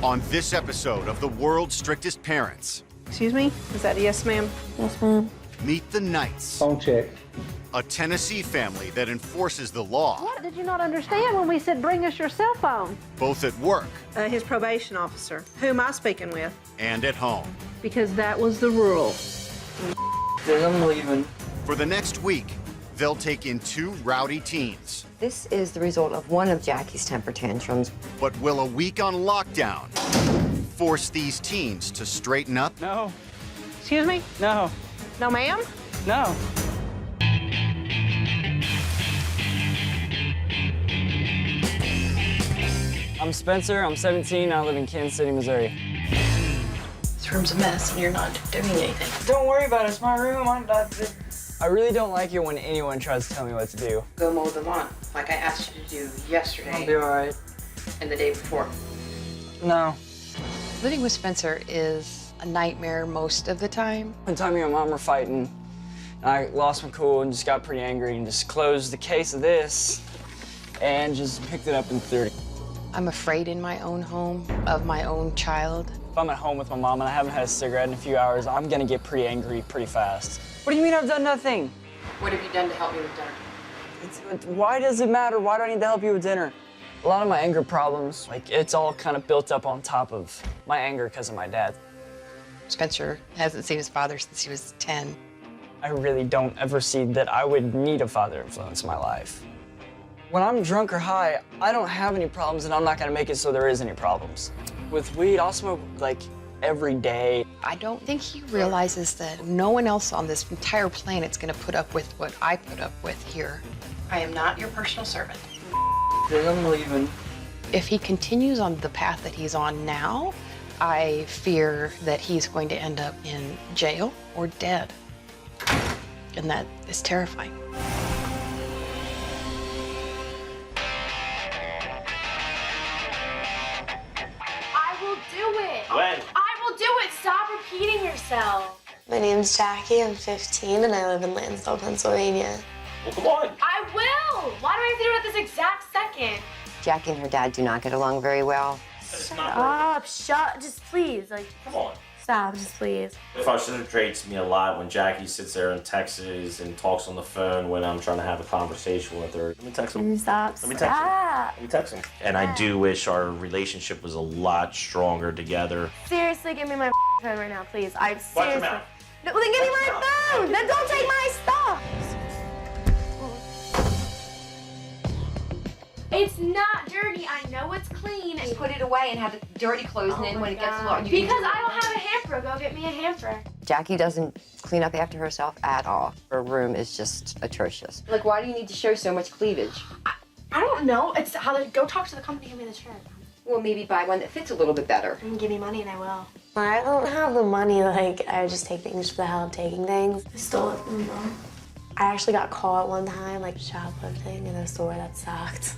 On this episode of the world's strictest parents. Excuse me? Is that a yes, ma'am? Yes, ma'am. Meet the Knights. Phone check. A Tennessee family that enforces the law. What did you not understand when we said bring us your cell phone? Both at work. His probation officer. Who am I speaking with? And at home. Because that was the rule. I'm leaving. For the next week, they'll take in two rowdy teens. This is the result of one of Jackie's temper tantrums. But will a week on lockdown force these teens to straighten up? No. Excuse me? No. No, ma'am? No. I'm Spencer. I'm 17. I live in Kansas City, Missouri. This room's a mess and you're not doing anything. Don't worry about it. It's my room. I really don't like it when anyone tries to tell me what to do. Go mow the lawn, like I asked you to do yesterday. I'll be all right. And the day before. No. Living with Spencer is a nightmare most of the time. One time me and Mom were fighting, and I lost my cool and just got pretty angry and just closed the case of this and just picked it up and threw it. I'm afraid in my own home of my own child. If I'm at home with my mom and I haven't had a cigarette in a few hours, I'm gonna get pretty angry pretty fast. What do you mean I've done nothing? What have you done to help me with dinner? Why does it matter? Why do I need to help you with dinner? A lot of my anger problems, like, it's all kind of built up on top of my anger because of my dad. Spencer hasn't seen his father since he was 10. I really don't ever see that I would need a father influence in my life. When I'm drunk or high, I don't have any problems and I'm not gonna make it so there is any problems. With weed, I'll smoke like every day. I don't think he realizes that no one else on this entire planet's gonna put up with what I put up with here. I am not your personal servant. I'm leaving. If he continues on the path that he's on now, I fear that he's going to end up in jail or dead. And that is terrifying. I will do it. When? I will do it. Stop repeating yourself. My name's Jackie, I'm 15, and I live in Lansdale, Pennsylvania. Well, come on. I will. Why do I have to do it at this exact second? Jackie and her dad do not get along very well. It's not Stop. Shut. Just please. Like, Come on. stop. Just please. Frustrates me a lot when Jackie sits there and texts and talks on the phone when I'm trying to have a conversation with her. Let me text him. Stop. Let me text him. Let me text him. And I do wish our relationship was a lot stronger together. Seriously, give me my phone right now, please. I Watch your seriously. mouth. No, well, then give me my phone. Then don't take my stuff. It's not dirty. I know it's clean. Just put it away and have the dirty clothes, and then when it gets long, you can Because I don't have a hamper. Go get me a hamper. Jackie doesn't clean up after herself at all. Her room is just atrocious. Like, why do you need to show so much cleavage? I don't know. It's how to go talk to the company. Give me the shirt. Well, maybe buy one that fits a little bit better. And give me money, and I will. I don't have the money, like, I just take things for the hell of taking things. I stole it from Mom. I actually got caught one time, like, shoplifting in a store that sucked.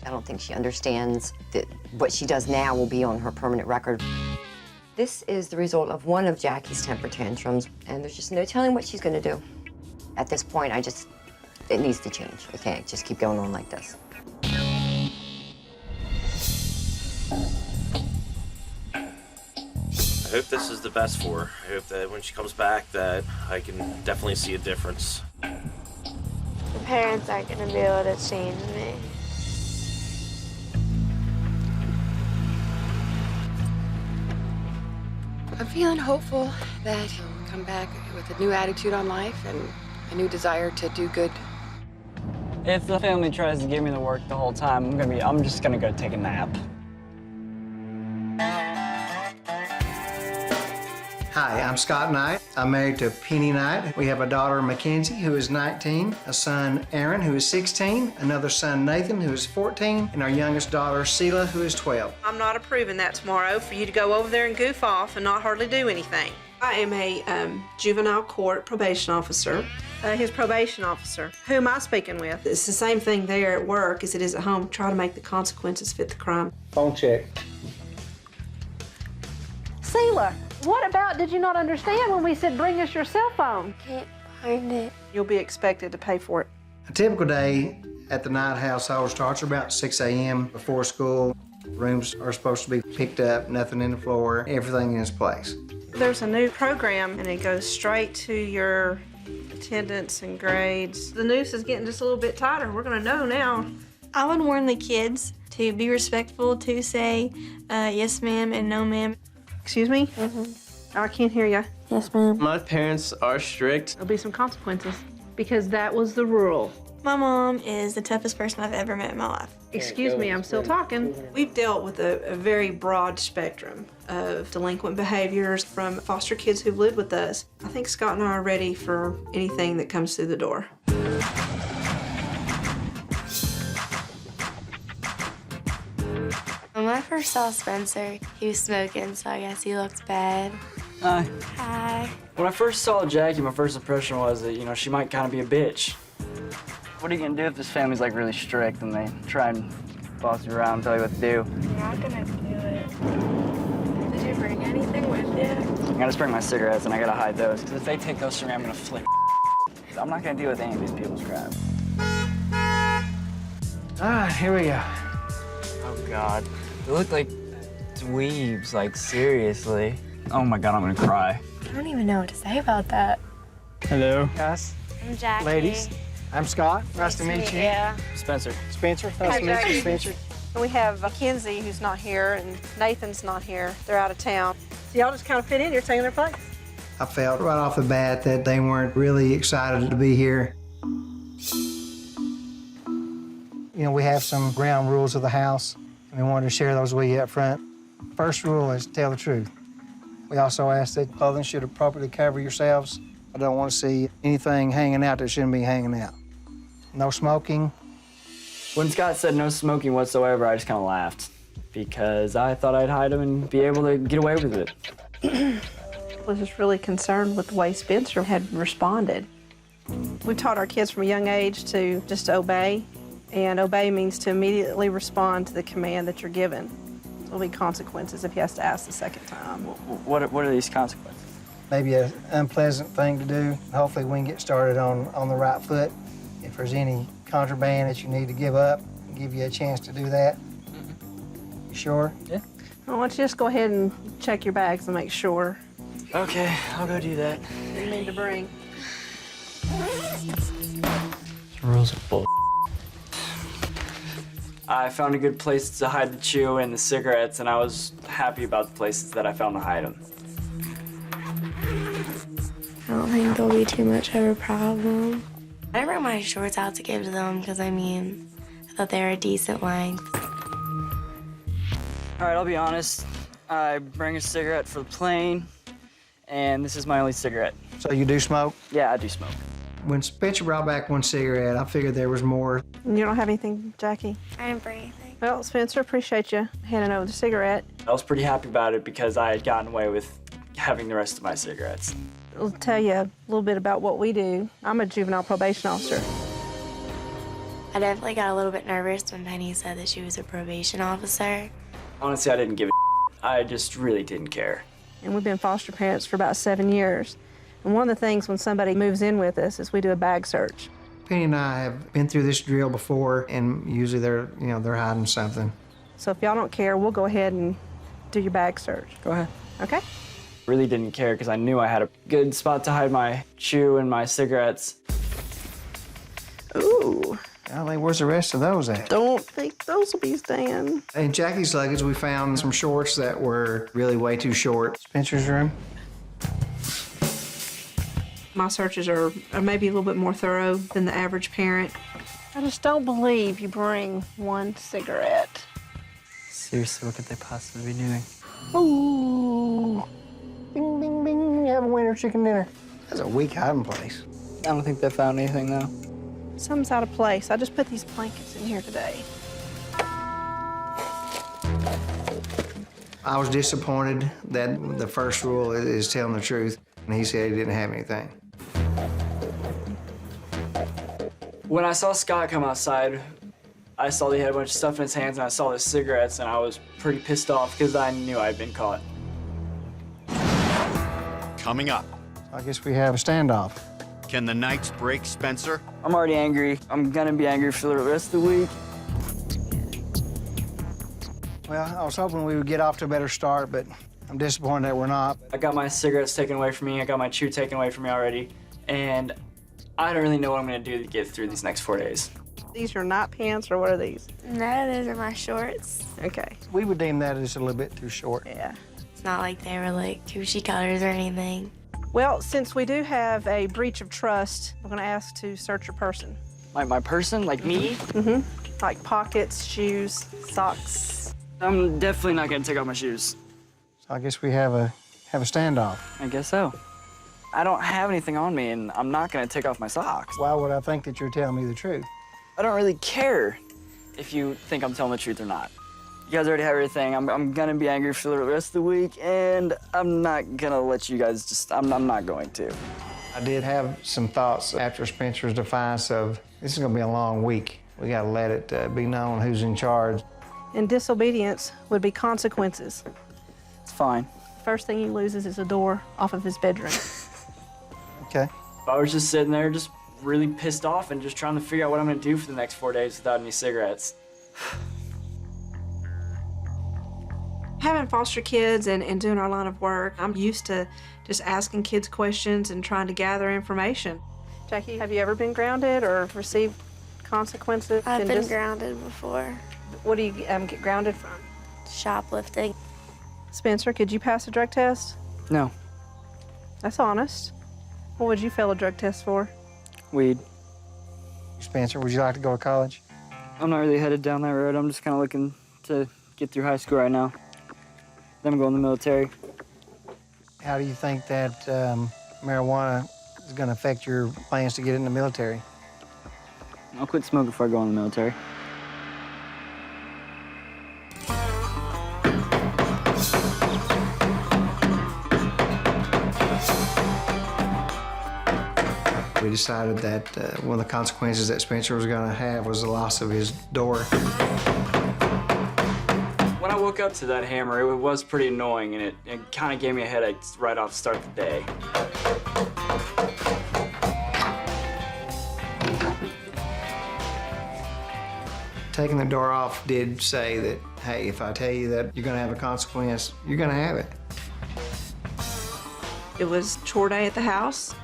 I don't think she understands that what she does now will be on her permanent record. This is the result of one of Jackie's temper tantrums, and there's just no telling what she's gonna do. At this point, it needs to change. It can't just keep going on like this. I hope this is the best for her. I hope that when she comes back that I can definitely see a difference. The parents aren't gonna be able to change me. I'm feeling hopeful that he'll come back with a new attitude on life and a new desire to do good. If the family tries to give me the work the whole time, I'm just gonna go take a nap. Hi, I'm Scott Knight. I'm married to Penny Knight. We have a daughter, Mackenzie, who is 19, a son, Aaron, who is 16, another son, Nathan, who is 14, and our youngest daughter, Selah, who is 12. I'm not approving that tomorrow for you to go over there and goof off and not hardly do anything. I am a juvenile court probation officer. His probation officer. Who am I speaking with? It's the same thing there at work as it is at home. Try to make the consequences fit the crime. Phone check. Selah, what about did you not understand when we said bring us your cell phone? Can't find it. You'll be expected to pay for it. A typical day at the Knight household starts about 6 a.m. before school. Rooms are supposed to be picked up, nothing in the floor, everything in its place. There's a new program, and it goes straight to your attendance and grades. The noose is getting just a little bit tighter. We're gonna know now. I would warn the kids to be respectful, to say yes ma'am and no ma'am. Excuse me? I can't hear you. Yes ma'am. My parents are strict. There'll be some consequences because that was the rule. My mom is the toughest person I've ever met in my life. Excuse me, I'm still talking. We've dealt with a very broad spectrum of delinquent behaviors from foster kids who've lived with us. I think Scott and I are ready for anything that comes through the door. When I first saw Spencer, he was smoking, so I guess he looked bad. Hi. Hi. When I first saw Jackie, my first impression was that, you know, she might kind of be a bitch. What are you gonna do if this family's like really strict and they try and boss you around and tell you what to do? I'm not gonna do it. Did you bring anything with you? I gotta bring my cigarettes and I gotta hide those, because if they take those from me, I'm gonna flip. I'm not gonna deal with any of these people's crap. All right, here we go. Oh God. They look like dweebs, like seriously. Oh my God, I'm gonna cry. I don't even know what to say about that. Hello. Guys, I'm Jackie. ladies, I'm Scott. Nice to meet you. Yeah. Spencer. Spencer, nice to meet you, Spencer. We have Mackenzie, who's not here, and Nathan's not here. They're out of town. So y'all just kind of fit in. You're taking their place. I felt right off the bat that they weren't really excited to be here. You know, we have some ground rules of the house, and we wanted to share those with you up front. First rule is tell the truth. We also ask that clothing should appropriately cover yourselves. I don't want to see anything hanging out that shouldn't be hanging out. No smoking. When Scott said no smoking whatsoever, I just kind of laughed because I thought I'd hide them and be able to get away with it. I was just really concerned with the way Spencer had responded. We've taught our kids from a young age to just obey, and obey means to immediately respond to the command that you're given. There'll be consequences if he has to ask the second time. What are these consequences? Maybe an unpleasant thing to do. Hopefully we can get started on the right foot. If there's any contraband that you need to give up, I'll give you a chance to do that. You sure? Yeah. Why don't you just go ahead and check your bags and make sure Okay, I'll go do that. you need to bring. Rules are bull. I found a good place to hide the chew and the cigarettes, and I was happy about the places that I found to hide them. I don't think there'll be too much of a problem. I brought my shorts out to give to them because, I mean, I thought they were a decent length. All right, I'll be honest. I bring a cigarette for the plane, and this is my only cigarette. So you do smoke? Yeah, I do smoke. When Spencer brought back one cigarette, I figured there was more. You don't have anything, Jackie? I didn't bring anything. Well, Spencer, appreciate you handing over the cigarette. I was pretty happy about it because I had gotten away with having the rest of my cigarettes. I'll tell you a little bit about what we do. I'm a juvenile probation officer. I definitely got a little bit nervous when Penny said that she was a probation officer. Honestly, I didn't give a I just really didn't care. And we've been foster parents for about 7 years. And one of the things when somebody moves in with us is we do a bag search. Penny and I have been through this drill before, and usually they're hiding something. So if y'all don't care, we'll go ahead and do your bag search. Go ahead. Okay? Really didn't care because I knew I had a good spot to hide my chew and my cigarettes. Ooh. Golly, where's the rest of those at? Don't think those will be staying. In Jackie's luggage, we found some shorts that were really way too short. Spencer's room. My searches are maybe a little bit more thorough than the average parent. I just don't believe you bring one cigarette. Seriously, what could they possibly be doing? Ooh. Bing, bing, bing. You have a winter chicken dinner. That's a weak hiding place. I don't think they found anything, though. Something's out of place. I just put these blankets in here today. I was disappointed that the first rule is telling the truth, and he said he didn't have anything. When I saw Scott come outside, I saw he had a bunch of stuff in his hands, and I saw the cigarettes, and I was pretty pissed off because I knew I'd been caught. Coming up, I guess we have a standoff. can the Knights break Spencer? I'm already angry. I'm gonna be angry for the rest of the week. Well, I was hoping we would get off to a better start, but I'm disappointed that we're not. I got my cigarettes taken away from me. I got my chew taken away from me already. And I don't really know what I'm going to do to get through these next 4 days. These are not pants, or what are these? No, those are my shorts. Okay. We would deem that as a little bit too short. Yeah. It's not like they were like Gucci colors or anything. Well, since we do have a breach of trust, we're going to ask to search your person. Like my person? Like me? Mm-hmm. Like pockets, shoes, socks. I'm definitely not going to take off my shoes. So I guess we have a standoff. I guess so. I don't have anything on me, and I'm not going to take off my socks. Why would I think that you're telling me the truth? I don't really care if you think I'm telling the truth or not. You guys already have everything. I'm gonna be angry for the rest of the week, and I'm not gonna let you guys just, I'm not going to. I did have some thoughts after Spencer's defiance of, this is gonna be a long week. We gotta let it be known who's in charge. And disobedience would be consequences. It's fine. First thing he loses is a door off of his bedroom. Okay. If I was just sitting there just really pissed off and just trying to figure out what I'm gonna do for the next 4 days without any cigarettes. Having foster kids and doing our line of work, I'm used to just asking kids questions and trying to gather information. Jackie, have you ever been grounded or received consequences? I've been grounded before. What do you get grounded from? Shoplifting. Spencer, could you pass a drug test? No. That's honest. What would you fail a drug test for? Weed. Spencer, would you like to go to college? I'm not really headed down that road. I'm just kind of looking to get through high school right now. Then I'm going to the military. How do you think that marijuana is going to affect your plans to get in the military? I'll quit smoking before I go in the military. We decided that one of the consequences that Spencer was going to have was the loss of his door. When I woke up to that hammer, it was pretty annoying, and it kind of gave me a headache right off the start of the day. Taking the door off did say that, hey, if I tell you that you're going to have a consequence, you're going to have it. It was chore day at the house.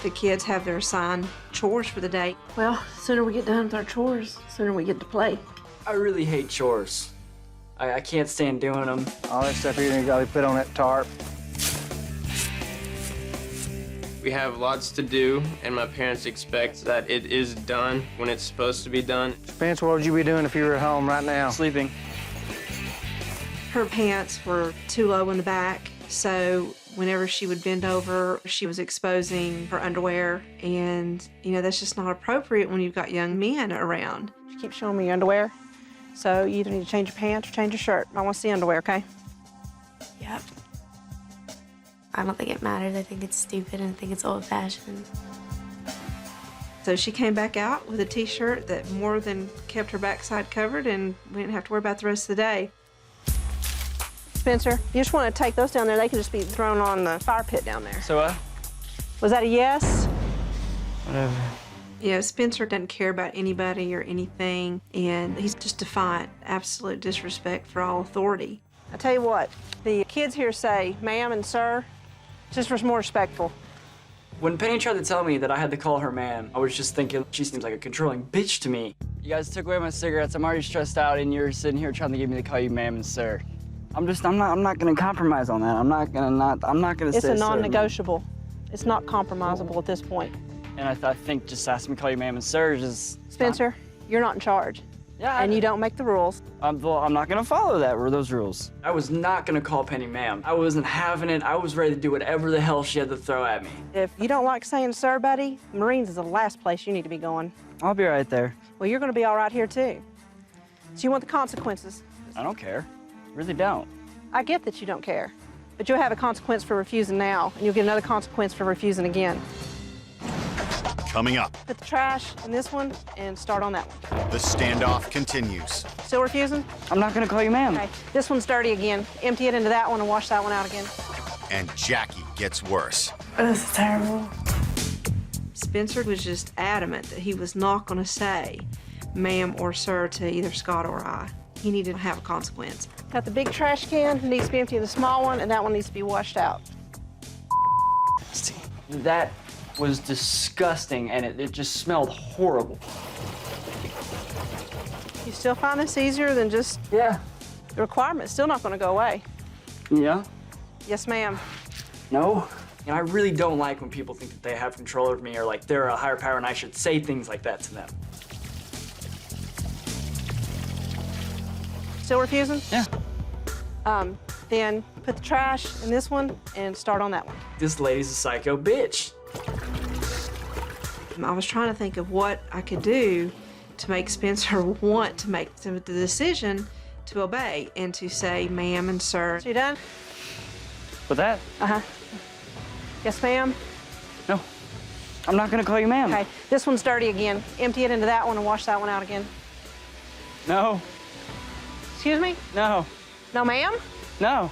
The kids have their assigned chores for the day. Well, the sooner we get done with our chores, the sooner we get to play. I really hate chores. I can't stand doing them. All that stuff you're going to put on that tarp. We have lots to do, and my parents expect that it is done when it's supposed to be done. Spence, what would you be doing if you were at home right now? Sleeping. Her pants were too low in the back, so whenever she would bend over, she was exposing her underwear, and, you know, that's just not appropriate when you've got young men around. You keep showing me your underwear, so you either need to change your pants or change your shirt. I want to see underwear, okay? Yep. I don't think it matters. I think it's stupid and I think it's old-fashioned. So she came back out with a t-shirt that more than kept her backside covered, and we didn't have to worry about the rest of the day. Spencer, you just want to take those down there. They can just be thrown on the fire pit down there. So, Was that a yes? Whatever. Yeah, Spencer doesn't care about anybody or anything, and he's just defiant, absolute disrespect for all authority. I tell you what, the kids here say ma'am and sir, just for more respectful. When Penny tried to tell me that I had to call her ma'am, I was just thinking, she seems like a controlling bitch to me. You guys took away my cigarettes, I'm already stressed out, and you're sitting here trying to get me to call you ma'am and sir. I'm not gonna compromise on that. I'm not gonna say It's a sir, non-negotiable. It's not compromisable at this point. And I think just asking me to call you ma'am and sir is just... Spencer, you're not in charge. Yeah. And you don't make the rules. Well, I'm not gonna follow those rules. I was not gonna call Penny ma'am. I wasn't having it. I was ready to do whatever the hell she had to throw at me. If you don't like saying sir, buddy, Marines is the last place you need to be going. I'll be right there. Well, you're gonna be all right here too. So you want the consequences? I don't care. Really don't. I get that you don't care, but you'll have a consequence for refusing now, and you'll get another consequence for refusing again. Coming up, Put the trash in this one and start on that one. the standoff continues. Still refusing? I'm not gonna call you ma'am. Okay, this one's dirty again. Empty it into that one and wash that one out again. And Jackie gets worse. This is terrible. Spencer was just adamant that he was not gonna say ma'am or sir to either Scott or I. he needed to have a consequence. Got the big trash can, needs to be empty, the small one, and that one needs to be washed out. That was disgusting, and it just smelled horrible. You still find this easier than just... Yeah. The requirement's still not going to go away. Yeah? Yes, ma'am. No? And I really don't like when people think that they have control over me or like they're a higher power and I should say things like that to them. Still refusing? Yeah. Then put the trash in this one and start on that one. This lady's a psycho bitch. I was trying to think of what I could do to make Spencer want to make the decision to obey and to say ma'am and sir. So you done? With that? Uh-huh. Yes, ma'am? No. I'm not gonna call you ma'am. Okay, this one's dirty again. Empty it into that one and wash that one out again. No. Excuse me? No. No, ma'am? No.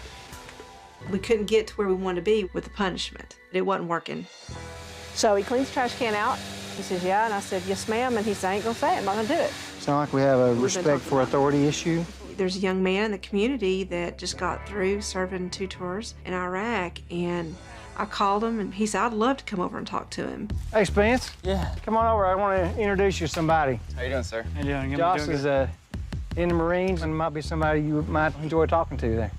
We couldn't get to where we wanted to be with the punishment. It wasn't working. So he cleans the trash can out. He says, yeah, and I said, yes, ma'am, and he said, I ain't gonna say it, I'm not gonna do it. Sound like we have a respect for authority issue? There's a young man in the community that just got through serving 2 tours in Iraq, and I called him, and he said, I'd love to come over and talk to him. Hey, Spence. Yeah. Come on over. I want to introduce you to somebody. How you doing, sir? How you doing? Josh is in the Marines and might be somebody you might enjoy talking to there.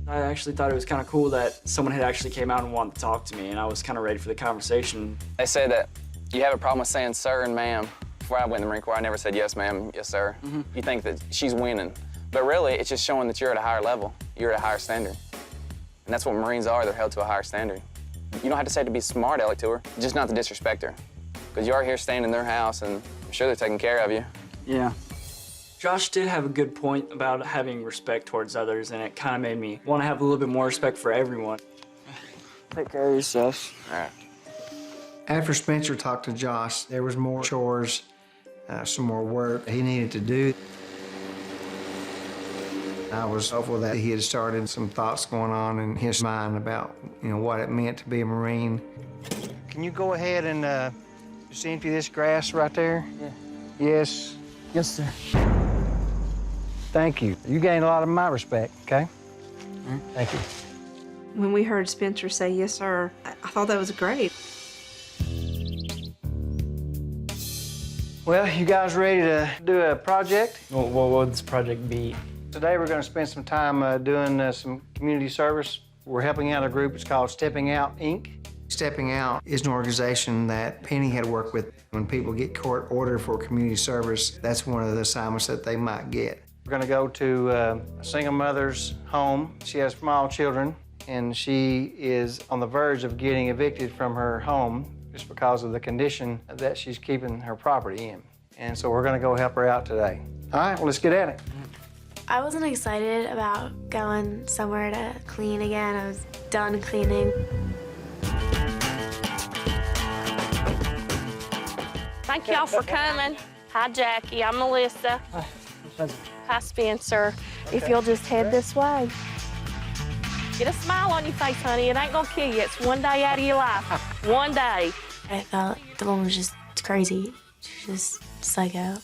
I actually thought it was kind of cool that someone had actually came out and wanted to talk to me, and I was kind of ready for the conversation. They say that you have a problem with saying sir and ma'am. Before I went in the Marine Corps, I never said yes, ma'am, yes, sir. Mm-hmm. You think that she's winning. But really, it's just showing that you're at a higher level. You're at a higher standard. And that's what Marines are. They're held to a higher standard. You don't have to say to be smart, Alec, to her, just not to disrespect her. Because you are here staying in their house, and I'm sure they're taking care of you. Yeah. Josh did have a good point about having respect towards others, and it kind of made me want to have a little bit more respect for everyone. Take care of yourself. All right. After Spencer talked to Josh, there was more chores, some more work he needed to do. I was hopeful that he had started some thoughts going on in his mind about, what it meant to be a Marine. Can you go ahead and just empty this grass right there? Yeah. Yes. Yes, sir. Thank you. You gained a lot of my respect, okay? Mm-hmm. Thank you. When we heard Spencer say yes, sir, I thought that was great. Well, you guys ready to do a project? What would this project be? Today we're going to spend some time doing some community service. We're helping out a group. It's called Stepping Out, Inc. Stepping Out is an organization that Penny had worked with. When people get court ordered for community service, that's one of the assignments that they might get. We're going to go to a single mother's home. She has small children, and she is on the verge of getting evicted from her home just because of the condition that she's keeping her property in. And so we're going to go help her out today. All right, well, let's get at it. I wasn't excited about going somewhere to clean again. I was done cleaning. Thank y'all for coming. Hi, Jackie. I'm Melissa. Hi, Spencer. If you'll just head this way. Get a smile on your face, honey. It ain't gonna kill you. It's one day out of your life. One day. I thought the woman was just crazy. She was just psycho.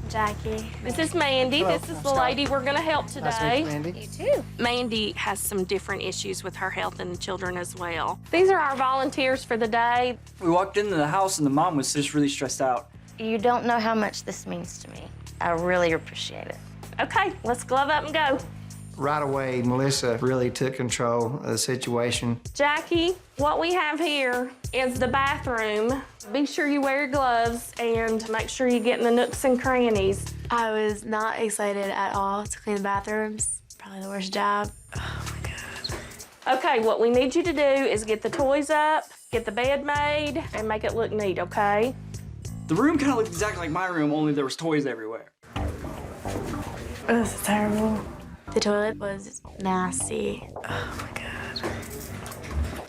Jackie. This is Mandy. Hello. This is the lady we're gonna help today. Nice to meet you, Mandy. You too. Mandy has some different issues with her health and the children as well. These are our volunteers for the day. We walked into the house and the mom was just really stressed out. You don't know how much this means to me. I really appreciate it. Okay, let's glove up and go. Right away, Melissa really took control of the situation. Jackie, what we have here is the bathroom. Be sure you wear your gloves and make sure you get in the nooks and crannies. I was not excited at all to clean the bathrooms. Probably the worst job. Oh my God. Okay, what we need you to do is get the toys up, get the bed made, and make it look neat, okay? The room kind of looked exactly like my room, only there was toys everywhere. This is terrible. The toilet was nasty. Oh my God.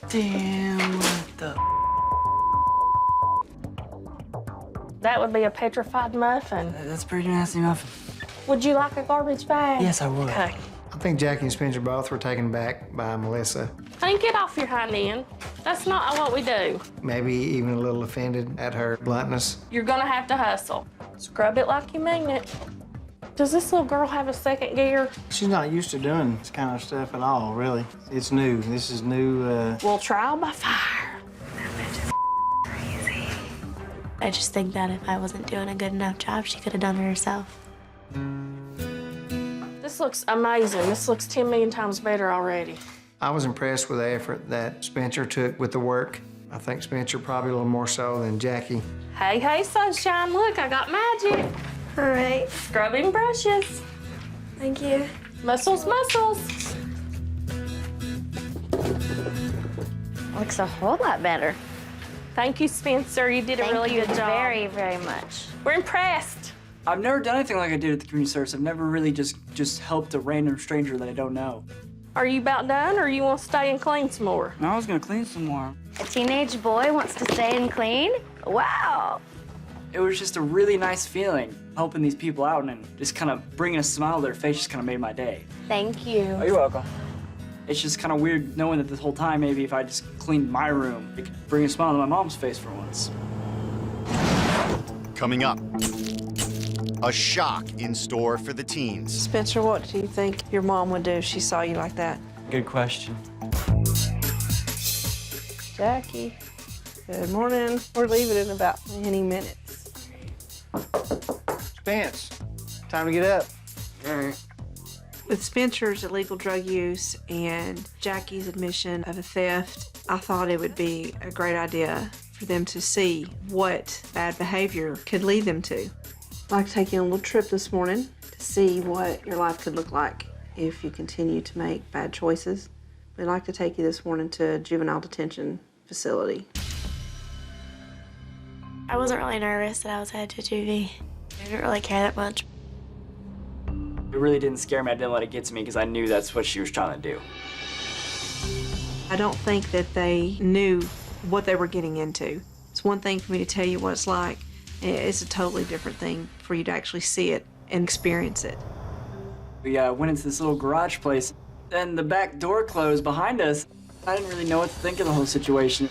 Damn, what the? That would be a petrified muffin. That's a pretty nasty muffin. Would you like a garbage bag? Yes, I would. Okay. I think Jackie and Spencer both were taken back by Melissa. Honey, get off your hind end. That's not what we do. Maybe even a little offended at her bluntness. You're gonna have to hustle. Scrub it like you mean it. Does this little girl have a second gear? She's not used to doing this kind of stuff at all, really. It's new. This is new. Well, trial by fire. I just think that if I wasn't doing a good enough job, she could have done it herself. This looks amazing. This looks 10 million times better already. I was impressed with the effort that Spencer took with the work. I think Spencer probably a little more so than Jackie. Hey, hey, sunshine, look, I got magic. All right. Scrubbing brushes. Thank you. Muscles, muscles. Looks a whole lot better. Thank you, Spencer. You did a really good job. Thank you very, very much. We're impressed. I've never done anything like I did at the community service. I've never really just helped a random stranger that I don't know. Are you about done, or you want to stay and clean some more? No, I was gonna clean some more. A teenage boy wants to stay and clean? Wow. It was just a really nice feeling, helping these people out and just kind of bringing a smile to their face just kind of made my day. Thank you. Oh, you're welcome. It's just kind of weird knowing that this whole time, maybe if I just cleaned my room, it could bring a smile to my mom's face for once. Coming up, a shock in store for the teens. Spencer, what do you think your mom would do if she saw you like that? Good question. Jackie, good morning. We're leaving in about 20 minutes. Spence, time to get up. All right. With Spencer's illegal drug use and Jackie's admission of a theft, I thought it would be a great idea for them to see what bad behavior could lead them to. I'd like to take you on a little trip this morning to see what your life could look like if you continue to make bad choices. We'd like to take you this morning to a juvenile detention facility. I wasn't really nervous that I was headed to juvie. I didn't really care that much. It really didn't scare me. I didn't let it get to me because I knew that's what she was trying to do. I don't think that they knew what they were getting into. It's one thing for me to tell you what it's like. It's a totally different thing for you to actually see it and experience it. We went into this little garage place, and the back door closed behind us. I didn't really know what to think of the whole situation.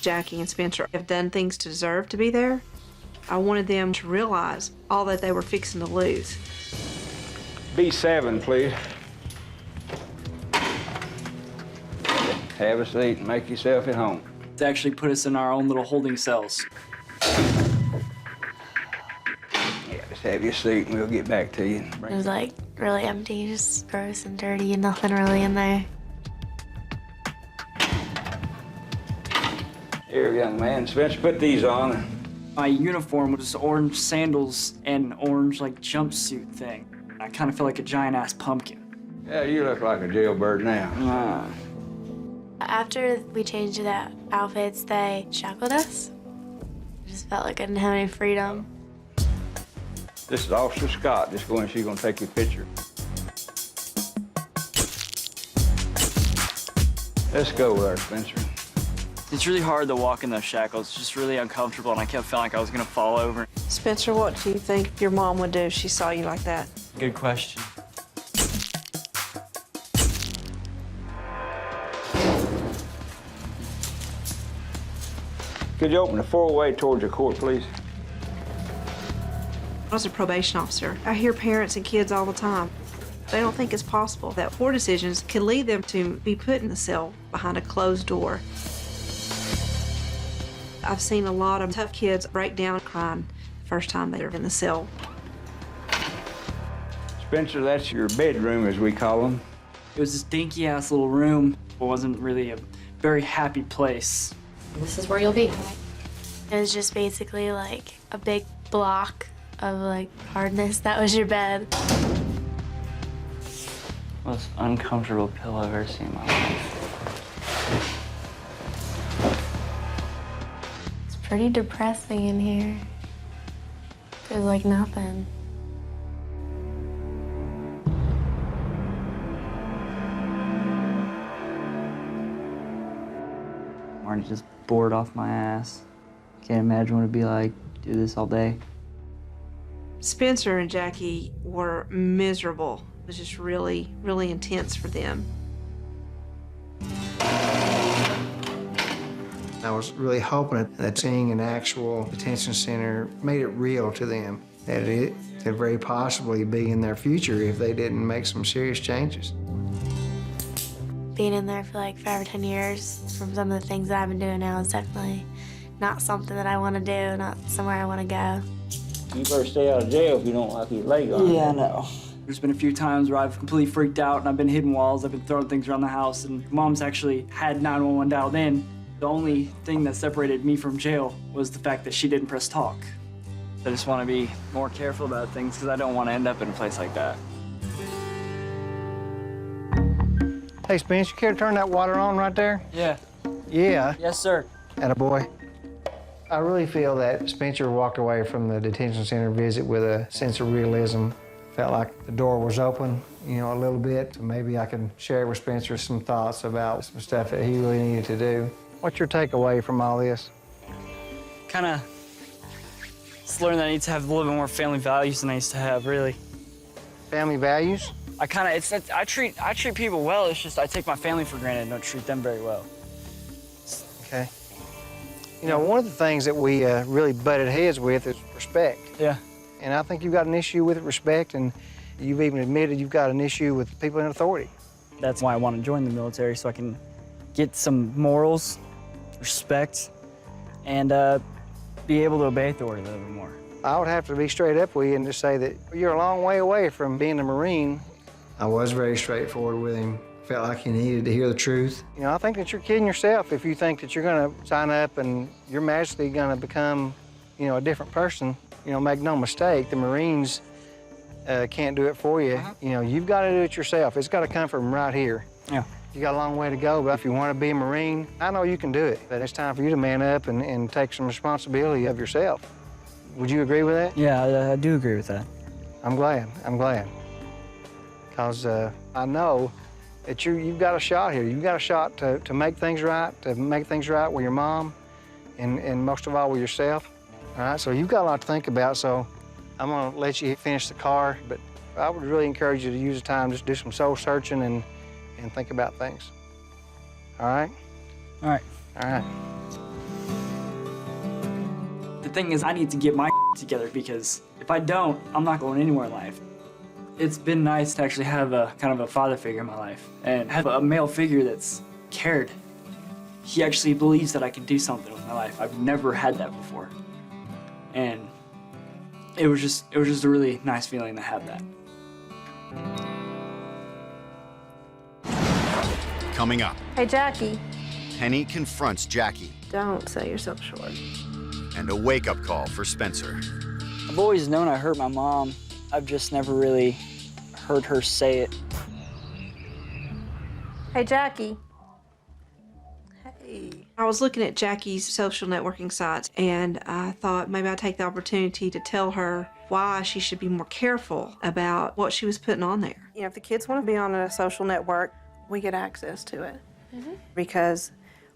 Jackie and Spencer have done things to deserve to be there. I wanted them to realize all that they were fixing to lose. B7, please. Have a seat and make yourself at home. To actually put us in our own little holding cells. Yeah, just have your seat and we'll get back to you. It was like really empty, just gross and dirty and nothing really in there. Here, young man. Spencer, put these on. My uniform was orange sandals and an orange like jumpsuit thing. I kind of felt like a giant ass pumpkin. Yeah, you look like a jailbird now. After we changed the outfits, they shackled us. I just felt like I didn't have any freedom. This is Officer Scott. Just go in, she's gonna take your picture. Let's go there, Spencer. It's really hard to walk in those shackles. It's just really uncomfortable, and I kept feeling like I was gonna fall over. Spencer, what do you think your mom would do if she saw you like that? Good question. Could you open the four-way towards the court, please? I was a probation officer. I hear parents and kids all the time. They don't think it's possible that poor decisions could lead them to be put in the cell behind a closed door. I've seen a lot of tough kids break down crying the first time they're in the cell. Spencer, that's your bedroom, as we call them. It was this dinky-ass little room. It wasn't really a very happy place. This is where you'll be. It was just basically like a big block of like hardness. That was your bed. Most uncomfortable pillow I've ever seen in my life. It's pretty depressing in here. There's like nothing. I'm just bored off my ass. Can't imagine what it'd be like to do this all day. Spencer and Jackie were miserable. It was just really, really intense for them. I was really hoping that seeing an actual detention center made it real to them, that could very possibly be in their future if they didn't make some serious changes. Being in there for like 5 or 10 years from some of the things that I've been doing now is definitely not something that I want to do, not somewhere I want to go. You better stay out of jail if you don't like his leg on. Yeah, I know. There's been a few times where I've completely freaked out and I've been hitting walls, I've been throwing things around the house, and Mom's actually had 911 dialed in. The only thing that separated me from jail was the fact that she didn't press talk. I just want to be more careful about things because I don't want to end up in a place like that. Hey, Spence, you care to turn that water on right there? Yeah. Yeah. Yes, sir. Attaboy. I really feel that Spencer walked away from the detention center visit with a sense of realism. Felt like the door was open, you know, a little bit. Maybe I could share with Spencer some thoughts about some stuff that he really needed to do. What's your takeaway from all this? Kind of just learned that I need to have a little bit more family values than I used to have, really. Family values? I treat people well, it's just I take my family for granted and don't treat them very well. Okay. You know, one of the things that we really butted heads with is respect. Yeah. And I think you've got an issue with respect, and you've even admitted you've got an issue with people in authority. That's why I want to join the military, so I can get some morals, respect, and be able to obey authority a little bit more. I would have to be straight up with you and just say that you're a long way away from being a Marine. I was very straightforward with him. Felt like he needed to hear the truth. You know, I think that you're kidding yourself if you think that you're going to sign up and you're magically going to become, you know, a different person. You know, make no mistake, the Marines can't do it for you. You know, you've got to do it yourself. It's got to come from right here. Yeah. You got a long way to go, but if you want to be a Marine, I know you can do it. But it's time for you to man up and take some responsibility of yourself. Would you agree with that? Yeah, I do agree with that. I'm glad. Because I know that you've got a shot here. You've got a shot to make things right, with your mom, and most of all with yourself. All right, so you've got a lot to think about, so I'm gonna let you finish the car, but I would really encourage you to use the time, just do some soul searching and think about things. All right? All right. All right. The thing is, I need to get my together because if I don't, I'm not going anywhere in life. It's been nice to actually have a kind of a father figure in my life and have a male figure that's cared. He actually believes that I can do something with my life. I've never had that before. And it was just a really nice feeling to have that. Coming up, Hey, Jackie, Penny confronts Jackie, don't sell yourself short. and a wake-up call for Spencer. I've always known I hurt my mom. I've just never really heard her say it. Hey, Jackie. Hey. I was looking at Jackie's social networking sites, and I thought maybe I'd take the opportunity to tell her why she should be more careful about what she was putting on there. You know, if the kids want to be on a social network, we get access to it. Because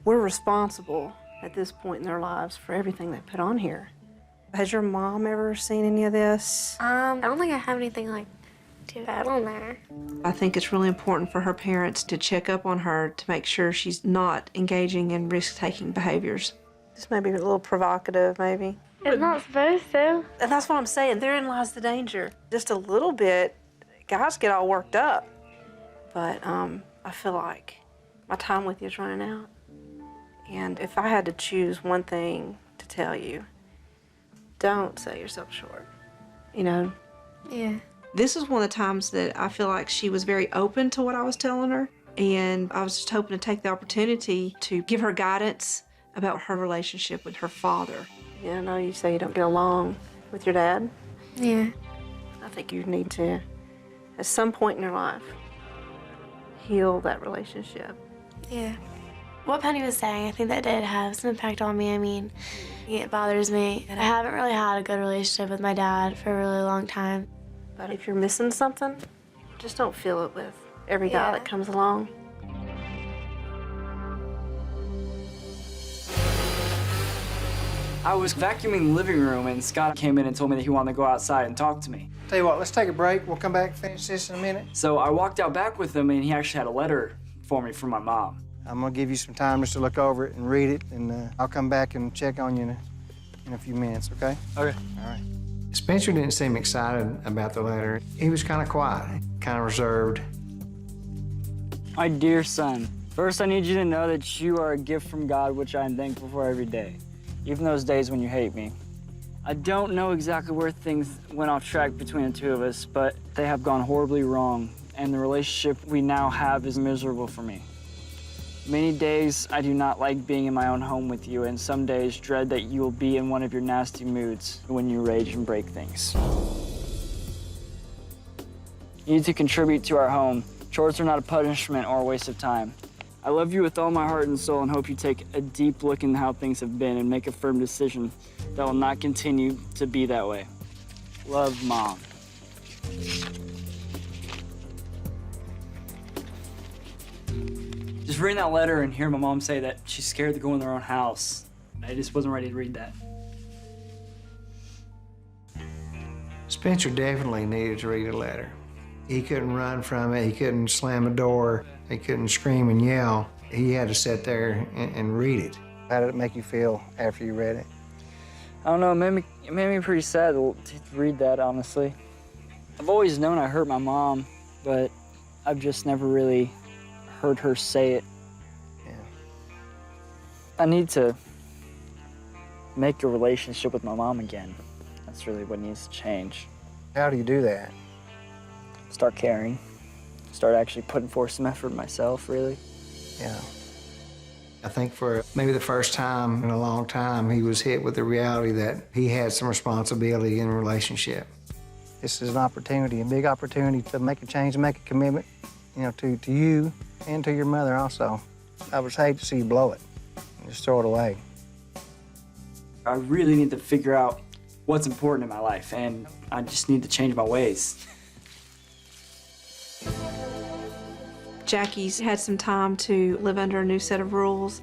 we're responsible at this point in their lives for everything they put on here. Has your mom ever seen any of this? I don't think I have anything like too bad on there. I think it's really important for her parents to check up on her to make sure she's not engaging in risk-taking behaviors. This may be a little provocative, maybe. It's not supposed to. And that's what I'm saying. Therein lies the danger. Just a little bit, guys get all worked up. But I feel like my time with you is running out. And if I had to choose one thing to tell you, don't sell yourself short. You know? Yeah. This is one of the times that I feel like she was very open to what I was telling her. And I was just hoping to take the opportunity to give her guidance about her relationship with her father. Yeah, I know you say you don't get along with your dad. Yeah. I think you need to, at some point in your life, heal that relationship. Yeah. What Penny was saying, I think that did have some impact on me. I mean, it bothers me. I haven't really had a good relationship with my dad for a really long time. But if you're missing something, just don't feel it with every guy that comes along. I was vacuuming the living room and Scott came in and told me that he wanted to go outside and talk to me. Tell you what, let's take a break. We'll come back and finish this in a minute. So I walked out back with him and he actually had a letter for me from my mom. I'm gonna give you some time just to look over it and read it, and I'll come back and check on you in a few minutes, okay? Okay. All right. Spencer didn't seem excited about the letter. He was kind of quiet, kind of reserved. My dear son, first I need you to know that you are a gift from God, which I am thankful for every day, even those days when you hate me. I don't know exactly where things went off track between the two of us, but they have gone horribly wrong, and the relationship we now have is miserable for me. Many days I do not like being in my own home with you, and some days dread that you will be in one of your nasty moods when you rage and break things. You need to contribute to our home. Chores are not a punishment or a waste of time. I love you with all my heart and soul and hope you take a deep look in how things have been and make a firm decision that will not continue to be that way. Love, Mom. Just reading that letter and hearing my mom say that she's scared to go in their own house, I just wasn't ready to read that. Spencer definitely needed to read a letter. He couldn't run from it, he couldn't slam a door, he couldn't scream and yell. He had to sit there and read it. How did it make you feel after you read it? I don't know, it made me pretty sad to read that, honestly. I've always known I hurt my mom, but I've just never really heard her say it. Yeah. I need to make a relationship with my mom again. That's really what needs to change. How do you do that? Start caring. Start actually putting forth some effort myself, really. Yeah. I think for maybe the first time in a long time, he was hit with the reality that he had some responsibility in a relationship. This is an opportunity, a big opportunity to make a change, make a commitment, you know, to you and to your mother also. I would hate to see you blow it and just throw it away. I really need to figure out what's important in my life, and I just need to change my ways. Jackie's had some time to live under a new set of rules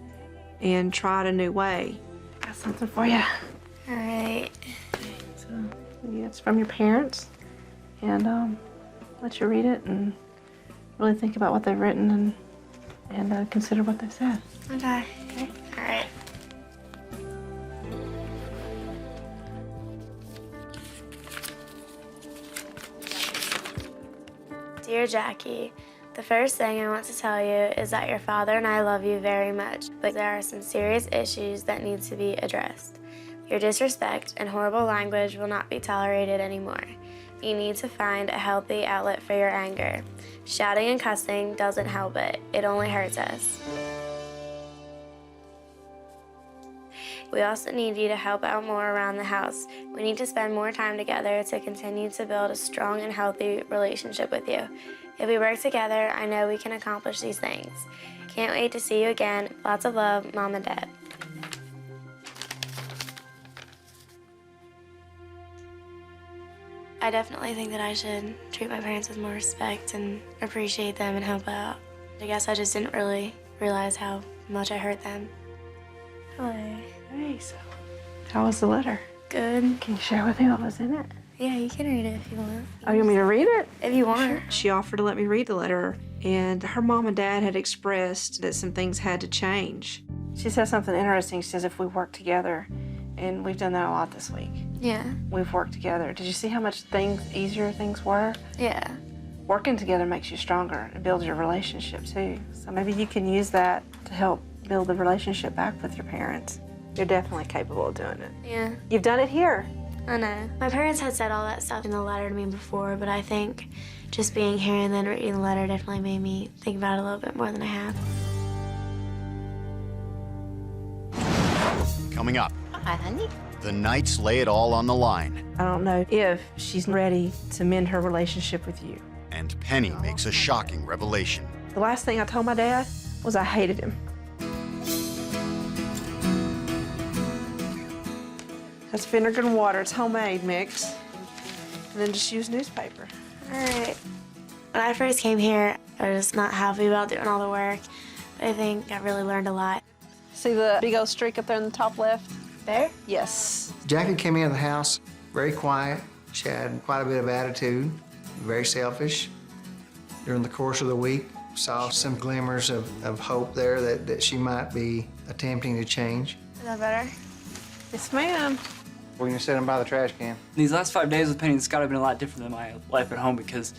and try it a new way. Got something for you. All right. So, yeah, it's from your parents, and let you read it and really think about what they've written and consider what they've said. Okay. All right. Dear Jackie, the first thing I want to tell you is that your father and I love you very much, but there are some serious issues that need to be addressed. Your disrespect and horrible language will not be tolerated anymore. You need to find a healthy outlet for your anger. Shouting and cussing doesn't help it. It only hurts us. We also need you to help out more around the house. We need to spend more time together to continue to build a strong and healthy relationship with you. If we work together, I know we can accomplish these things. Can't wait to see you again. Lots of love, Mom and Dad. I definitely think that I should treat my parents with more respect and appreciate them and help out. I guess I just didn't really realize how much I hurt them. Hello. Hey, so how was the letter? Good. Can you share with me what was in it? Yeah, you can read it if you want. Oh, you want me to read it? If you want. She offered to let me read the letter, and her mom and dad had expressed that some things had to change. She says something interesting. She says if we work together, and we've done that a lot this week. Yeah. We've worked together. Did you see how much easier things were? Yeah. Working together makes you stronger. It builds your relationship too. So maybe you can use that to help build the relationship back with your parents. You're definitely capable of doing it. Yeah. You've done it here. I know. My parents had said all that stuff in the letter to me before, but I think just being here and then reading the letter definitely made me think about it a little bit more than I have. Coming up, Hi, honey. the Knights lay it all on the line, I don't know if she's ready to mend her relationship with you. and Penny makes a shocking revelation. The last thing I told my dad was I hated him. That's vinegar and water. It's homemade mix. And then just use newspaper. All right. When I first came here, I was not happy about doing all the work, but I think I really learned a lot. See the big old streak up there in the top left? There? Yes. Jackie came into the house very quiet. She had quite a bit of attitude, very selfish. During the course of the week, saw some glimmers of hope there that she might be attempting to change. Is that better? Yes, ma'am. We're gonna sit them by the trash can. These last 5 days with Penny and Scott have been a lot different than my life at home because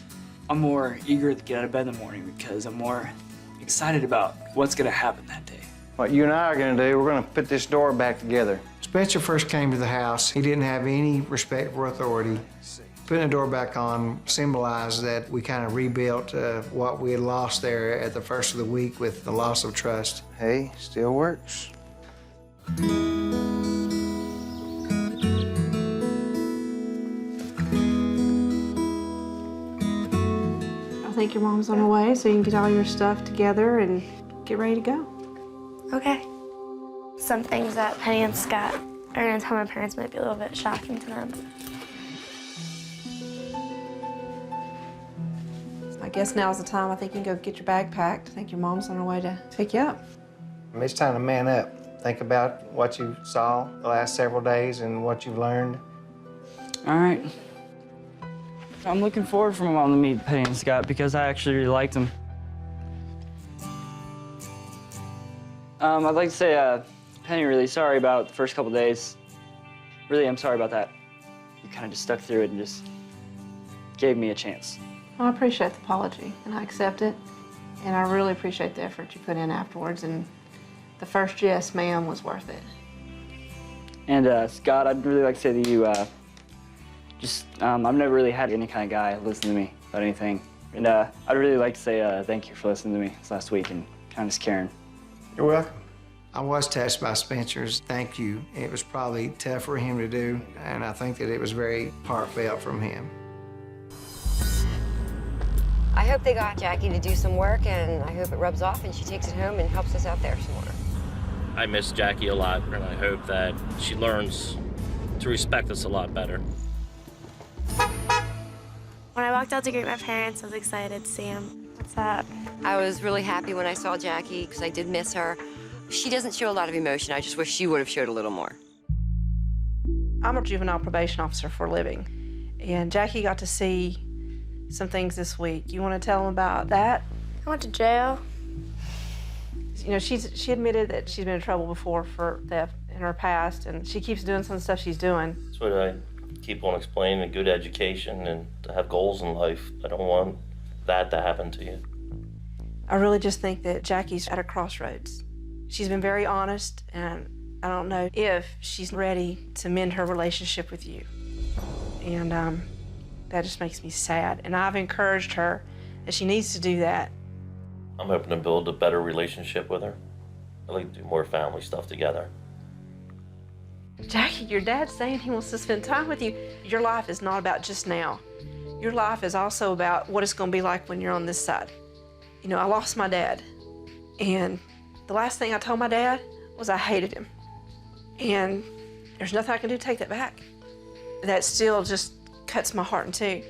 I'm more eager to get out of bed in the morning because I'm more excited about what's gonna happen that day. What you and I are gonna do, we're gonna put this door back together. Spencer first came to the house. He didn't have any respect for authority. Putting the door back on symbolized that we kind of rebuilt what we had lost there at the first of the week with the loss of trust. Hey, still works. I think your mom's on her way, so you can get all your stuff together and get ready to go. Okay. Some things that Penny and Scott are gonna tell my parents might be a little bit shocking to them. I guess now's the time. I think you can go get your bag packed. I think your mom's on her way to pick you up. It's time to man up. Think about what you saw the last several days and what you've learned. All right. I'm looking forward for my mom to meet Penny and Scott because I actually really liked them. I'd like to say, Penny, really sorry about the first couple days. Really, I'm sorry about that. You kind of just stuck through it and just gave me a chance. Well, I appreciate the apology, and I accept it. And I really appreciate the effort you put in afterwards. And the first yes, ma'am, was worth it. And Scott, I'd really like to say to you, I've never really had any kind of guy listen to me about anything. And I'd really like to say thank you for listening to me this last week and kind of just caring. You're welcome. I was touched by Spencer's thank you. It was probably tough for him to do, and I think that it was very heartfelt from him. I hope they got Jackie to do some work, and I hope it rubs off and she takes it home and helps us out there some more. I miss Jackie a lot, and I hope that she learns to respect us a lot better. When I walked out to greet my parents, I was excited to see them. What's up? I was really happy when I saw Jackie because I did miss her. She doesn't show a lot of emotion. I just wish she would have showed a little more. I'm a juvenile probation officer for a living, and Jackie got to see some things this week. You want to tell them about that? I went to jail. You know, she admitted that she's been in trouble before for theft in her past, and she keeps doing some of the stuff she's doing. That's what I keep on explaining, a good education and to have goals in life. I don't want that to happen to you. I really just think that Jackie's at a crossroads. She's been very honest, and I don't know if she's ready to mend her relationship with you. And that just makes me sad. And I've encouraged her that she needs to do that. I'm hoping to build a better relationship with her. I'd like to do more family stuff together. Jackie, your dad's saying he wants to spend time with you. Your life is not about just now. Your life is also about what it's going to be like when you're on this side. You know, I lost my dad, and the last thing I told my dad was I hated him. And there's nothing I can do to take that back. That still just cuts my heart in two.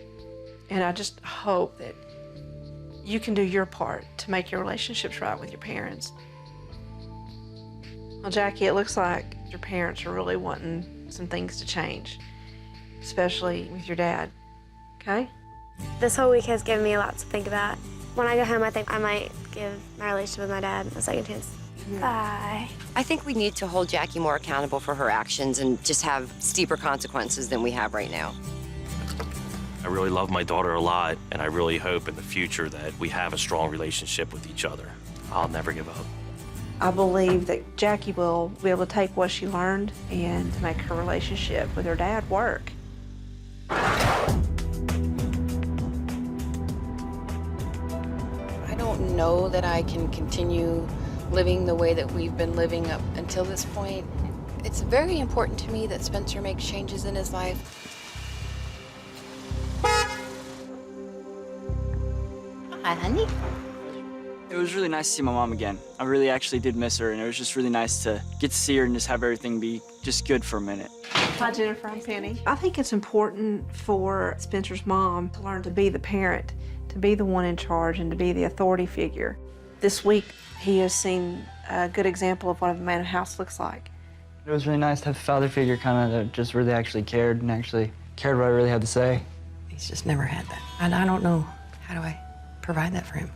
And I just hope that you can do your part to make your relationships right with your parents. Well, Jackie, it looks like your parents are really wanting some things to change, especially with your dad, okay? This whole week has given me a lot to think about. When I go home, I think I might give my relationship with my dad a second chance. Bye. I think we need to hold Jackie more accountable for her actions and just have steeper consequences than we have right now. I really love my daughter a lot, and I really hope in the future that we have a strong relationship with each other. I'll never give up. I believe that Jackie will be able to take what she learned and to make her relationship with her dad work. I don't know that I can continue living the way that we've been living up until this point. It's very important to me that Spencer makes changes in his life. Hi, honey. It was really nice to see my mom again. I really actually did miss her, and it was just really nice to get to see her and just have everything be just good for a minute. Hi, Jennifer. I'm Penny. I think it's important for Spencer's mom to learn to be the parent, to be the one in charge, and to be the authority figure. This week, he has seen a good example of what a man of house looks like. It was really nice to have a father figure kind of that just really actually cared and actually cared what I really had to say. He's just never had that. And I don't know, how do I provide that for him?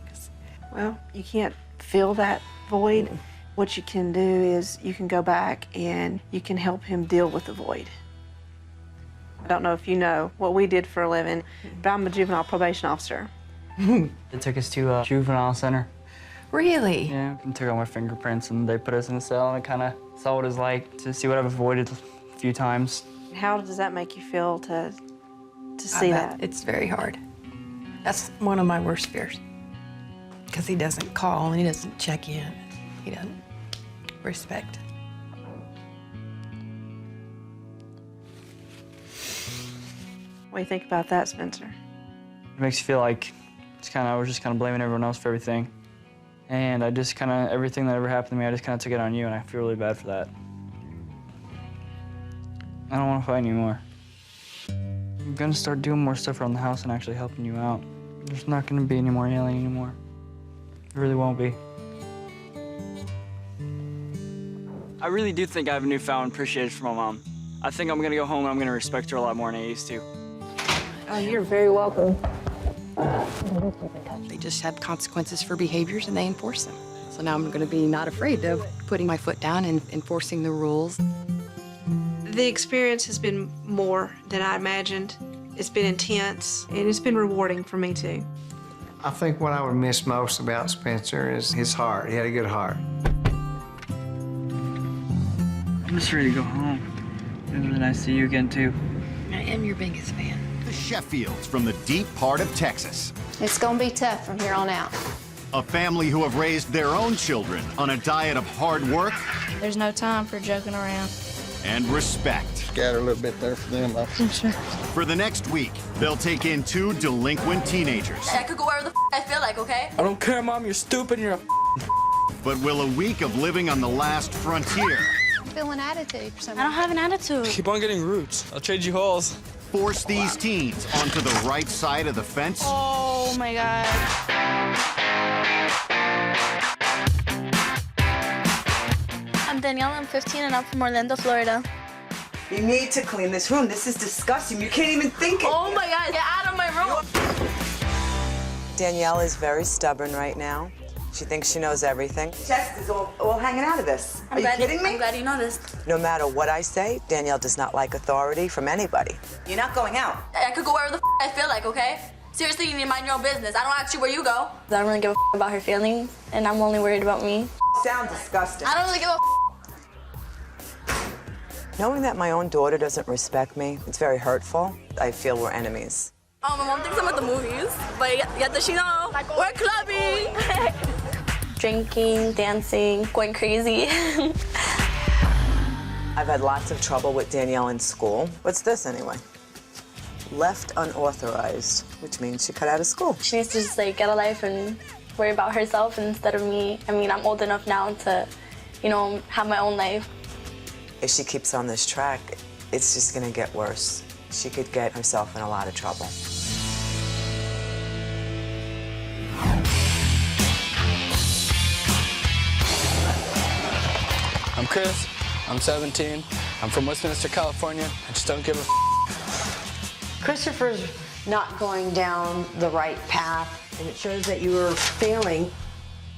Well, you can't fill that void. What you can do is you can go back and you can help him deal with the void. I don't know if you know what we did for a living, but I'm a juvenile probation officer. They took us to a juvenile center. Really? Yeah, and took all my fingerprints, and they put us in a cell, and I kind of saw what it was like to see what I've avoided a few times. How does that make you feel to see that? It's very hard. That's one of my worst fears. Because he doesn't call and he doesn't check in. He doesn't respect. What do you think about that, Spencer? It makes you feel like I was just kind of blaming everyone else for everything. And I just kind of, everything that ever happened to me, I just kind of took it on you, and I feel really bad for that. I don't want to fight anymore. I'm gonna start doing more stuff around the house and actually helping you out. There's not gonna be any more yelling anymore. There really won't be. I really do think I have a newfound appreciation for my mom. I think I'm gonna go home and I'm gonna respect her a lot more than I used to. Oh, you're very welcome. They just have consequences for behaviors and they enforce them. So now I'm gonna be not afraid of putting my foot down and enforcing the rules. The experience has been more than I imagined. It's been intense, and it's been rewarding for me, too. I think what I would miss most about Spencer is his heart. He had a good heart. I'm just ready to go home. It was nice to see you again, too. I am your biggest fan. The Sheffields from the deep part of Texas. It's gonna be tough from here on out. A family who have raised their own children on a diet of hard work There's no time for joking around. and respect. Scatter a little bit there for them. Sure. For the next week, they'll take in 2 delinquent teenagers. I could go wherever the I feel like, okay? I don't care, Mom. You're stupid. You're a But will a week of living on the last frontier I feel an attitude for some I don't have an attitude. Keep on getting roots. I'll trade you holes. force these teens onto the right side of the fence? Oh my God. I'm Danielle. I'm 15 and I'm from Orlando, Florida. You need to clean this room. This is disgusting. You can't even think it. Oh my God, get out of my room. Danielle is very stubborn right now. She thinks she knows everything. Chest is all hanging out of this. Are you kidding me? I'm glad you noticed. No matter what I say, Danielle does not like authority from anybody. You're not going out. I could go wherever the I feel like, okay? Seriously, you need to mind your own business. I don't ask you where you go. I don't really give a about her feelings, and I'm only worried about me. Sounds disgusting. I don't really give a Knowing that my own daughter doesn't respect me, it's very hurtful. I feel we're enemies. Oh, my mom thinks I'm at the movies, but yet does she know? We're clubbing. Drinking, dancing, going crazy. I've had lots of trouble with Danielle in school. What's this anyway? Left unauthorized, which means she cut out of school. She needs to just like get a life and worry about herself instead of me. I mean, I'm old enough now to, you know, have my own life. If she keeps on this track, it's just gonna get worse. She could get herself in a lot of trouble. I'm Chris, I'm 17, I'm from Westminster, California. I just don't give a Christopher's not going down the right path, and it shows that you are failing.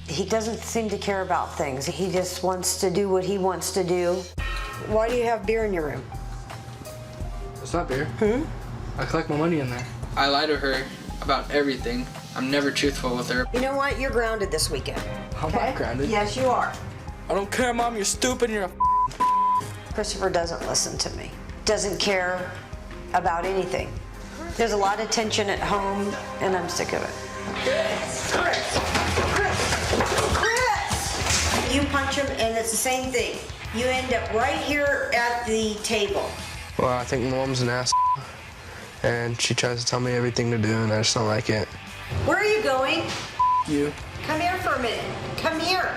He doesn't seem to care about things. He just wants to do what he wants to do. Why do you have beer in your room? It's not beer. I collect my money in there. I lie to her about everything. I'm never truthful with her. You know what? You're grounded this weekend. I'm not grounded. Yes, you are. I don't care, Mom. You're stupid. You're a Christopher doesn't listen to me. Doesn't care about anything. There's a lot of tension at home, and I'm sick of it. Chris! You punch him, and it's the same thing. You end up right here at the table. Well, I think Mom's an ass, and she tries to tell me everything to do, and I just don't like it. Where are you going? You. Come here for a minute. Come here.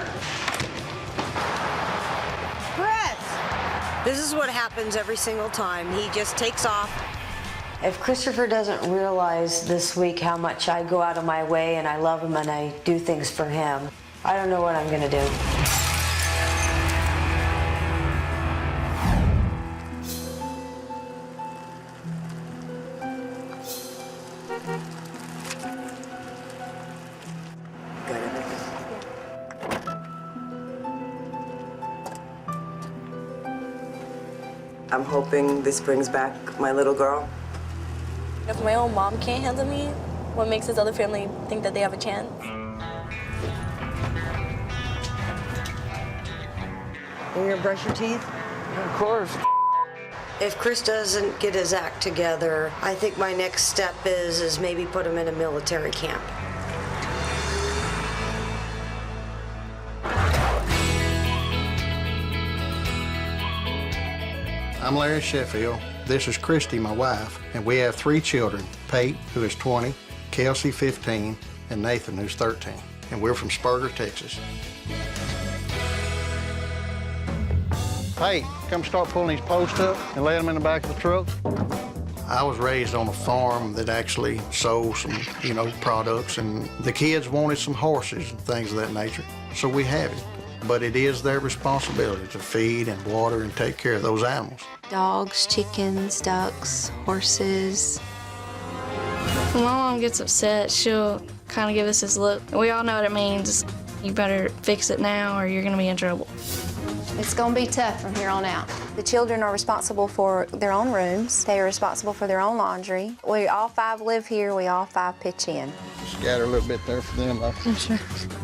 Chris! This is what happens every single time. He just takes off. If Christopher doesn't realize this week how much I go out of my way and I love him and I do things for him, I don't know what I'm gonna do. I'm hoping this brings back my little girl. If my own mom can't handle me, what makes this other family think that they have a chance? You gonna brush your teeth? Of course. If Chris doesn't get his act together, I think my next step is maybe put him in a military camp. I'm Larry Sheffield. This is Christy, my wife, and we have 3 children, Pate, who is 20, Kelsey, 15, and Nathan, who's 13. And we're from Spurger, Texas. Hey, come start pulling these posts up and lay them in the back of the truck. I was raised on a farm that actually sold some, products, and the kids wanted some horses and things of that nature, so we have it. But it is their responsibility to feed and water and take care of those animals. Dogs, chickens, ducks, horses. When my mom gets upset, she'll kind of give us this look. We all know what it means. You better fix it now or you're gonna be in trouble. It's gonna be tough from here on out. The children are responsible for their own rooms. They are responsible for their own laundry. We all 5 live here. We all 5 pitch in. Scatter a little bit there for them. Sure.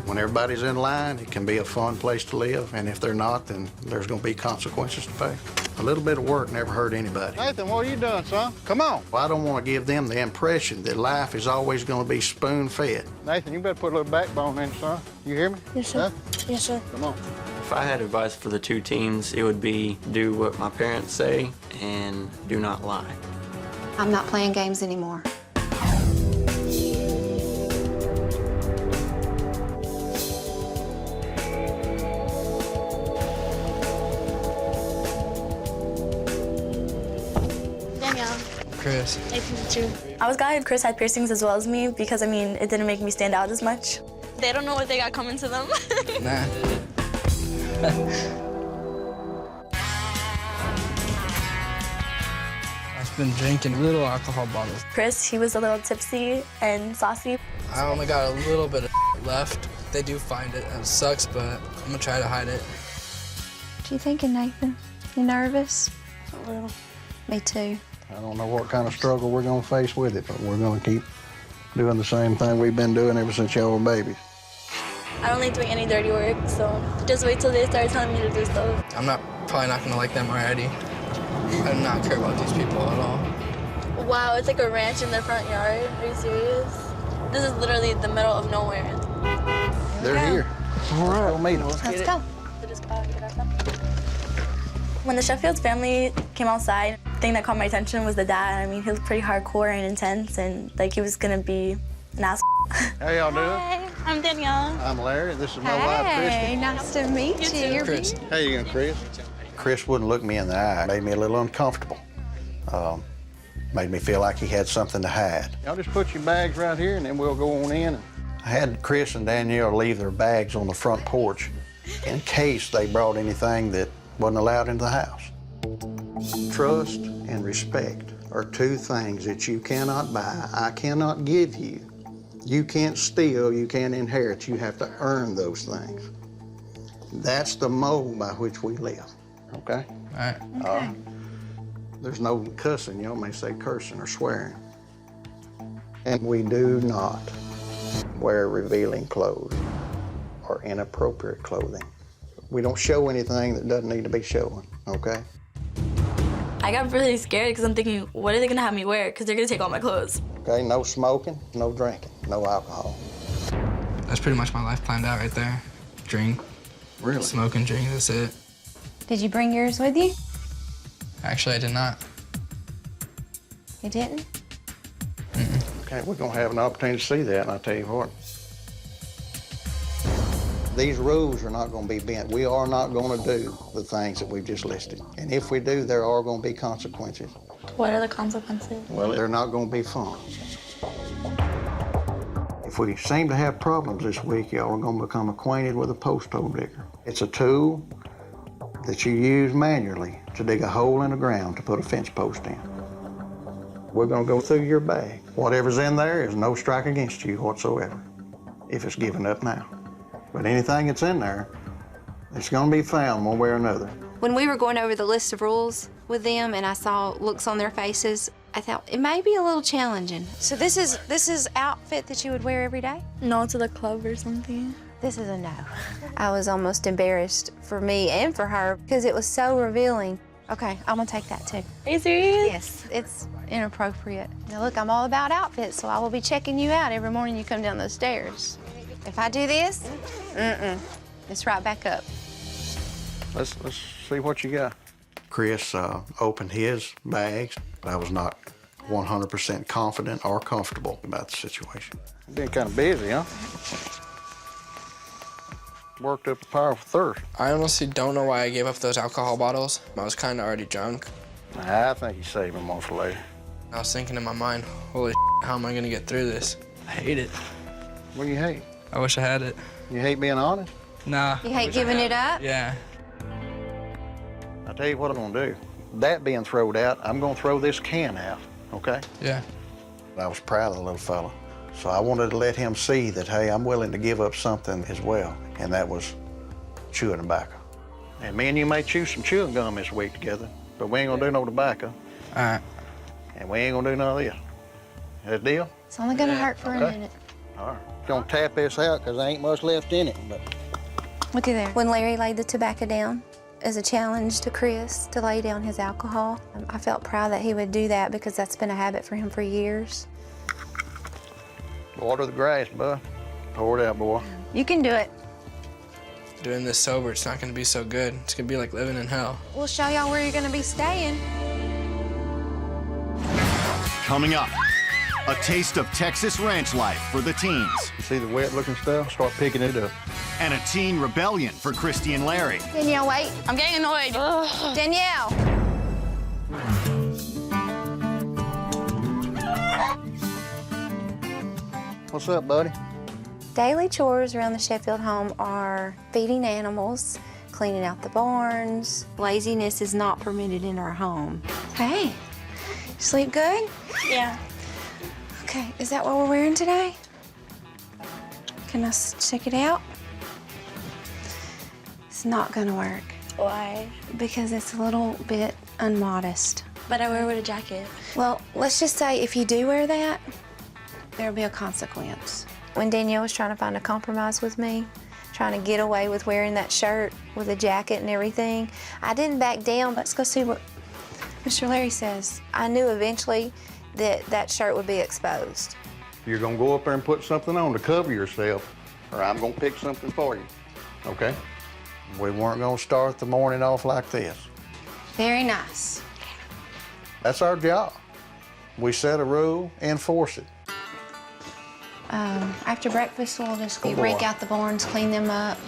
When everybody's in line, it can be a fun place to live, and if they're not, then there's gonna be consequences to pay. A little bit of work never hurt anybody. Nathan, what are you doing, son? Come on. Well, I don't want to give them the impression that life is always gonna be spoon-fed. Nathan, you better put a little backbone in, son. You hear me? Yes, sir. Huh? Yes, sir. Come on. If I had advice for the 2 teens, it would be do what my parents say and do not lie. I'm not playing games anymore. Danielle. Chris. Nice to meet you. I was glad Chris had piercings as well as me because, it didn't make me stand out as much. They don't know what they got coming to them. Nah. I've been drinking little alcohol bottles. Chris, he was a little tipsy and saucy. I only got a little bit of left. They do find it. It sucks, but I'm gonna try to hide it. What you thinking, Nathan? You nervous? A little. Me too. I don't know what kind of struggle we're gonna face with it, but we're gonna keep doing the same thing we've been doing ever since y'all were babies. I don't like doing any dirty work, so just wait till they start telling me to do stuff. I'm probably not gonna like them already. I do not care about these people at all. Wow, it's like a ranch in their front yard. Are you serious? This is literally the middle of nowhere. They're here. All right, we'll meet them. Let's go. So just go out and get our stuff. When the Sheffield's family came outside, the thing that caught my attention was the dad. He was pretty hardcore and intense, and he was gonna be an ass. How y'all doing? Hey, I'm Danielle. I'm Larry. This is my wife, Christy. Hey, nice to meet you. Chris. How you doing, Chris? Chris wouldn't look me in the eye. Made me a little uncomfortable. Made me feel like he had something to hide. Y'all just put your bags right here, and then we'll go on in. I had Chris and Danielle leave their bags on the front porch in case they brought anything that wasn't allowed into the house. Trust and respect are 2 things that you cannot buy. I cannot give you. You can't steal, you can't inherit. You have to earn those things. That's the mold by which we live, okay? All right. Okay. There's no cussing. Y'all may say cursing or swearing. And we do not wear revealing clothes or inappropriate clothing. We don't show anything that doesn't need to be shown, okay? I got really scared because I'm thinking, what are they gonna have me wear? Because they're gonna take all my clothes. Okay, no smoking, no drinking, no alcohol. That's pretty much my life planned out right there. Drink. Really? Smoke and drink, that's it. Did you bring yours with you? Actually, I did not. You didn't? Okay, we're gonna have an opportunity to see that, and I'll tell you what. These rules are not gonna be bent. We are not gonna do the things that we've just listed. And if we do, there are gonna be consequences. What are the consequences? Well, they're not gonna be fun. If we seem to have problems this week, y'all are gonna become acquainted with a post hole digger. It's a tool that you use manually to dig a hole in the ground to put a fence post in. We're gonna go through your bag. Whatever's in there is no strike against you whatsoever, if it's given up now. But anything that's in there, it's gonna be found one way or another. When we were going over the list of rules, with them and I saw looks on their faces, I thought it may be a little challenging. So this is outfit that you would wear every day? No, to the club or something. This is a no. I was almost embarrassed for me and for her because it was so revealing. Okay, I'm gonna take that too. Are you serious? Yes, it's inappropriate. Now look, I'm all about outfits, so I will be checking you out every morning you come down those stairs. If I do this, it's right back up. Let's see what you got. Chris opened his bags. I was not 100% confident or comfortable about the situation. Been kind of busy, huh? Worked up a powerful thirst. I honestly don't know why I gave up those alcohol bottles. I was kind of already drunk. I think you saved them all for later. I was thinking in my mind, holy how am I gonna get through this? I hate it. What do you hate? I wish I had it. You hate being honest? Nah. You hate giving it up? Yeah. I'll tell you what I'm gonna do. That being thrown out, I'm gonna throw this can out, okay? Yeah. I was proud of the little fella. So I wanted to let him see that, hey, I'm willing to give up something as well. And that was chewing tobacco. And me and you may chew some chewing gum this week together, but we ain't gonna do no tobacco. All right. And we ain't gonna do none of this. That deal? It's only gonna hurt for a minute. All right. Gonna tap this out because there ain't much left in it, but. Look at there. When Larry laid the tobacco down as a challenge to Chris to lay down his alcohol, I felt proud that he would do that because that's been a habit for him for years. Water the grass, bud. Pour it out, boy. You can do it. Doing this sober, it's not gonna be so good. It's gonna be like living in hell. We'll show y'all where you're gonna be staying. Coming up, a taste of Texas ranch life for the teens. You see the wet-looking stuff? Start picking it up. And a teen rebellion for Christy and Larry. Danielle, wait. I'm getting annoyed. Danielle. What's up, buddy? Daily chores around the Sheffield home are feeding animals, cleaning out the barns. Laziness is not permitted in our home. Hey, sleep good? Yeah. Okay, is that what we're wearing today? Can I check it out? It's not gonna work. Why? Because it's a little bit unmodest. But I wear it with a jacket. Well, let's just say if you do wear that, there'll be a consequence. When Danielle was trying to find a compromise with me, trying to get away with wearing that shirt with a jacket and everything, I didn't back down. Let's go see what Mr. Larry says. I knew eventually that that shirt would be exposed. You're gonna go up there and put something on to cover yourself, or I'm gonna pick something for you, okay? We weren't gonna start the morning off like this. Very nice. That's our job. We set a rule, enforce it. After breakfast, we'll just Good boy. rake out the barns, clean them up,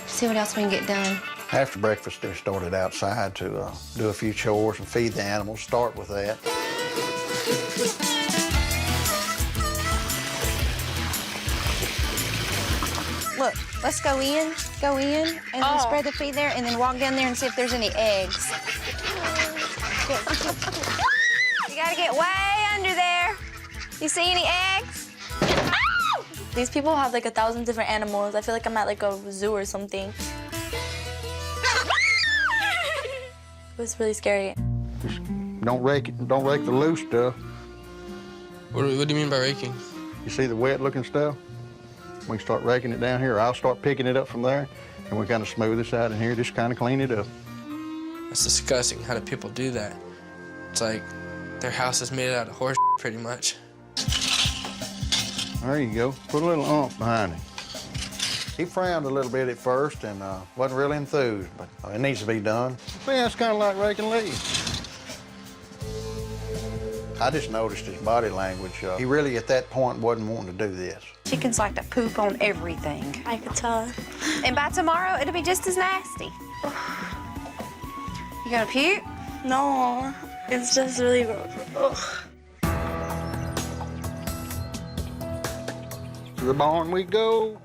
see what else we can get done. After breakfast, they started outside to do a few chores and feed the animals. Start with that. Look, let's go in, and then spread the feed there, and then walk down there and see if there's any eggs. You gotta get way under there. You see any eggs? These people have like 1,000 different animals. I feel like I'm at like a zoo or something. It was really scary. Don't rake it. Don't rake the loose stuff. What do you mean by raking? You see the wet-looking stuff? We can start raking it down here. I'll start picking it up from there, and we kind of smooth this out in here. Just kind of clean it up. That's disgusting. How do people do that? It's like their house is made out of horse pretty much. There you go. Put a little oomph behind it. He frowned a little bit at first and wasn't really enthused, but it needs to be done. Yeah, it's kind of like raking leaves. I just noticed his body language. He really, at that point, wasn't wanting to do this. Chickens like to poop on everything. I could tell. And by tomorrow, it'll be just as nasty. You gonna puke? No, it's just really gross. Ugh. To the barn we go.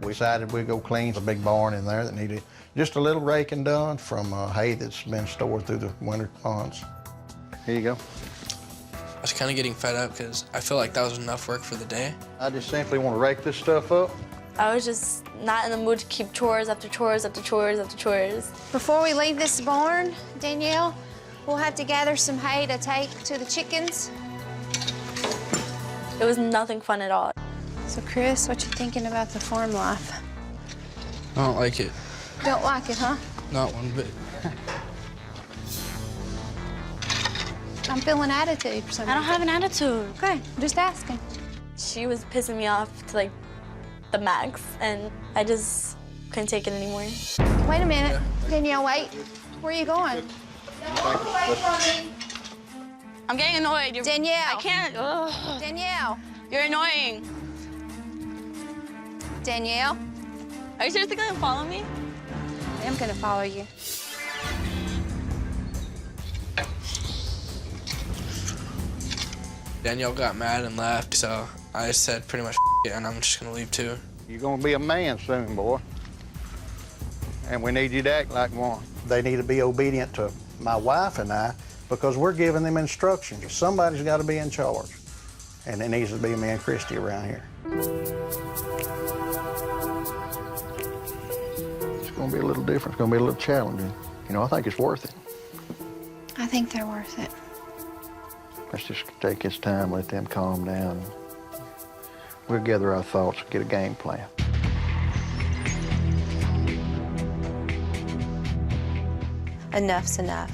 We decided we'd go clean the big barn in there that needed just a little raking done from hay that's been stored through the winter months. Here you go. I was kind of getting fed up because I feel like that was enough work for the day. I just simply want to rake this stuff up I was just not in the mood to keep chores after chores after chores after chores. Before we leave this barn, Danielle, we'll have to gather some hay to take to the chickens. It was nothing fun at all. So, Chris, what you thinking about the farm life? I don't like it. Don't like it, huh? Not one bit. I'm feeling attitude for some I don't reason. have an attitude. Okay, just asking. She was pissing me off to like the max, and I just couldn't take it anymore. Wait a minute. Danielle, wait. Where are you going? I'm getting annoyed. Danielle. I can't. Ugh. Danielle. You're annoying. Danielle. Are you seriously gonna follow me? I am gonna follow you. Danielle got mad and left, so I said pretty much it, and I'm just gonna leave too. You're gonna be a man soon, boy. And we need you to act like one. They need to be obedient to my wife and I because we're giving them instructions. Somebody's got to be in charge. And it needs to be me and Christy around here. It's gonna be a little different. It's gonna be a little challenging. You know, I think it's worth it. I think they're worth it. Let's just take this time, let them calm down. We'll gather our thoughts and get a game plan. Enough's enough.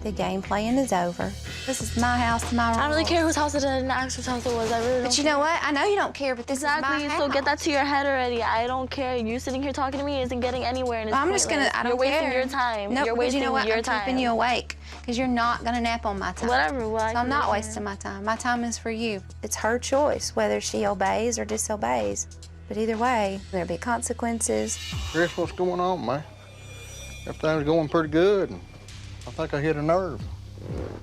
The game plan is over. This is my house, my rules. I don't really care whose house it is and ask whose house it was. I really don't. But you know what? I know you don't care, but this is my Exactly, house. so get that to your head already. I don't care. You sitting here talking to me isn't getting anywhere, and it's I'm just gonna, pointless. I don't You're wasting care. your time. No, You're because wasting you know what? your I'm time. keeping you awake because you're not gonna nap on my time. Whatever, well, I So I'm can not listen. wasting my time. My time is for you. It's her choice whether she obeys or disobeys. But either way, there'll be consequences. Chris, what's going on, man? Everything's going pretty good. And I think I hit a nerve.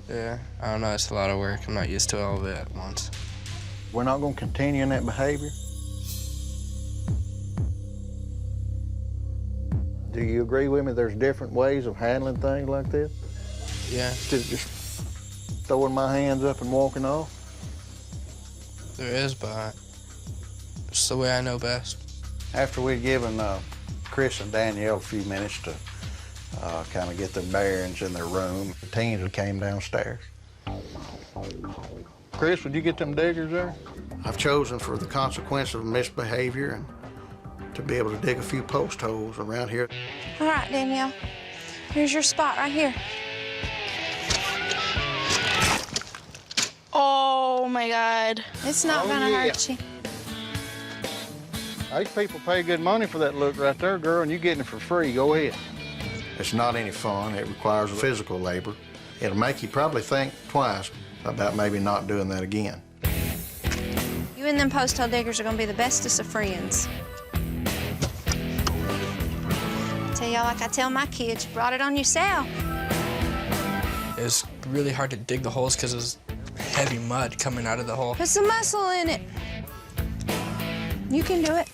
Yeah, I don't know, it's a lot of work. I'm not used to all of it at once. We're not gonna continue in that behavior. Do you agree with me there's different ways of handling things like this? Yeah. Instead of just throwing my hands up and walking off? There is, but it's the way I know best. After we'd given Chris and Danielle a few minutes to kind of get their bearings in their room, the teens came downstairs. Chris, would you get them diggers there? I've chosen for the consequence of misbehavior and to be able to dig a few post holes around here. All right, Danielle. Here's your spot right here. Oh my God. It's not Oh, gonna yeah. hurt you. These people pay good money for that look right there, girl, and you're getting it for free. Go ahead. It's not any fun. It requires physical labor. It'll make you probably think twice about maybe not doing that again. You and them post hole diggers are gonna be the bestest of friends. I tell y'all like I tell my kids, you brought it on yourself. It was really hard to dig the holes because it was heavy mud coming out of the hole. Put some muscle in it. You can do it.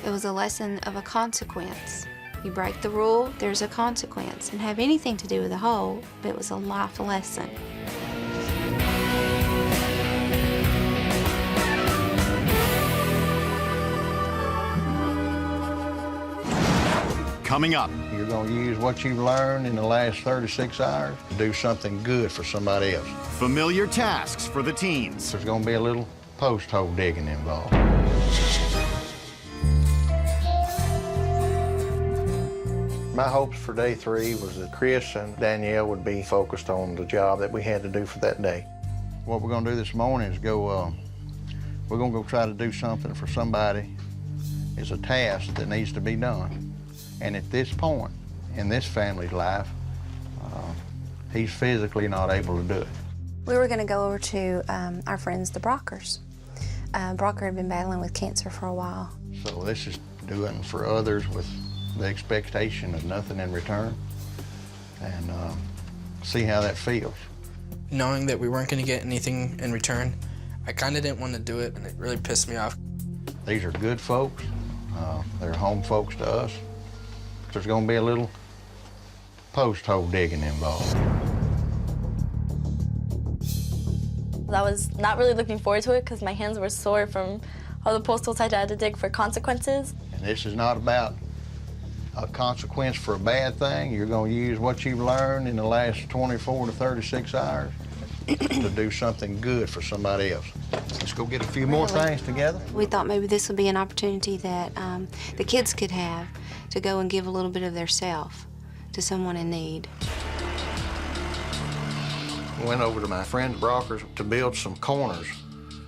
It was a lesson of a consequence. You break the rule, there's a consequence. And have anything to do with the hole, but it was a life lesson. Coming up. You're going to use what you've learned in the last 36 hours to do something good for somebody else. Familiar tasks for the teens. There's going to be a little post hole digging involved. My hopes for day 3 was that Chris and Danielle would be focused on the job that we had to do for that day. What we're going to do this morning is we're going to go try to do something for somebody. It's a task that needs to be done. And at this point in this family's life, he's physically not able to do it. We were gonna go over to our friends, the Brockers. Brocker had been battling with cancer for a while. So this is doing for others with the expectation of nothing in return, and see how that feels. Knowing that we weren't going to get anything in return, I kind of didn't want to do it, and it really pissed me off. These are good folks. They're home folks to us. There's going to be a little post hole digging involved. I was not really looking forward to it because my hands were sore from All the postal sites I had to dig for consequences. And this is not about a consequence for a bad thing. You're going to use what you've learned in the last 24 to 36 hours to do something good for somebody else. Let's go get a few more things together. We thought maybe this would be an opportunity that the kids could have to go and give a little bit of their self to someone in need. Went over to my friend Brockers to build some corners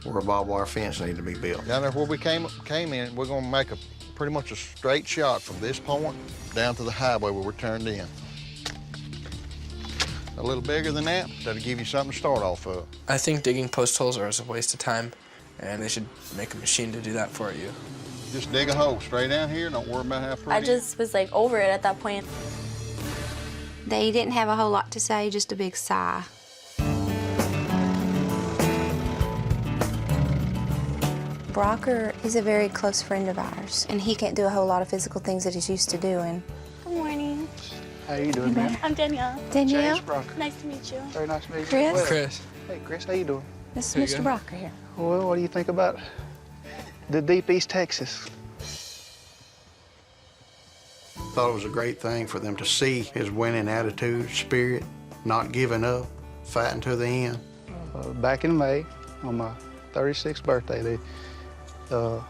where a barbed wire fence needed to be built. Down there where we came in, we're gonna make pretty much a straight shot from this point down to the highway where we're turned in. A little bigger than that, that'll give you something to start off of. I think digging post holes are a waste of time, and they should make a machine to do that for you. Just dig a hole straight down here, don't worry about how pretty. I just was like over it at that point. They didn't have a whole lot to say, just a big sigh. Brocker is a very close friend of ours, and he can't do a whole lot of physical things that he's used to doing. Good morning. How you doing, man? I'm Danielle. Danielle? James Brocker. Nice to meet you. Very nice to meet you. Chris? Well, Chris. Hey, Chris, how you doing? This is Mr. Brocker here. Well, what do you think about the deep East Texas? Thought it was a great thing for them to see his winning attitude, spirit, not giving up, fighting to the end. Back in May, on my 36th birthday, I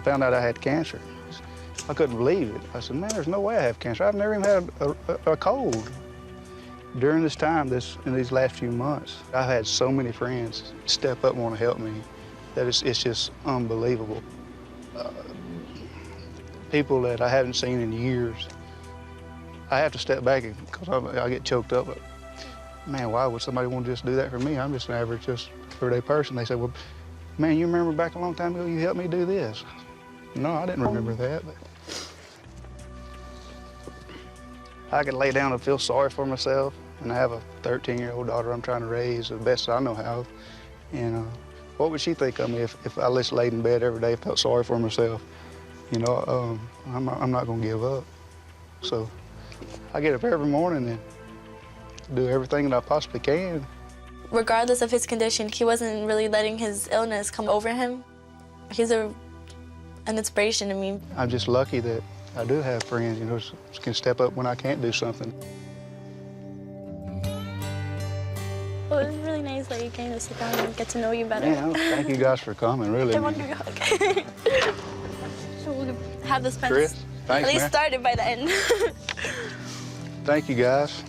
found out I had cancer. I couldn't believe it. I said, man, there's no way I have cancer. I've never even had a cold. During this time, in these last few months, I've had so many friends step up and want to help me that it's just unbelievable. People that I haven't seen in years. I have to step back because I get choked up. But, man, why would somebody want to just do that for me? I'm just an average, just everyday person. They say, well, man, you remember back a long time ago you helped me do this? No, I didn't remember that. But I could lay down and feel sorry for myself, and I have a 13-year-old daughter I'm trying to raise the best I know how. And what would she think of me if I just laid in bed every day and felt sorry for myself? You know, I'm not gonna give up. So I get up every morning and do everything that I possibly can. Regardless of his condition, he wasn't really letting his illness come over him. He's an inspiration to me. I'm just lucky that I do have friends, you know, who can step up when I can't do something. Well, it was really nice that you came to sit down and get to know you better. Yeah, thank you guys for coming, really. I want your hug. So we'll have this fence Chris, thanks, at least man. started by the end. Thank you, guys.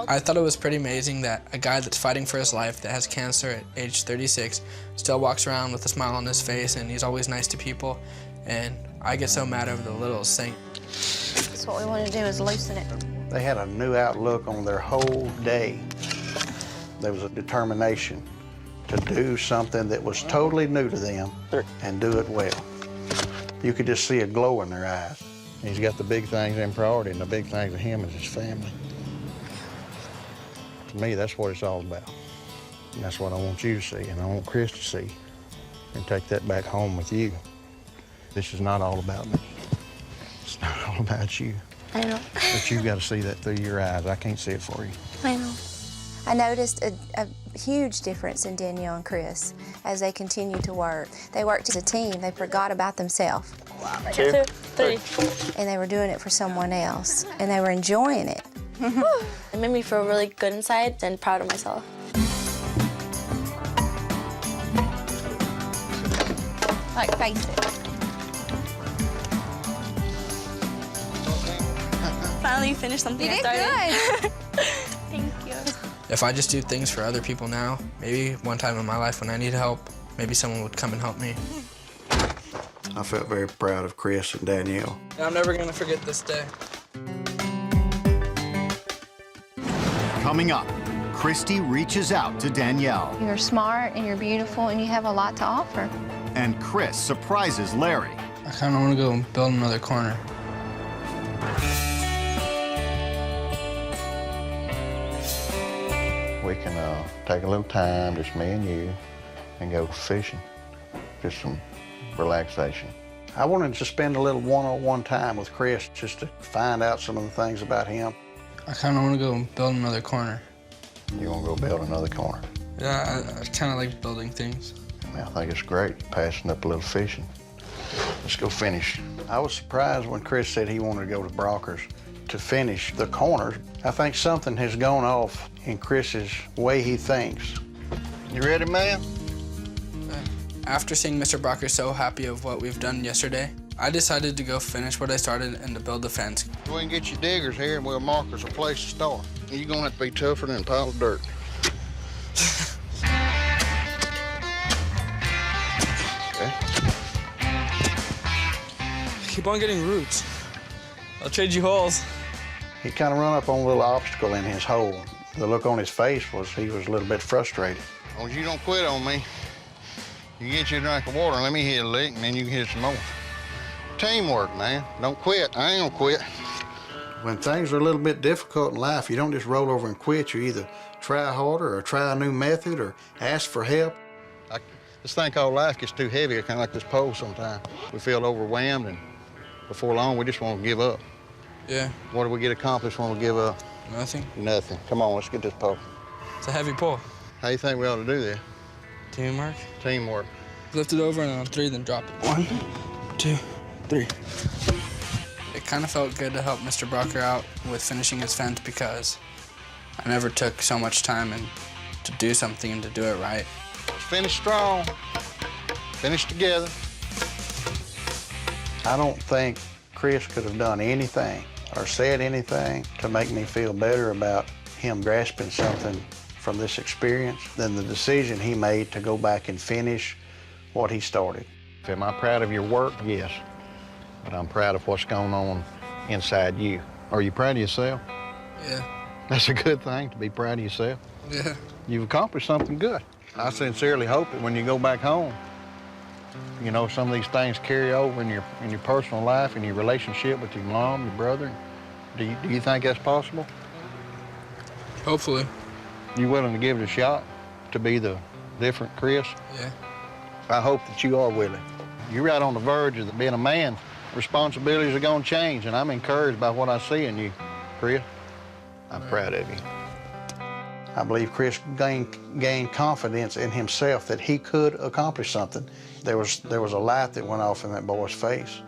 I thought it was pretty amazing that a guy that's fighting for his life, that has cancer at age 36, still walks around with a smile on his face, and he's always nice to people. And I get so mad over the littlest thing. That's what we want to do, is loosen it. They had a new outlook on their whole day. There was a determination to do something that was totally new to them and do it well. You could just see a glow in their eyes. He's got the big things in priority, and the big thing to him is his family. To me, that's what it's all about. And that's what I want you to see, and I want Chris to see, and take that back home with you. This is not all about me. It's not all about you. I know. But you've got to see that through your eyes. I can't see it for you. I know. I noticed a huge difference in Danielle and Chris as they continued to work. They worked as a team. They forgot about themselves. 2, 3. And they were doing it for someone else, and they were enjoying it. It made me feel really good inside and proud of myself. Like, face it. Finally finished something I started. You did good. Thank you. If I just do things for other people now, maybe one time in my life when I need help, maybe someone would come and help me. I felt very proud of Chris and Danielle. And I'm never gonna forget this day. Coming up, Christy reaches out to Danielle, You're smart and you're beautiful and you have a lot to offer. and Chris surprises Larry. I kinda wanna go and build another corner. We can take a little time, just me and you, and go fishing. Just some relaxation. I wanted to spend a little one-on-one time with Chris just to find out some of the things about him. I kinda wanna go and build another corner. You want to go build another corner? Yeah, I kinda like building things. I think it's great, passing up a little fishing. Let's go finish. I was surprised when Chris said he wanted to go to Brockers to finish the corners. I think something has gone off in Chris's way he thinks. You ready, man? After seeing Mr. Brocker so happy of what we've done yesterday, I decided to go finish what I started and to build the fence. We can get your diggers here and we'll mark us a place to start. You're gonna have to be tougher than a pile of dirt. Okay. Keep on getting roots. I'll trade you holes. He kind of run up on a little obstacle in his hole. The look on his face was he was a little bit frustrated. As long as you don't quit on me, you get you a drink of water, let me hit a lick, and then you can hit some more. Teamwork, man. Don't quit. I ain't gonna quit. When things are a little bit difficult in life, you don't just roll over and quit. You either try harder or try a new method or ask for help. This thing called life gets too heavy, kind of like this pole sometimes. We feel overwhelmed, and before long, we just want to give up. Yeah. What do we get accomplished when we give up? Nothing. Nothing. Come on, let's get this pole. It's a heavy pole. How you think we ought to do this? Teamwork? Teamwork. Lift it over and on 3, then drop it. 1, 2, 3. It kind of felt good to help Mr. Brocker out with finishing his fence because I never took so much time to do something and to do it right. Let's finish strong. Finish together. I don't think Chris could have done anything or said anything to make me feel better about him grasping something from this experience than the decision he made to go back and finish what he started. Am I proud of your work? Yes. But I'm proud of what's going on inside you. Are you proud of yourself? Yeah. That's a good thing, to be proud of yourself. Yeah. You've accomplished something good. I sincerely hope that when you go back home, you know, some of these things carry over in your personal life, in your relationship with your mom, your brother. Do you think that's possible? Hopefully. You willing to give it a shot to be the different Chris? Yeah. I hope that you are willing. You're right on the verge of being a man. Responsibilities are going to change, and I'm encouraged by what I see in you, Chris. I'm proud of you. I believe Chris gained confidence in himself that he could accomplish something. There was a light that went off in that boy's face,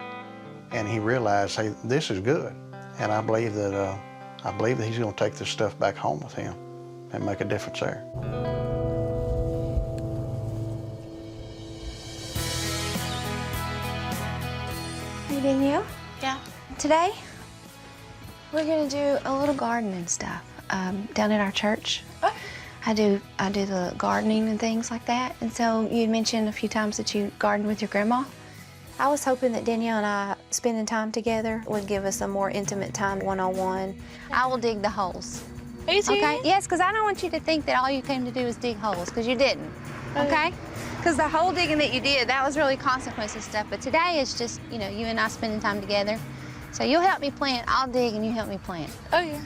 and he realized, hey, this is good. And I believe that he's going to take this stuff back home with him and make a difference there. Hey, Danielle? Yeah? Today, we're gonna do a little gardening stuff down at our church. Oh. I do the gardening and things like that. And so you mentioned a few times that you garden with your grandma. I was hoping that Danielle and I spending time together would give us a more intimate time one-on-one. I will dig the holes. Are you serious? Okay? Yes, because I don't want you to think that all you came to do is dig holes, because you didn't. Okay? Because the whole digging that you did, that was really consequences stuff. But today is just, you know, you and I spending time together. So you'll help me plant, I'll dig, and you help me plant. Oh, yeah.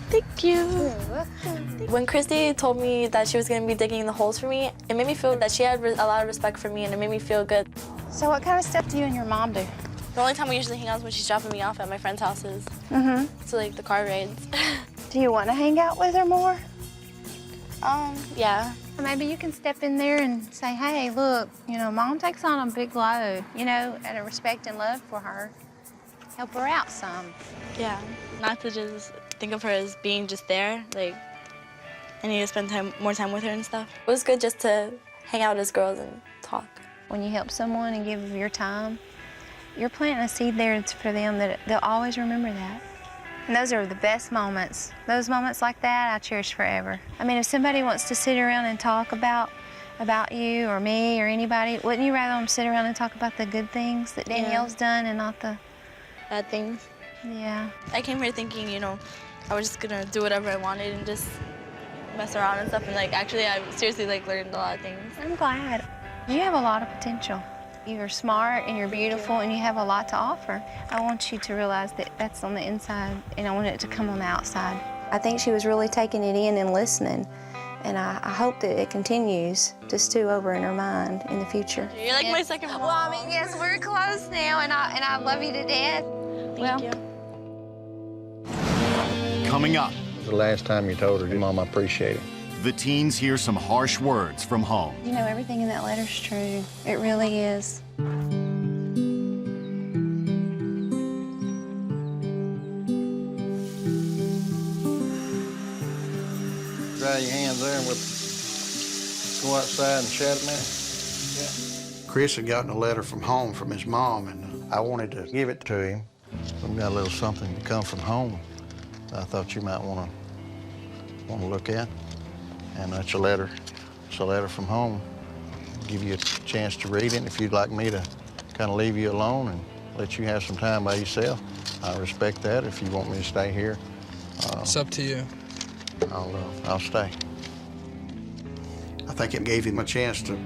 Thank you. You're welcome. When Christy told me that she was going to be digging the holes for me, it made me feel that she had a lot of respect for me, and it made me feel good. So what kind of stuff do you and your mom do? The only time we usually hang out is when she's dropping me off at my friends' houses. Mm-hmm. So, like, the car rides. Do you want to hang out with her more? Yeah. Maybe you can step in there and say, hey, look, you know, Mom takes on a big load, you know, out of respect and love for her. Help her out some. Yeah. Not to just think of her as being just there. Like, I need to spend more time with her and stuff. It was good just to hang out as girls and talk. When you help someone and give your time, you're planting a seed there for them that they'll always remember that. And those are the best moments. Those moments like that, I cherish forever. I mean, if somebody wants to sit around and talk about you or me or anybody, wouldn't you rather them sit around and talk about the good things that Danielle's done and not the bad things? Yeah. I came here thinking, you know, I was just gonna do whatever I wanted and just mess around and stuff. And like, actually, I seriously like learned a lot of things. I'm glad. You have a lot of potential. You're smart and you're beautiful and you have a lot to offer. I want you to realize that that's on the inside and I want it to come on the outside. I think she was really taking it in and listening. And I hope that it continues to stew over in her mind in the future. You're like my second mom. Well, I mean, yes, we're close now and I love you to death. Thank you. Coming up. The last time you told her, Mom, I appreciate it. the teens hear some harsh words from home. You know, everything in that letter's true. It really is. Dry your hands there and we'll go outside and chat a minute. Chris had gotten a letter from home from his mom, and I wanted to give it to him. We've got a little something to come from home I thought you might want to look at. And it's a letter. It's a letter from home. Give you a chance to read it. If you'd like me to kind of leave you alone and let you have some time by yourself, I respect that. If you want me to stay here, it's up to you. I'll stay. I think it gave him a chance to,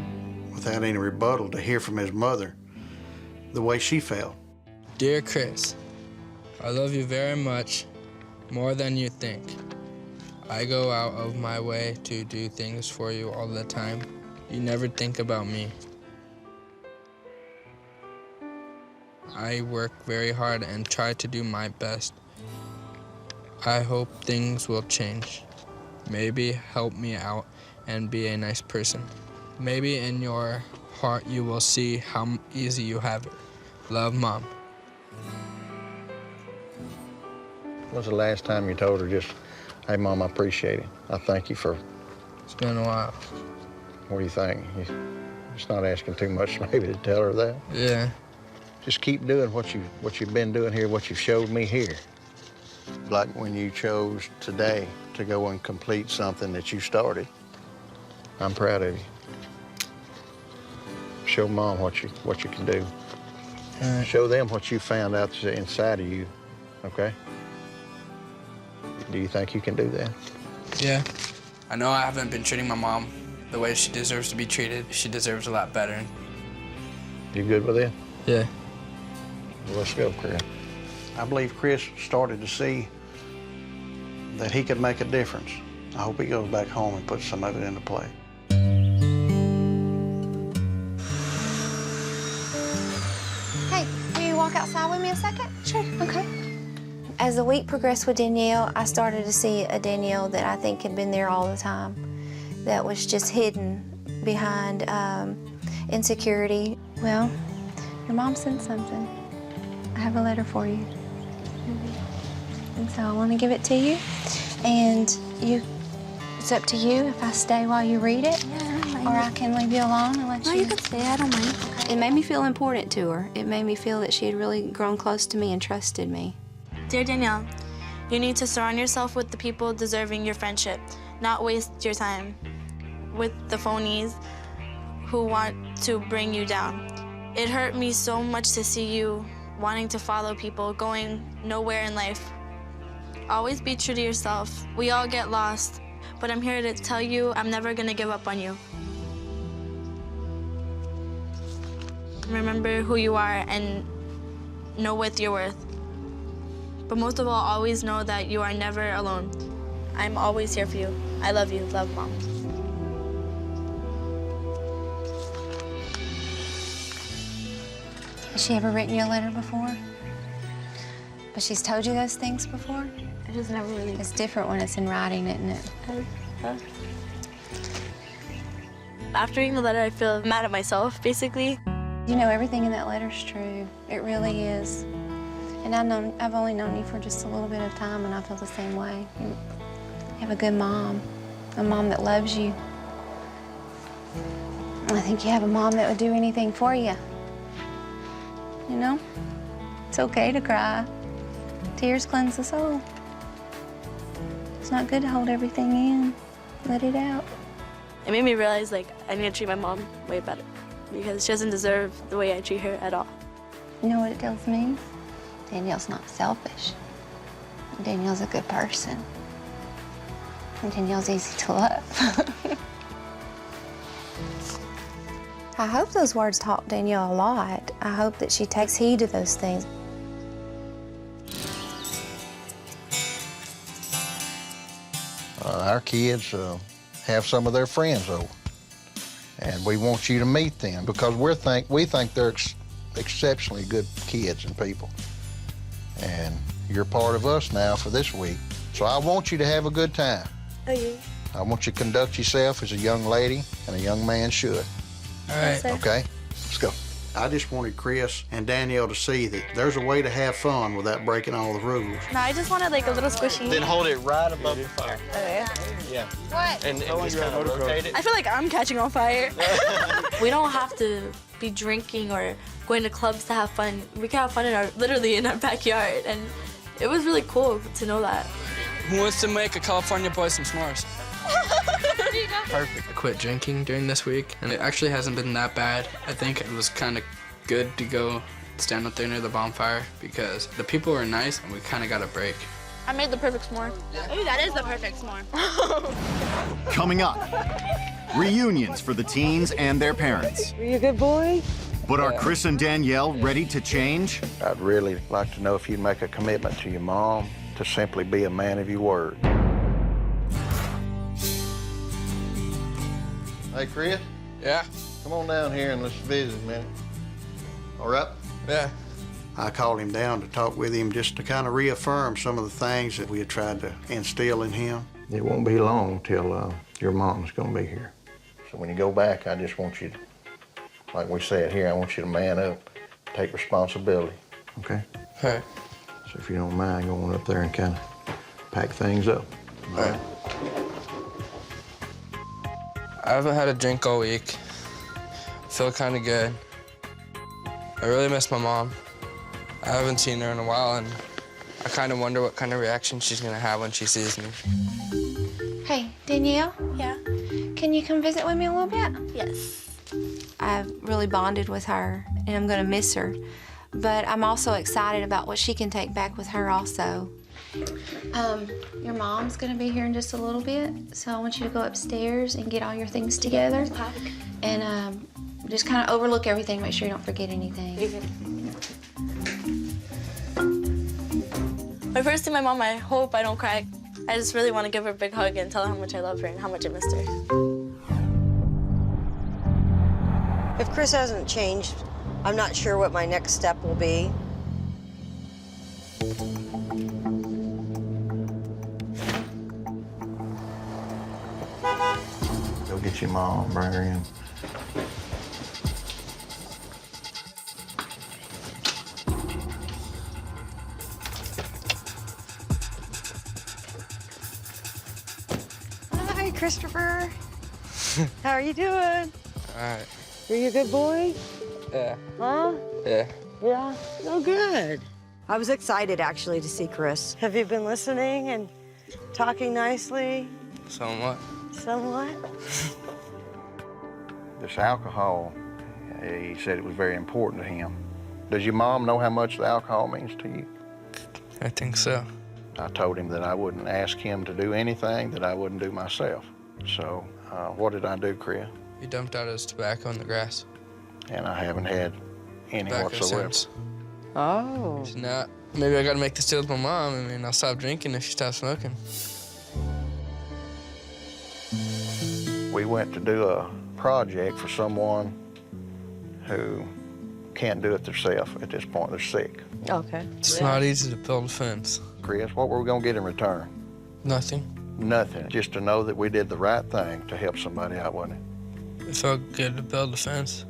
without any rebuttal, to hear from his mother the way she felt. Dear Chris, I love you very much, more than you think. I go out of my way to do things for you all the time. You never think about me. I work very hard and try to do my best. I hope things will change. Maybe help me out and be a nice person. Maybe in your heart you will see how easy you have it. Love, Mom. When's the last time you told her just, hey, Mom, I appreciate it. I thank you for... It's been a while. What do you think? You're just not asking too much maybe to tell her that? Yeah. Just keep doing what you've been doing here, what you've showed me here. Like when you chose today to go and complete something that you started. I'm proud of you. Show Mom what you can do. Show them what you found out inside of you, okay? Do you think you can do that? Yeah. I know I haven't been treating my mom the way she deserves to be treated. She deserves a lot better. You good with that? Yeah. Well, let's go, Chris. I believe Chris started to see that he could make a difference. I hope he goes back home and puts some of it into play. Hey, will you walk outside with me a second? Sure. Okay. As the week progressed with Danielle, I started to see a Danielle that I think had been there all the time, that was just hidden behind insecurity. Well, your mom sent something. I have a letter for you. And so I want to give it to you. And it's up to you if I stay while you read it, or I can leave you alone and let you... No, you can stay. I don't mind. Okay. It made me feel important to her. It made me feel that she had really grown close to me and trusted me. Dear Danielle, you need to surround yourself with the people deserving your friendship, not waste your time with the phonies who want to bring you down. It hurt me so much to see you wanting to follow people, going nowhere in life. Always be true to yourself. We all get lost, but I'm here to tell you I'm never gonna give up on you. Remember who you are and know what you're worth. But most of all, always know that you are never alone. I'm always here for you. I love you. Love, Mom. Has she ever written you a letter before? But she's told you those things before? It just never really... It's different when it's in writing, isn't it? After reading the letter, I feel mad at myself, basically. You know, everything in that letter's true. It really is. And I've only known you for just a little bit of time, and I feel the same way. You have a good mom, a mom that loves you. I think you have a mom that would do anything for you. You know? It's okay to cry. Tears cleanse the soul. It's not good to hold everything in. Let it out. It made me realize, like, I need to treat my mom way better because she doesn't deserve the way I treat her at all. You know what it tells me? Danielle's not selfish. Danielle's a good person. And Danielle's easy to love. I hope those words taught Danielle a lot. I hope that she takes heed to those things. Our kids have some of their friends over, and we want you to meet them because we think they're exceptionally good kids and people. And you're part of us now for this week. So I want you to have a good time. Okay. I want you to conduct yourself as a young lady and a young man should. All right. Okay? Let's go. I just wanted Chris and Danielle to see that there's a way to have fun without breaking all the rules. No, I just wanted like a little squishy. Then hold it right above the fire. Yeah. What? And just kind of rotate it. I feel like I'm catching on fire. We don't have to be drinking or going to clubs to have fun. We can have fun literally in our backyard, and it was really cool to know that. Who wants to make a California boy some s'mores? Perfect. I quit drinking during this week, and it actually hasn't been that bad. I think it was kind of good to go stand up there near the bonfire because the people were nice and we kind of got a break. I made the perfect s'more. Ooh, that is the perfect s'more. Coming up, reunions for the teens and their parents. Are you a good boy? But are Chris and Danielle ready to change? I'd really like to know if you'd make a commitment to your mom to simply be a man of your word. Hey, Chris? Yeah? Come on down here and let's visit a minute. All right? Yeah. I called him down to talk with him just to kind of reaffirm some of the things that we had tried to instill in him. It won't be long till your mom's gonna be here. So when you go back, I just want you to, like we said here, I want you to man up, take responsibility, okay? All right. So if you don't mind going up there and kind of pack things up. All right. I haven't had a drink all week. Feel kind of good. I really miss my mom. I haven't seen her in a while, and I kind of wonder what kind of reaction she's gonna have when she sees me. Hey, Danielle, Yeah? can you come visit with me a little bit? Yes. I've really bonded with her, and I'm gonna miss her. But I'm also excited about what she can take back with her also. Your mom's gonna be here in just a little bit, so I want you to go upstairs and get all your things together. And just kind of overlook everything, make sure you don't forget anything. When I first see my mom, I hope I don't cry. I just really want to give her a big hug and tell her how much I love her and how much I missed her. If Chris hasn't changed, I'm not sure what my next step will be. Go get your mom, bring her in. Hi, Christopher. How are you doing? All right. Are you a good boy? Yeah. Huh? Yeah. Yeah. Oh, good. I was excited, actually, to see Chris. Have you been listening and talking nicely? Somewhat. Somewhat? This alcohol, he said it was very important to him. Does your mom know how much the alcohol means to you? I think so. I told him that I wouldn't ask him to do anything that I wouldn't do myself. So what did I do, Chris? He dumped out his tobacco in the grass. And I haven't had any Tobacco whatsoever. since. Oh. It's not. Maybe I gotta make this deal with my mom. I mean, I'll stop drinking if she stops smoking. We went to do a project for someone who can't do it themselves at this point. They're sick. Okay. It's not easy to build a fence. Chris, what were we gonna get in return? Nothing. Nothing. Just to know that we did the right thing to help somebody out, wasn't it? It felt good to build a fence.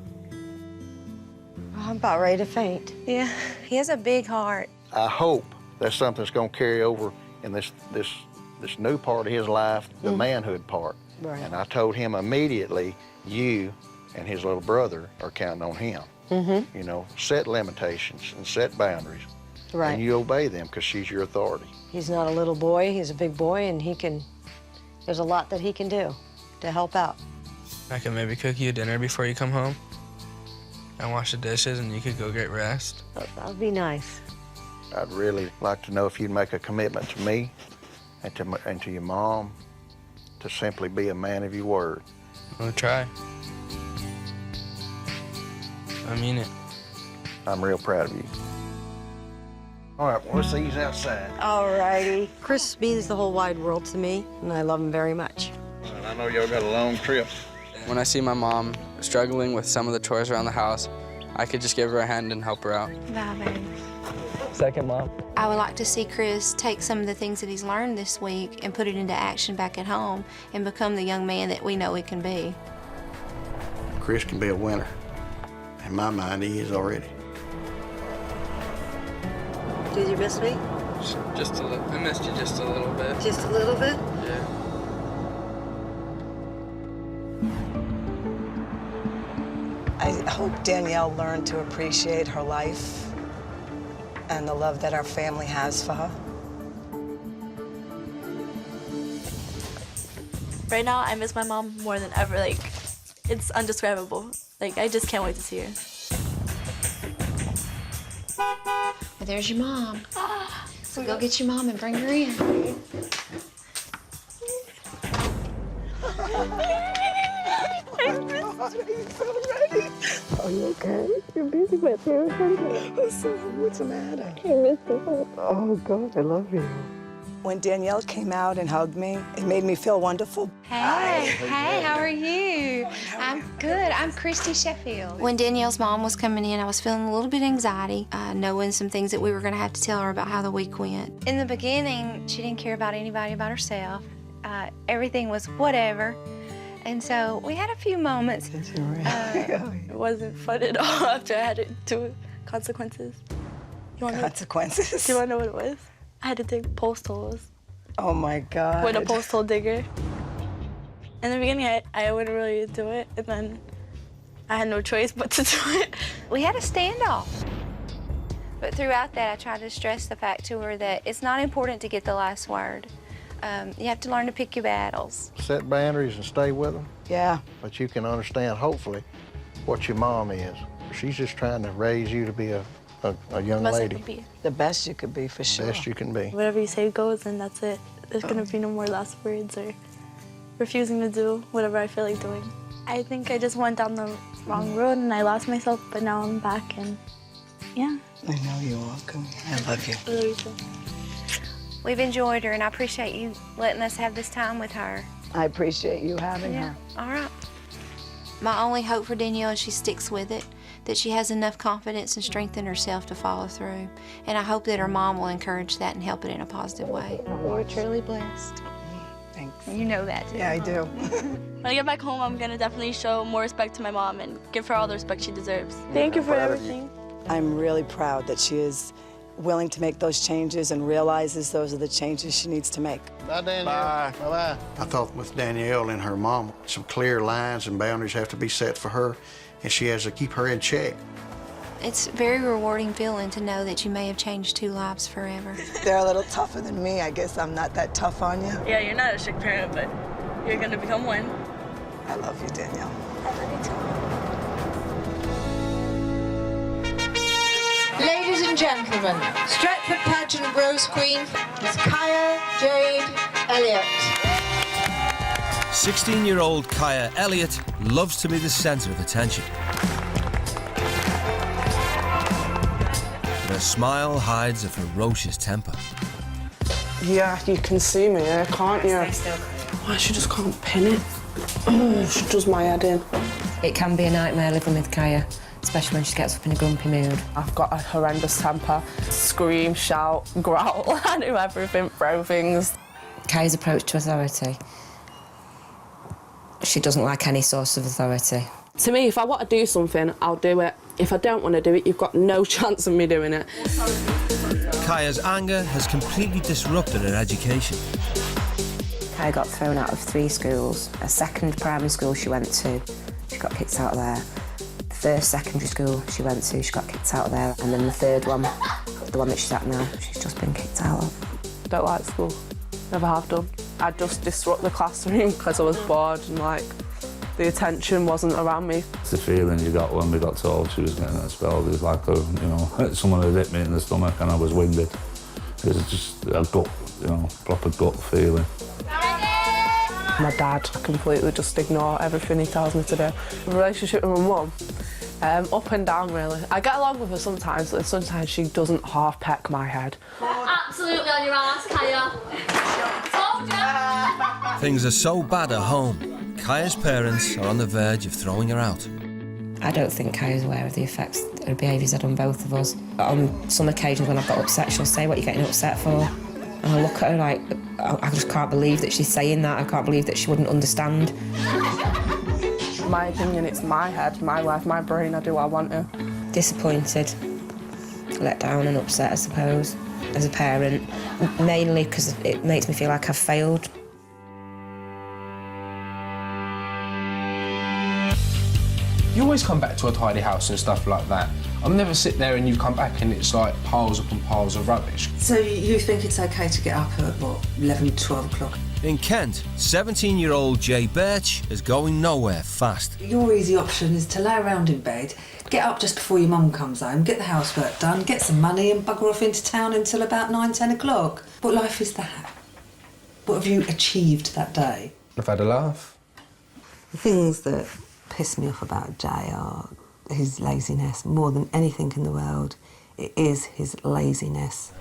I'm about ready to faint. Yeah, he has a big heart. I hope that's something that's gonna carry over in this new part of his life, the manhood part. Right. And I told him immediately, you and his little brother are counting on him. Mm-hmm. You know, set limitations and set boundaries. Right. And you obey them because she's your authority. He's not a little boy, he's a big boy, and there's a lot that he can do to help out. I could maybe cook you dinner before you come home and wash the dishes, and you could go get rest. That would be nice. I'd really like to know if you'd make a commitment to me and to your mom to simply be a man of your word. I'm gonna try. I mean it. I'm real proud of you. All right, well, let's see who's outside. All righty. Chris means the whole wide world to me, and I love him very much. And I know y'all got a long trip. When I see my mom struggling with some of the chores around the house, I could just give her a hand and help her out. Bye, baby. Second mom. I would like to see Chris take some of the things that he's learned this week and put it into action back at home and become the young man that we know he can be. Chris can be a winner. In my mind, he is already. Did you miss me? Just a little. I missed you just a little bit. Just a little bit? Yeah. I hope Danielle learned to appreciate her life and the love that our family has for her. Right now, I miss my mom more than ever. Like, it's undescribable. Like, I just can't wait to see her. But there's your mom. So go get your mom and bring her in. Are you okay? You're busy with her. What's the matter? I miss you. Oh, God, I love you. When Danielle came out and hugged me, it made me feel wonderful. Hey, how are you? I'm good. I'm Christy Sheffield. When Danielle's mom was coming in, I was feeling a little bit of anxiety, knowing some things that we were going to have to tell her about how the week went. In the beginning, she didn't care about anybody but herself. Everything was whatever. And so we had a few moments. It wasn't fun at all after I had to do consequences. Consequences? Do you want to know what it was? I had to dig post holes. Oh, my God. With a post hole digger. In the beginning, I wouldn't really do it, and then I had no choice but to do it. We had a standoff. But throughout that, I tried to stress the fact to her that it's not important to get the last word. You have to learn to pick your battles. Set boundaries and stay with them. Yeah. But you can understand, hopefully, what your mom is. She's just trying to raise you to be a young Best I lady. could be. The best you could be, for sure. Best you can be. Whatever you say goes, and that's it. There's gonna be no more last words or refusing to do whatever I feel like doing. I think I just went down the wrong road and I lost myself, but now I'm back and yeah. I know you are. Come here. I love you. I love you too. We've enjoyed her, and I appreciate you letting us have this time with her. I appreciate you having her. All right. My only hope for Danielle is she sticks with it, that she has enough confidence and strength in herself to follow through. And I hope that her mom will encourage that and help it in a positive way. We're truly blessed. Thanks. You know that, too. Yeah, I do. When I get back home, I'm gonna definitely show more respect to my mom and give her all the respect she deserves. Thank you for everything. I'm really proud that she is willing to make those changes and realizes those are the changes she needs to make. Bye, Danielle. Bye. Bye-bye. I thought with Danielle and her mom, some clear lines and boundaries have to be set for her, and she has to keep her in check. It's a very rewarding feeling to know that you may have changed two lives forever. They're a little tougher than me. I guess I'm not that tough on you. Yeah, you're not a strict parent, but you're gonna become one. I love you, Danielle. I love you too. Ladies and gentlemen, Stratford Pageant Rose Queen is Kaya Jade Elliott. 16-year-old Kaya Elliott loves to be the centre of attention. But her smile hides a ferocious temper. Yeah, you can see me here, can't you? Why, she just can't pin it. She does my head in. It can be a nightmare living with Kaya, especially when she gets up in a grumpy mood. I've got a horrendous temper. Scream, shout, growl, I do everything, throw things. Kaya's approach to authority. She doesn't like any source of authority. To me, if I want to do something, I'll do it. If I don't want to do it, you've got no chance of me doing it. Kaya's anger has completely disrupted her education. Kaya got thrown out of 3 schools. A second primary school she went to, she got kicked out of there. The first secondary school she went to, she got kicked out of there. And then the third one, the one that she's at now, she's just been kicked out of. Don't like school. Never have done. I just disrupt the classroom because I was bored and, like, the attention wasn't around me. It's the feeling you got when we got told she was getting expelled. It was like, someone had hit me in the stomach and I was winded. It was just a gut, proper gut feeling. My dad, I completely just ignore everything he tells me to do. The relationship with my mum, up and down, really. I get along with her sometimes, but sometimes she doesn't half peck my head. Absolutely on your ass, Kaya. Things are so bad at home, Kaya's parents are on the verge of throwing her out. I don't think Kaya's aware of the effects that her behaviour's had on both of us. On some occasions when I've got upset, she'll say, "What are you getting upset for?" And I look at her like, I just can't believe that she's saying that. I can't believe that she wouldn't understand. In my opinion, it's my head, my life, my brain. I do what I want to. Disappointed, let down and upset, I suppose, as a parent, mainly because it makes me feel like I've failed. You always come back to a tidy house and stuff like that. I'll never sit there and you come back and it's like piles upon piles of rubbish. So you think it's okay to get up at, what, 11, 12 o'clock? In Kent, 17-year-old Jay Birch is going nowhere fast. Your easy option is to lay around in bed, get up just before your mum comes home, get the housework done, get some money and bugger off into town until about 9, 10 o'clock. What life is that? What have you achieved that day? I've had a laugh. The things that piss me off about Jay are his laziness. More than anything in the world, it is his laziness.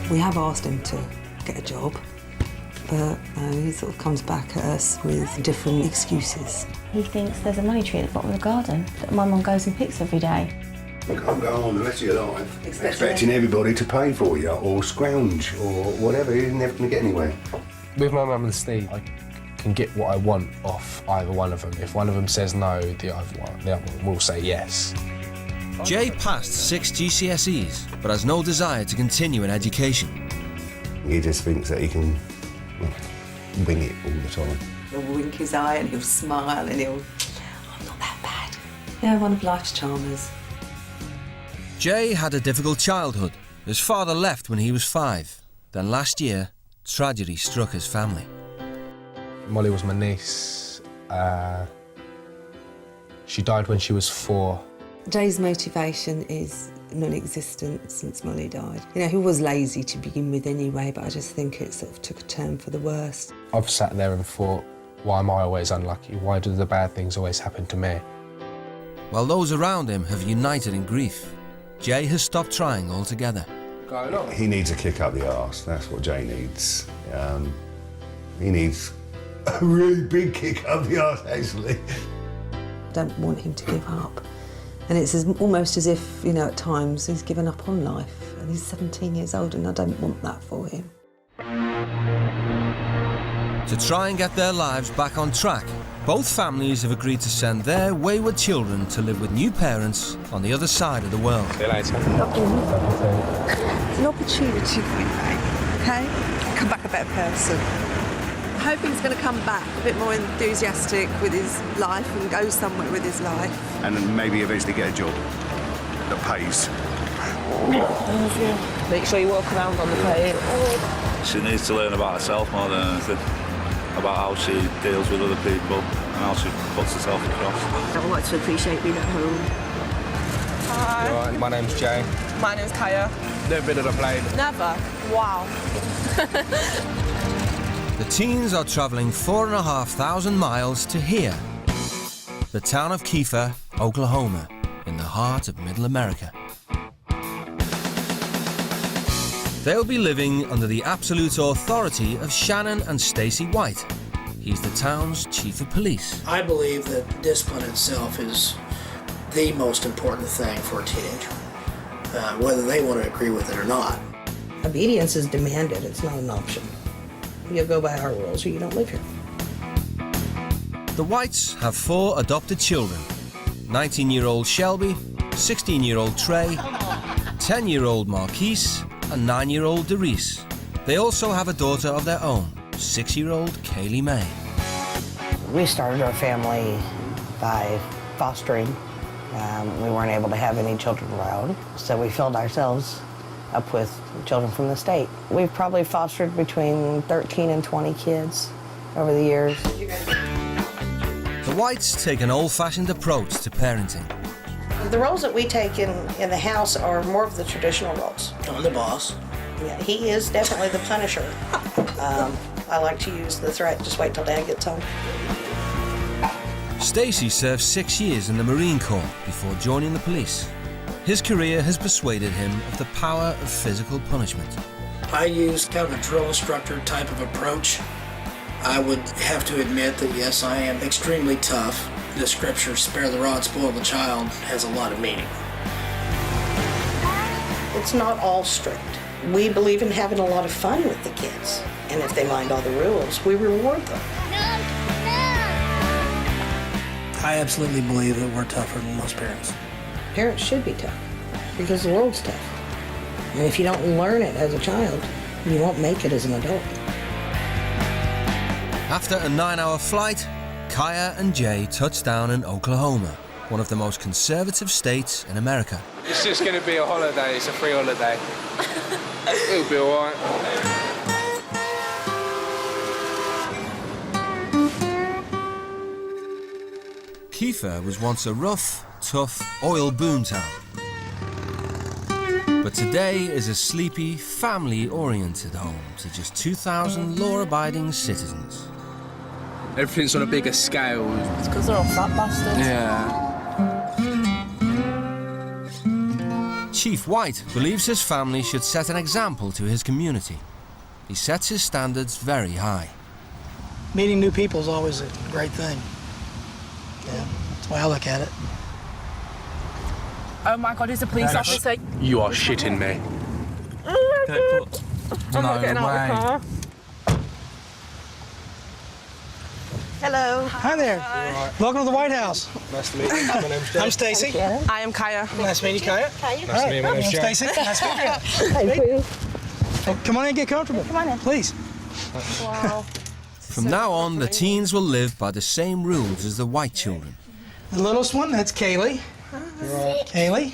We have asked him to get a job, but he sort of comes back at us with different excuses. He thinks there's a money tree at the bottom of the garden that my mum goes and picks every day. You can't go on the rest of your life expecting everybody to pay for you or scrounge or whatever. You're never going to get anywhere. With my mum and Steve, I can get what I want off either one of them. If one of them says no, the other one will say yes. Jay passed 6 GCSEs, but has no desire to continue in education. He just thinks that he can wing it all the time. He'll wink his eye and he'll smile and he'll, I'm not that bad. Yeah, one of life's charmers. Jay had a difficult childhood. His father left when he was 5. Then last year, tragedy struck his family. Molly was my niece. She died when she was 4. Jay's motivation is non-existent since Molly died. You know, he was lazy to begin with anyway, but I just think it sort of took a turn for the worst. I've sat there and thought, why am I always unlucky? Why do the bad things always happen to me? While those around him have united in grief, Jay has stopped trying altogether. He needs a kick up the arse. That's what Jay needs. He needs a really big kick up the arse, actually. I don't want him to give up. And it's almost as if, you know, at times he's given up on life. And he's 17 years old and I don't want that for him. To try and get their lives back on track, both families have agreed to send their wayward children to live with new parents on the other side of the world. See you later. It's an opportunity for you, mate, OK? Come back a better person. I hope he's going to come back a bit more enthusiastic with his life and go somewhere with his life. And then maybe eventually get a job that pays. Make sure you walk around on the plane. She needs to learn about herself more than anything, about how she deals with other people and how she puts herself across. I like to appreciate being at home. Hi. All right, my name's Jay. My name's Kaya. Never been on a plane. Never. Wow. The teens are travelling 4,500 miles to here, the town of Kiefer, Oklahoma, in the heart of Middle America. They'll be living under the absolute authority of Shannon and Stacey White. He's the town's chief of police. I believe that discipline itself is the most important thing for a teenager, whether they want to agree with it or not. Obedience is demanded, it's not an option. You go by our rules or you don't live here. The Whites have 4 adopted children, 19-year-old Shelby, 16-year-old Trey, 10-year-old Marquise, and 9-year-old Derice. They also have a daughter of their own, 6-year-old Kaylee May. We started our family by fostering. We weren't able to have any children around, so we filled ourselves up with children from the state. We've probably fostered between 13 and 20 kids over the years. The Whites take an old-fashioned approach to parenting. The roles that we take in the house are more of the traditional roles. I'm the boss. Yeah, he is definitely the punisher. I like to use the threat, just wait till Dad gets home. Stacey served 6 years in the Marine Corps before joining the police. His career has persuaded him of the power of physical punishment. I use kind of a drill instructor type of approach. I would have to admit that, yes, I am extremely tough The scripture, spare the rod, spoil the child, has a lot of meaning. It's not all strict. We believe in having a lot of fun with the kids. And if they mind all the rules, we reward them. I absolutely believe that we're tougher than most parents. Parents should be tough because the world's tough. And if you don't learn it as a child, you won't make it as an adult. After a 9-hour flight, Kaya and Jay touched down in Oklahoma, one of the most conservative states in America. It's just going to be a holiday. It's a free holiday. It'll be all right. Kiefer was once a rough, tough oil boomtown. But today is a sleepy, family-oriented home to just 2,000 law-abiding citizens. Everything's on a bigger scale. It's because they're all fat bastards. Yeah. Chief White believes his family should set an example to his community. He sets his standards very high. Meeting new people is always a great thing. Yeah, that's the way I look at it. Oh my God, he's a police officer. You are shitting me. I'm not getting out of the car. Hello. Hi there. Welcome to the White House. Nice to meet you. My name's Jay. I'm Stacy. I am Kaya. Nice to meet you, Kaya. Kaya. Nice to meet you. My name's Jay. Stacy. Nice to meet you. Hey, please. Oh, come on in and get comfortable. Come on in. Please. Wow. From now on, the teens will live by the same rules as the white children. The littlest one, that's Kaylee. Kaylee.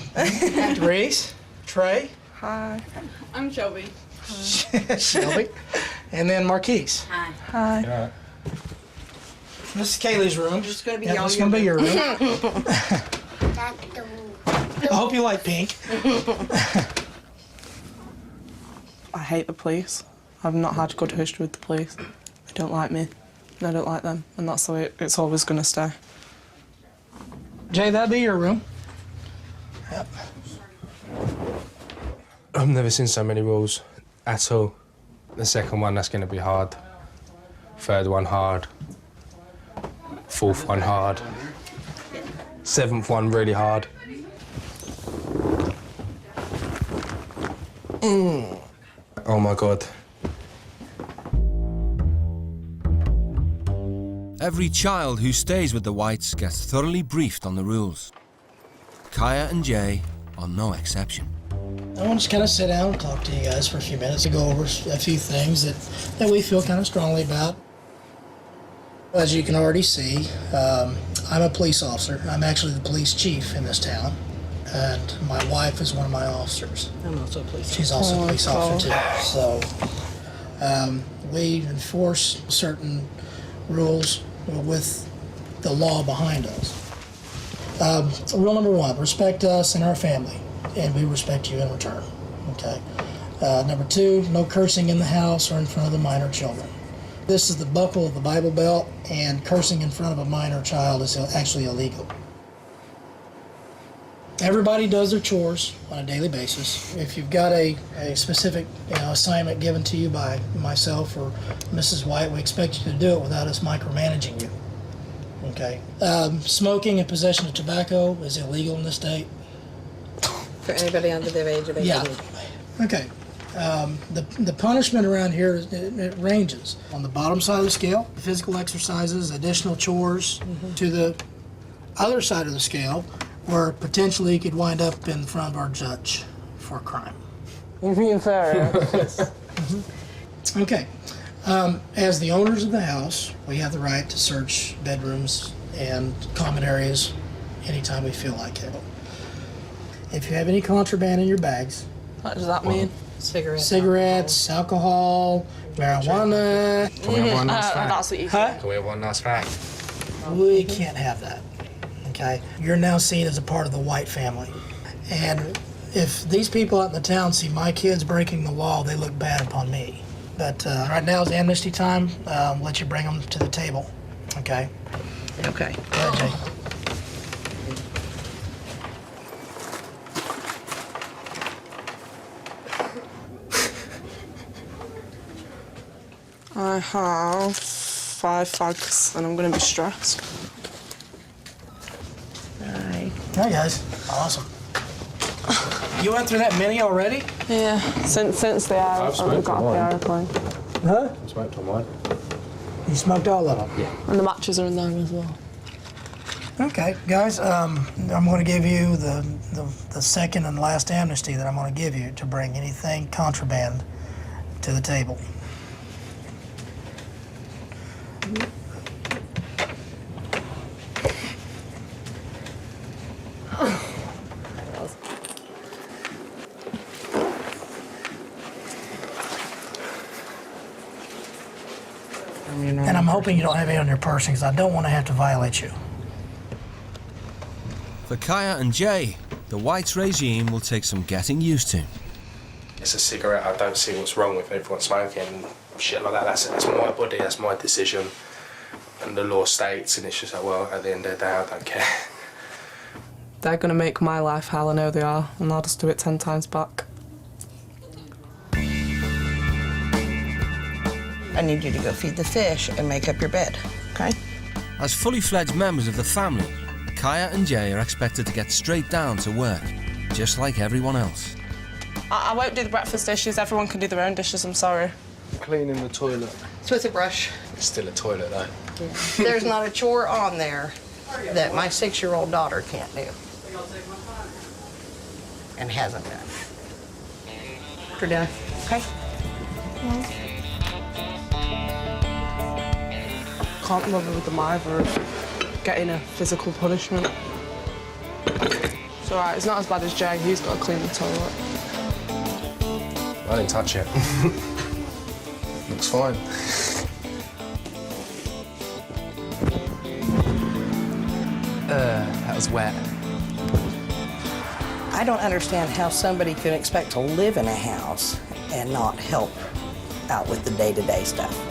Reese. Trey. Hi. I'm Shelby. Shelby. And then Marquise. Hi. Hi. Yeah. This is Kaylee's room. This is going to be Yeah, this is going to be your room. I hope you like pink. I hate the police. I've not had good history with the police. They don't like me, and I don't like them, and that's the way it's always going to stay. Jay, that'd be your room. Yep. I've never seen so many rules at all. The second one, that's going to be hard. Third one, hard. Fourth one, hard. Seventh one, really hard. Oh my God. Every child who stays with the Whites gets thoroughly briefed on the rules. Kaya and Jay are no exception. I want to just kind of sit down and talk to you guys for a few minutes to go over a few things that we feel kind of strongly about. As you can already see, I'm a police officer. I'm actually the police chief in this town, and my wife is one of my officers. I'm also a police officer. She's also a police officer too. So we enforce certain rules with the law behind us. Rule number one, respect us and our family, and we respect you in return, okay? Number two, no cursing in the house or in front of the minor children. This is the buckle of the Bible Belt, and cursing in front of a minor child is actually illegal. Everybody does their chores on a daily basis. If you've got a specific assignment given to you by myself or Mrs. White, we expect you to do it without us micromanaging you. Okay. Smoking and possession of tobacco is illegal in this state. For anybody under the age of 18. Yeah. Okay. The punishment around here, it ranges. On the bottom side of the scale, physical exercises, additional chores, to the other side of the scale, where potentially you could wind up in front of our judge for a crime. You're being fair. Okay. As the owners of the house, we have the right to search bedrooms and common areas anytime we feel like it. If you have any contraband in your bags, What does that mean? Cigarettes, alcohol, marijuana. Can we have one last That's what you said. Can we have one last fact? We can't have that. Okay? You're now seen as a part of the White family. And if these people out in the town see my kids breaking the law, they look bad upon me. But right now is amnesty time. I'll let you bring them to the table. Okay? Okay. Go ahead, Jay. I have 5 fags and I'm going to be stressed. Hi, guys. Awesome. You went through that many already? Yeah, since the I've smoked got off the aeroplane. Huh? I smoked on mine. You smoked all of them? Yeah. And the matches are in there as well. Okay, guys, I'm going to give you the second and last amnesty that I'm going to give you to bring anything contraband to the table. And I'm hoping you don't have any on your person because I don't want to have to violate you. For Kaya and Jay, the Whites regime will take some getting used to. It's a cigarette. I don't see what's wrong with everyone smoking. Shit like that. That's my body. That's my decision. And the law states, and it's just like, well, at the end of the day, I don't care. They're going to make my life hell, I know they are, and I'll just do it 10 times back. I need you to go feed the fish and make up your bed, okay? As fully fledged members of the family, Kaya and Jay are expected to get straight down to work, just like everyone else. I won't do the breakfast dishes. Everyone can do their own dishes, I'm sorry. Cleaning the toilet. It's with a brush. It's still a toilet, though. There's not a chore on there that my 6-year-old daughter can't do. And hasn't done. For dinner, okay? Can't bother with them either of getting a physical punishment. It's alright, it's not as bad as Jay. He's got to clean the toilet. I didn't touch it. Looks fine. That was wet. I don't understand how somebody can expect to live in a house and not help out with the day-to-day stuff.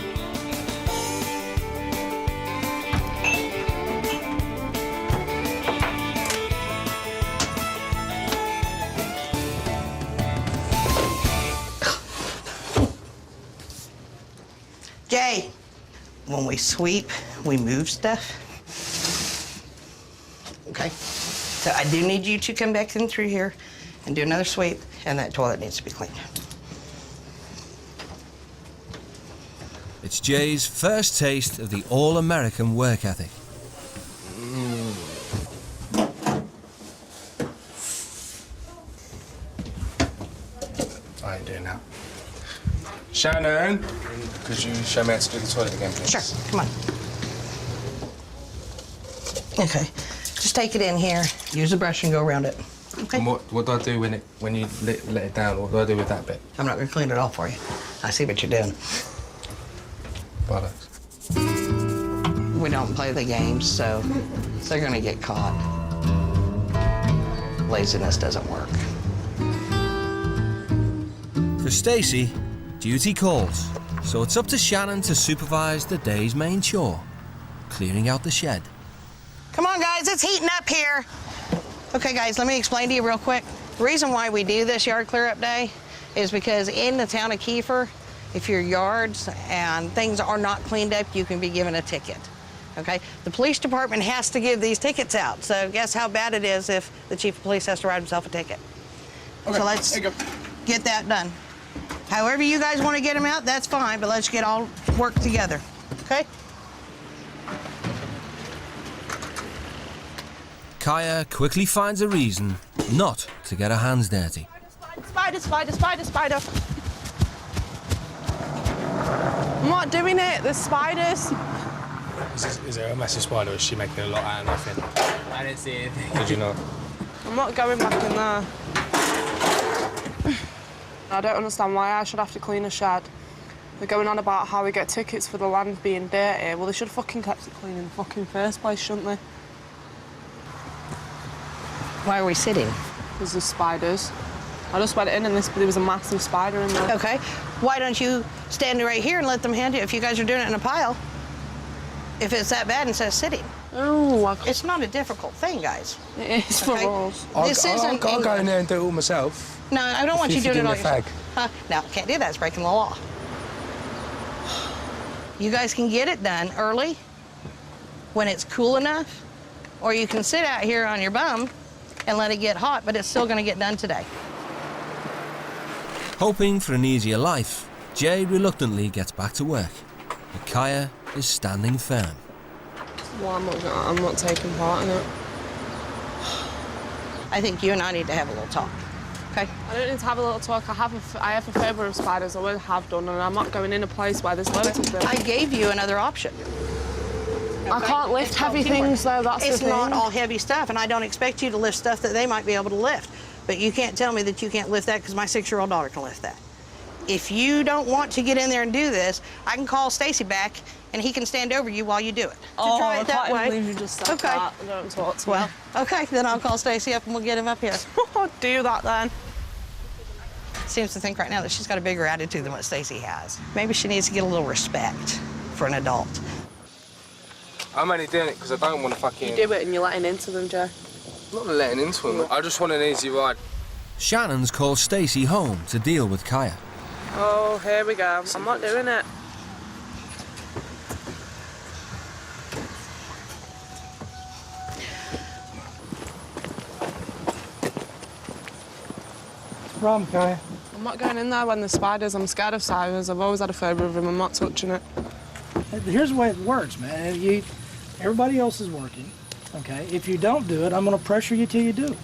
Jay, when we sweep, we move stuff. Okay? So I do need you to come back in through here and do another sweep, and that toilet needs to be cleaned. It's Jay's first taste of the all-American work ethic. I ain't doing that. Shannon, could you show me how to do the toilet again, please? Sure, come on. Okay, just take it in here, use the brush and go around it. Okay. And what do I do when you let it down? What do I do with that bit? I'm not gonna clean it all for you. I see what you're doing. Bollocks. We don't play the games, so they're gonna get caught. Laziness doesn't work. For Stacy, duty calls, so it's up to Shannon to supervise the day's main chore, clearing out the shed. Come on, guys, it's heating up here. Okay, guys, let me explain to you real quick. The reason why we do this yard clear up day is because in the town of Kiefer, if your yards and things are not cleaned up, you can be given a ticket, okay? The police department has to give these tickets out, so guess how bad it is if the chief of police has to write himself a ticket. Okay, so let's get that done. However you guys want to get them out, that's fine, but let's get all work together, okay? Kaya quickly finds a reason not to get her hands dirty. Spider, spider, spider, spider. I'm not doing it, there's spiders. Is there a massive spider or is she making a lot out of nothing? I didn't see anything. Did you not? I'm not going back in there. I don't understand why I should have to clean a shed. They're going on about how we get tickets for the land being dirty. Well, they should have fucking kept it clean in the fucking first place, shouldn't they? Why are we sitting? Because there's spiders. I just went in and there was a massive spider in there. Okay. Why don't you stand right here and let them hand you, if you guys are doing it in a pile, if it's that bad instead of sitting. Oh, it's not a difficult thing, guys. It is for us. This I'll go in there and do it all myself. No, I don't want you doing it all yourself. No, can't do that. It's breaking the law. You guys can get it done early when it's cool enough, or you can sit out here on your bum and let it get hot, but it's still going to get done today. Hoping for an easier life, Jay reluctantly gets back to work. But Kaya is standing firm. Well, I'm not taking part in it. I think you and I need to have a little talk, okay? I don't need to have a little talk. I have a phobia of spiders. I always have done, and I'm not going in a place where there's loads of them. I gave you another option. I can't lift heavy things, though, that's the thing. It's not all heavy stuff, and I don't expect you to lift stuff that they might be able to lift. But you can't tell me that you can't lift that because my 6-year-old daughter can lift that. If you don't want to get in there and do this, I can call Stacy back, and he can stand over you while you do it. Try it that way. I can't believe you just said that. Don't talk to me. Well, okay, then I'll call Stacy up and we'll get him up here. Do that, then. Seems to think right now that she's got a bigger attitude than what Stacy has. Maybe she needs to get a little respect for an adult. I'm only doing it because I don't want to fucking... You do it and you're letting into them, Joe. I'm not letting into them. I just want an easy ride. Shannon's called Stacy home to deal with Kaya. Oh, here we go. I'm not doing it. What's the problem, Kaya? I'm not going in there when there's spiders. I'm scared of spiders. I've always had a phobia of them. I'm not touching it. Here's the way it works, man. Everybody else is working, okay? If you don't do it, I'm going to pressure you till you do.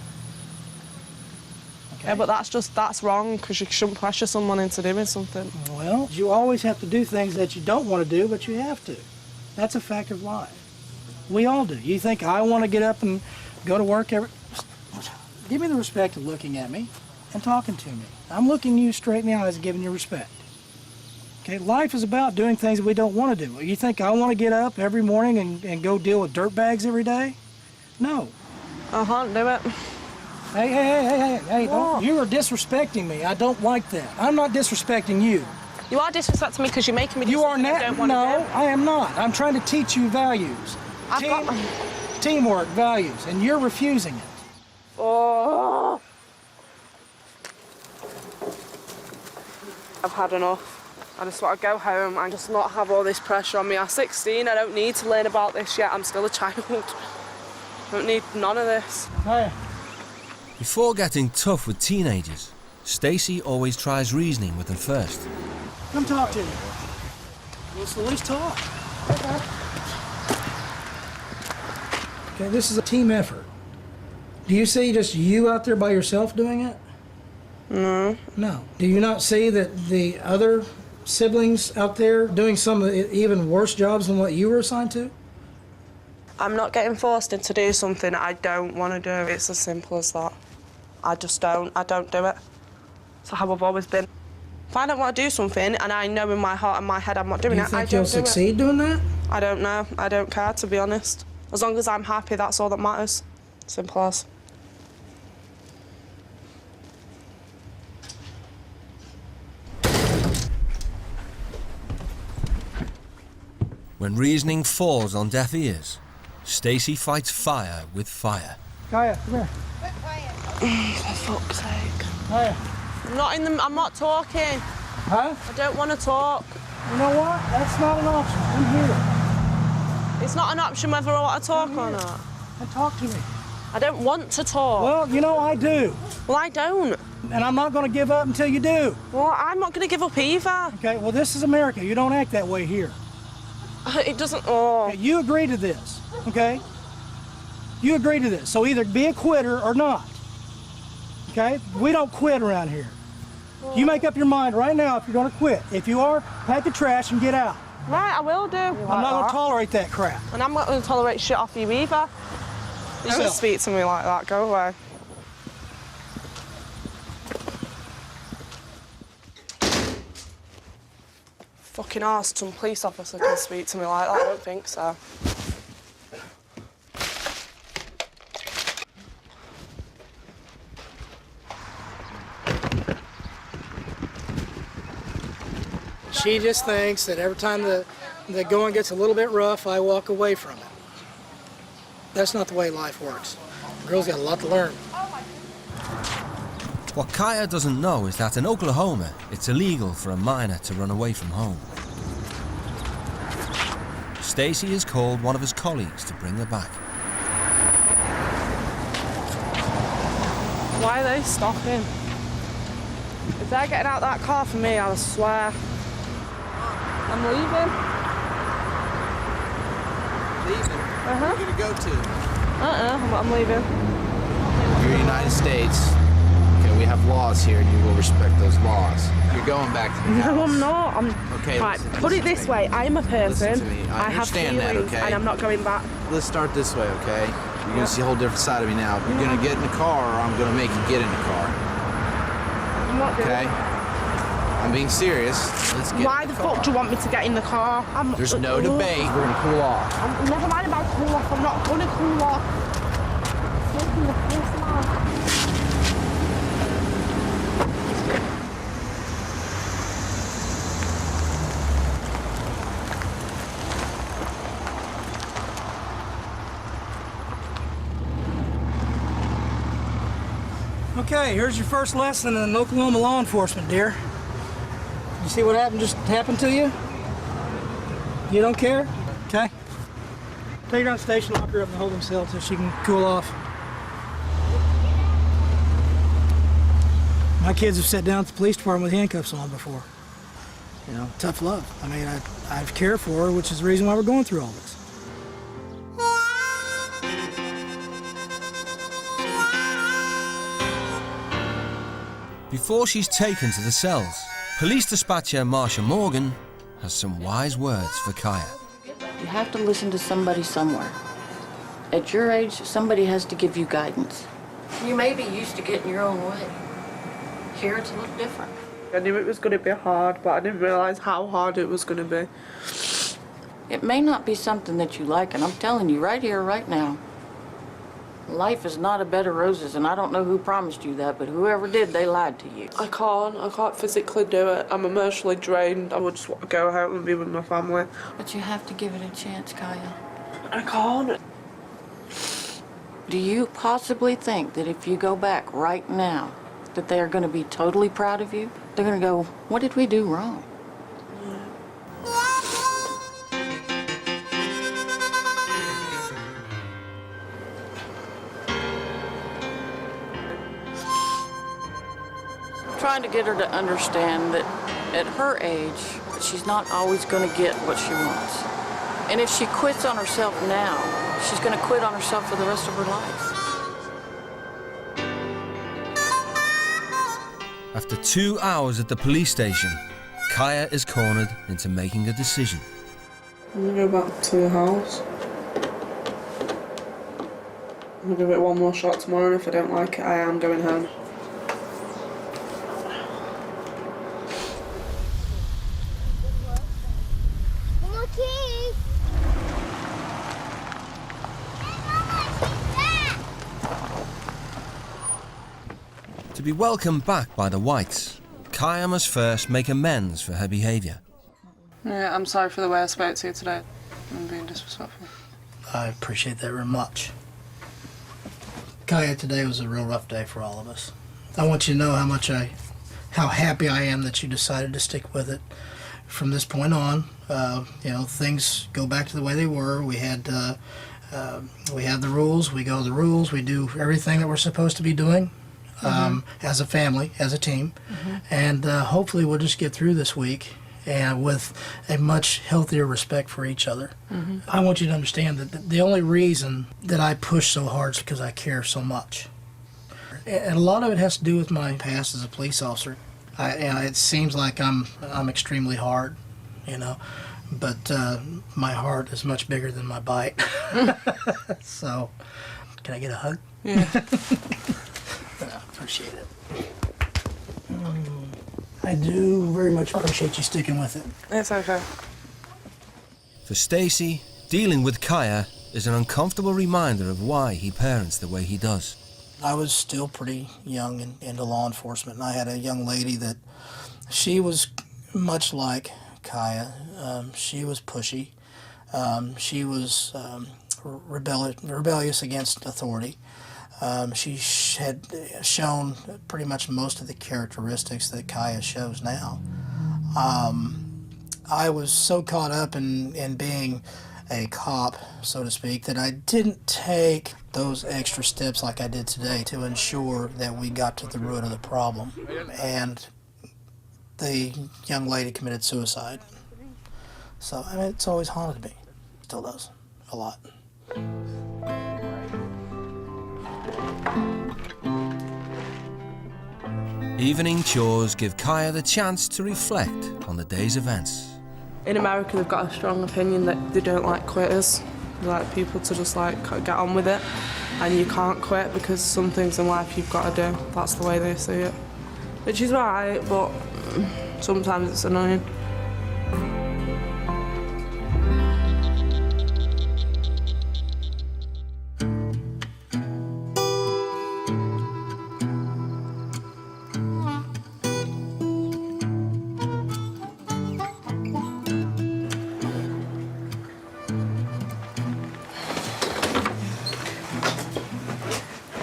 Yeah, but that's wrong, because you shouldn't pressure someone into doing something. Well, you always have to do things that you don't want to do, but you have to. That's a fact of life. We all do. You think I want to get up and go to work every... Give me the respect of looking at me and talking to me. I'm looking you straight in the eyes and giving you respect. Okay, life is about doing things that we don't want to do. You think I want to get up every morning and go deal with dirt bags every day? No. I can't do it. Hey, don't, you are disrespecting me. I don't like that. I'm not disrespecting you. You are disrespecting me because you're making me do something I don't want to do. No, I am not. I'm trying to teach you values. Teamwork values, and you're refusing it. Oh. I've had enough. I just want to go home and just not have all this pressure on me. I'm 16, I don't need to learn about this yet. I'm still a child. I don't need none of this. Hey. Before getting tough with teenagers, Stacy always tries reasoning with them first. Come talk to me. Let's at least talk. Okay, this is a team effort. Do you see just you out there by yourself doing it? No. No. Do you not see that the other siblings out there doing some of the even worse jobs than what you were assigned to? I'm not getting forced into do something I don't want to do. It's as simple as that. I don't do it. It's how I've always been. If I don't want to do something and I know in my heart and my head I'm not doing it, I don't do it. Do you think you'll succeed doing that? I don't know. I don't care, to be honest. As long as I'm happy, that's all that matters. Simple as. When reasoning falls on deaf ears, Stacy fights fire with fire. Kaya, come here. For fuck's sake. Kaya. I'm not talking. Huh? I don't want to talk. You know what? That's not an option. I'm here. It's not an option whether I want to talk or not. And talk to me. I don't want to talk. Well, you know I do. Well, I don't. And I'm not going to give up until you do. Well, I'm not going to give up either. Okay, well, this is America. You don't act that way here. It doesn't... Oh. Okay, you agree to this, okay? You agree to this. So either be a quitter or not. Okay? We don't quit around here. You make up your mind right now if you're going to quit. If you are, pack the trash and get out. Right, I will do. I'm not going to tolerate that crap. And I'm not going to tolerate shit off you either. You shouldn't speak to me like that. Go away. Fucking arse, some police officer can speak to me like that. I don't think so. She just thinks that every time the going gets a little bit rough, I walk away from it. That's not the way life works. A girl's got a lot to learn. What Kaya doesn't know is that in Oklahoma, it's illegal for a minor to run away from home. Stacy has called one of his colleagues to bring her back. Why are they stopping? If they're getting out that car for me, I swear. I'm leaving. Leaving? Uh-huh. Where are you going to go to? I'm leaving. You're in the United States. Okay, we have laws here, and you will respect those laws. You're going back to the house. No, I'm not. Okay, right, listen put it to this me. way. I'm a person. Listen to me. I have understand that, feelings, okay? and I'm not going back. Let's start this way, okay? You're going to see a whole different side of me now. You're going to get in the car, or I'm going to make you get in the car. I'm not doing Okay? it. I'm being serious. Let's get Why in the the car. fuck do you want me to get in the car? There's no debate. We're going to cool off. Never mind about cool off. I'm not going to cool off. Taking the piss now. Okay, here's your first lesson in Oklahoma law enforcement, dear. You see what just happened to you? You don't care? Okay. Take her down to the station, lock her up in the holding cell so she can cool off. My kids have sat down at the police department with handcuffs on before. You know, tough love. I mean, I've cared for her, which is the reason why we're going through all this. Before she's taken to the cells, police dispatcher Marsha Morgan has some wise words for Kaya. You have to listen to somebody somewhere. At your age, somebody has to give you guidance. You may be used to getting your own way. Here it's a little different. I knew it was going to be hard, but I didn't realise how hard it was going to be. It may not be something that you like, and I'm telling you right here, right now, life is not a bed of roses, and I don't know who promised you that, but whoever did, they lied to you. I can't physically do it. I'm emotionally drained. I would just want to go home and be with my family. But you have to give it a chance, Kaya. I can't. Do you possibly think that if you go back right now, that they are going to be totally proud of you? They're going to go, what did we do wrong? Trying to get her to understand that at her age, she's not always going to get what she wants. And if she quits on herself now, she's going to quit on herself for the rest of her life. After 2 hours at the police station, Kaya is cornered into making a decision. I'm going to go back to the house. I'm going to give it one more shot tomorrow, and if I don't like it, I am going home. To be welcomed back by the Whites, Kaya must first make amends for her behaviour. Yeah, I'm sorry for the way I spoke to you today. I'm being disrespectful. I appreciate that very much. Kaya, today was a real rough day for all of us. I want you to know how happy I am that you decided to stick with it. From this point on, you know, things go back to the way they were. We have the rules. We go to the rules. We do everything that we're supposed to be doing. As a family, as a team, and hopefully we'll just get through this week and with a much healthier respect for each other. I want you to understand that the only reason that I push so hard is because I care so much, and a lot of it has to do with my past as a police officer. It seems like I'm extremely hard, you know, but my heart is much bigger than my bite. So, can I get a hug? Yeah. I appreciate it. I do very much appreciate you sticking with it. It's okay. For Stacy, dealing with Kaya is an uncomfortable reminder of why he parents the way he does. I was still pretty young and into law enforcement, and I had a young lady that she was much like Kaya. She was pushy. She was rebellious against authority. She had shown pretty much most of the characteristics that Kaya shows now. I was so caught up in being a cop, so to speak, that I didn't take those extra steps like I did today to ensure that we got to the root of the problem. And the young lady committed suicide. So, I mean, it's always haunted me. Still does. A lot. Evening chores give Kaya the chance to reflect on the day's events. In America, they've got a strong opinion that they don't like quitters. They like people to just like get on with it, and you can't quit because some things in life you've got to do. That's the way they see it. Which is right, but sometimes it's annoying.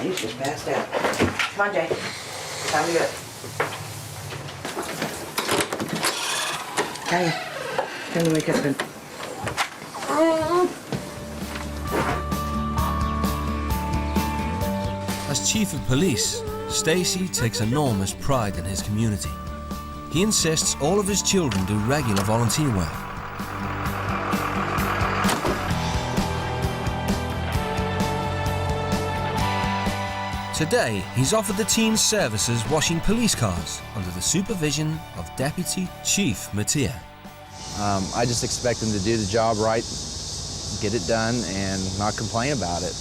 He's just passed out. Come on, Jay. Time to go. Kaya, time to wake up then. As Chief of Police, Stacey takes enormous pride in his community. He insists all of his children do regular volunteer work. Today, he's offered the teens services washing police cars under the supervision of Deputy Chief Mattia. I just expect them to do the job right, get it done, and not complain about it.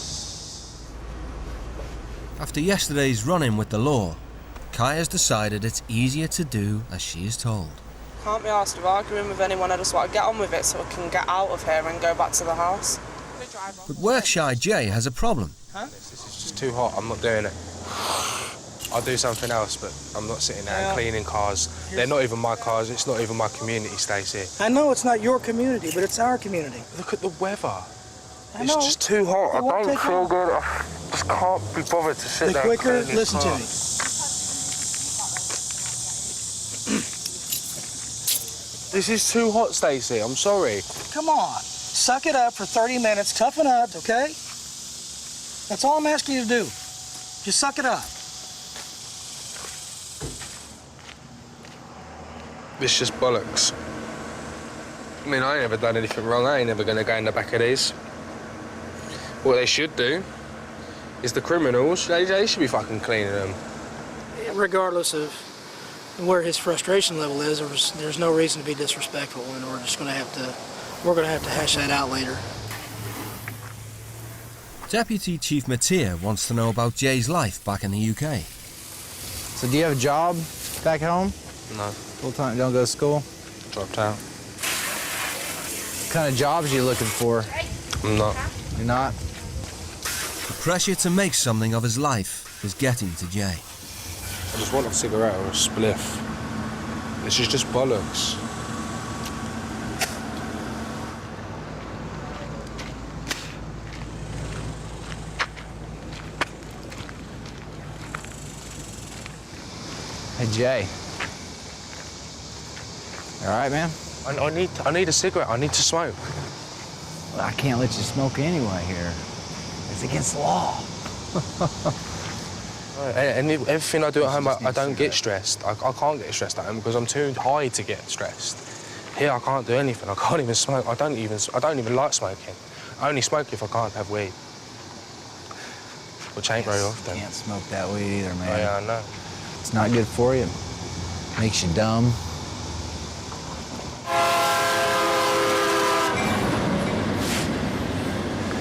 After yesterday's run-in with the law, Kaya's decided it's easier to do as she is told. Can't be asked of arguing with anyone. I just want to get on with it so I can get out of here and go back to the house. But work-shy Jay has a problem. Huh? It's just too hot, I'm not doing it. I'll do something else, but I'm not sitting there and cleaning cars. They're not even my cars, it's not even my community, Stacey. I know it's not your community, but it's our community. Look at the weather. I It's know. just too hot. I don't feel good. I just can't be bothered to sit Be there. quicker, and clean this listen to car. me. This is too hot, Stacey. I'm sorry. Come on. Suck it up for 30 minutes. Toughen up, okay? That's all I'm asking you to do. Just suck it up. It's just bollocks. I mean, I ain't never done anything wrong. I ain't never gonna go in the back of these. What they should do is the criminals, they should be fucking cleaning them. Regardless of where his frustration level is, there's no reason to be disrespectful, and we're gonna have to hash that out later. Deputy Chief Mattia wants to know about Jay's life back in the UK. So do you have a job back home? No. Full-time, don't go to school? Dropped out. What kind of jobs are you looking for? I'm not. You're not? The pressure to make something of his life is getting to Jay. I just want a cigarette or a spliff. This is just bollocks. Hey, Jay. You all right, man? I need a cigarette. I need to smoke. Well, I can't let you smoke anyway here. It's against the law. And everything I do at home, I don't get stressed. I can't get stressed at home because I'm too high to get stressed. Here, I can't do anything. I can't even smoke. I don't even like smoking. I only smoke if I can't have weed, which ain't very often. Can't smoke that weed either, man. Oh, yeah, I know. It's not good for you. Makes you dumb.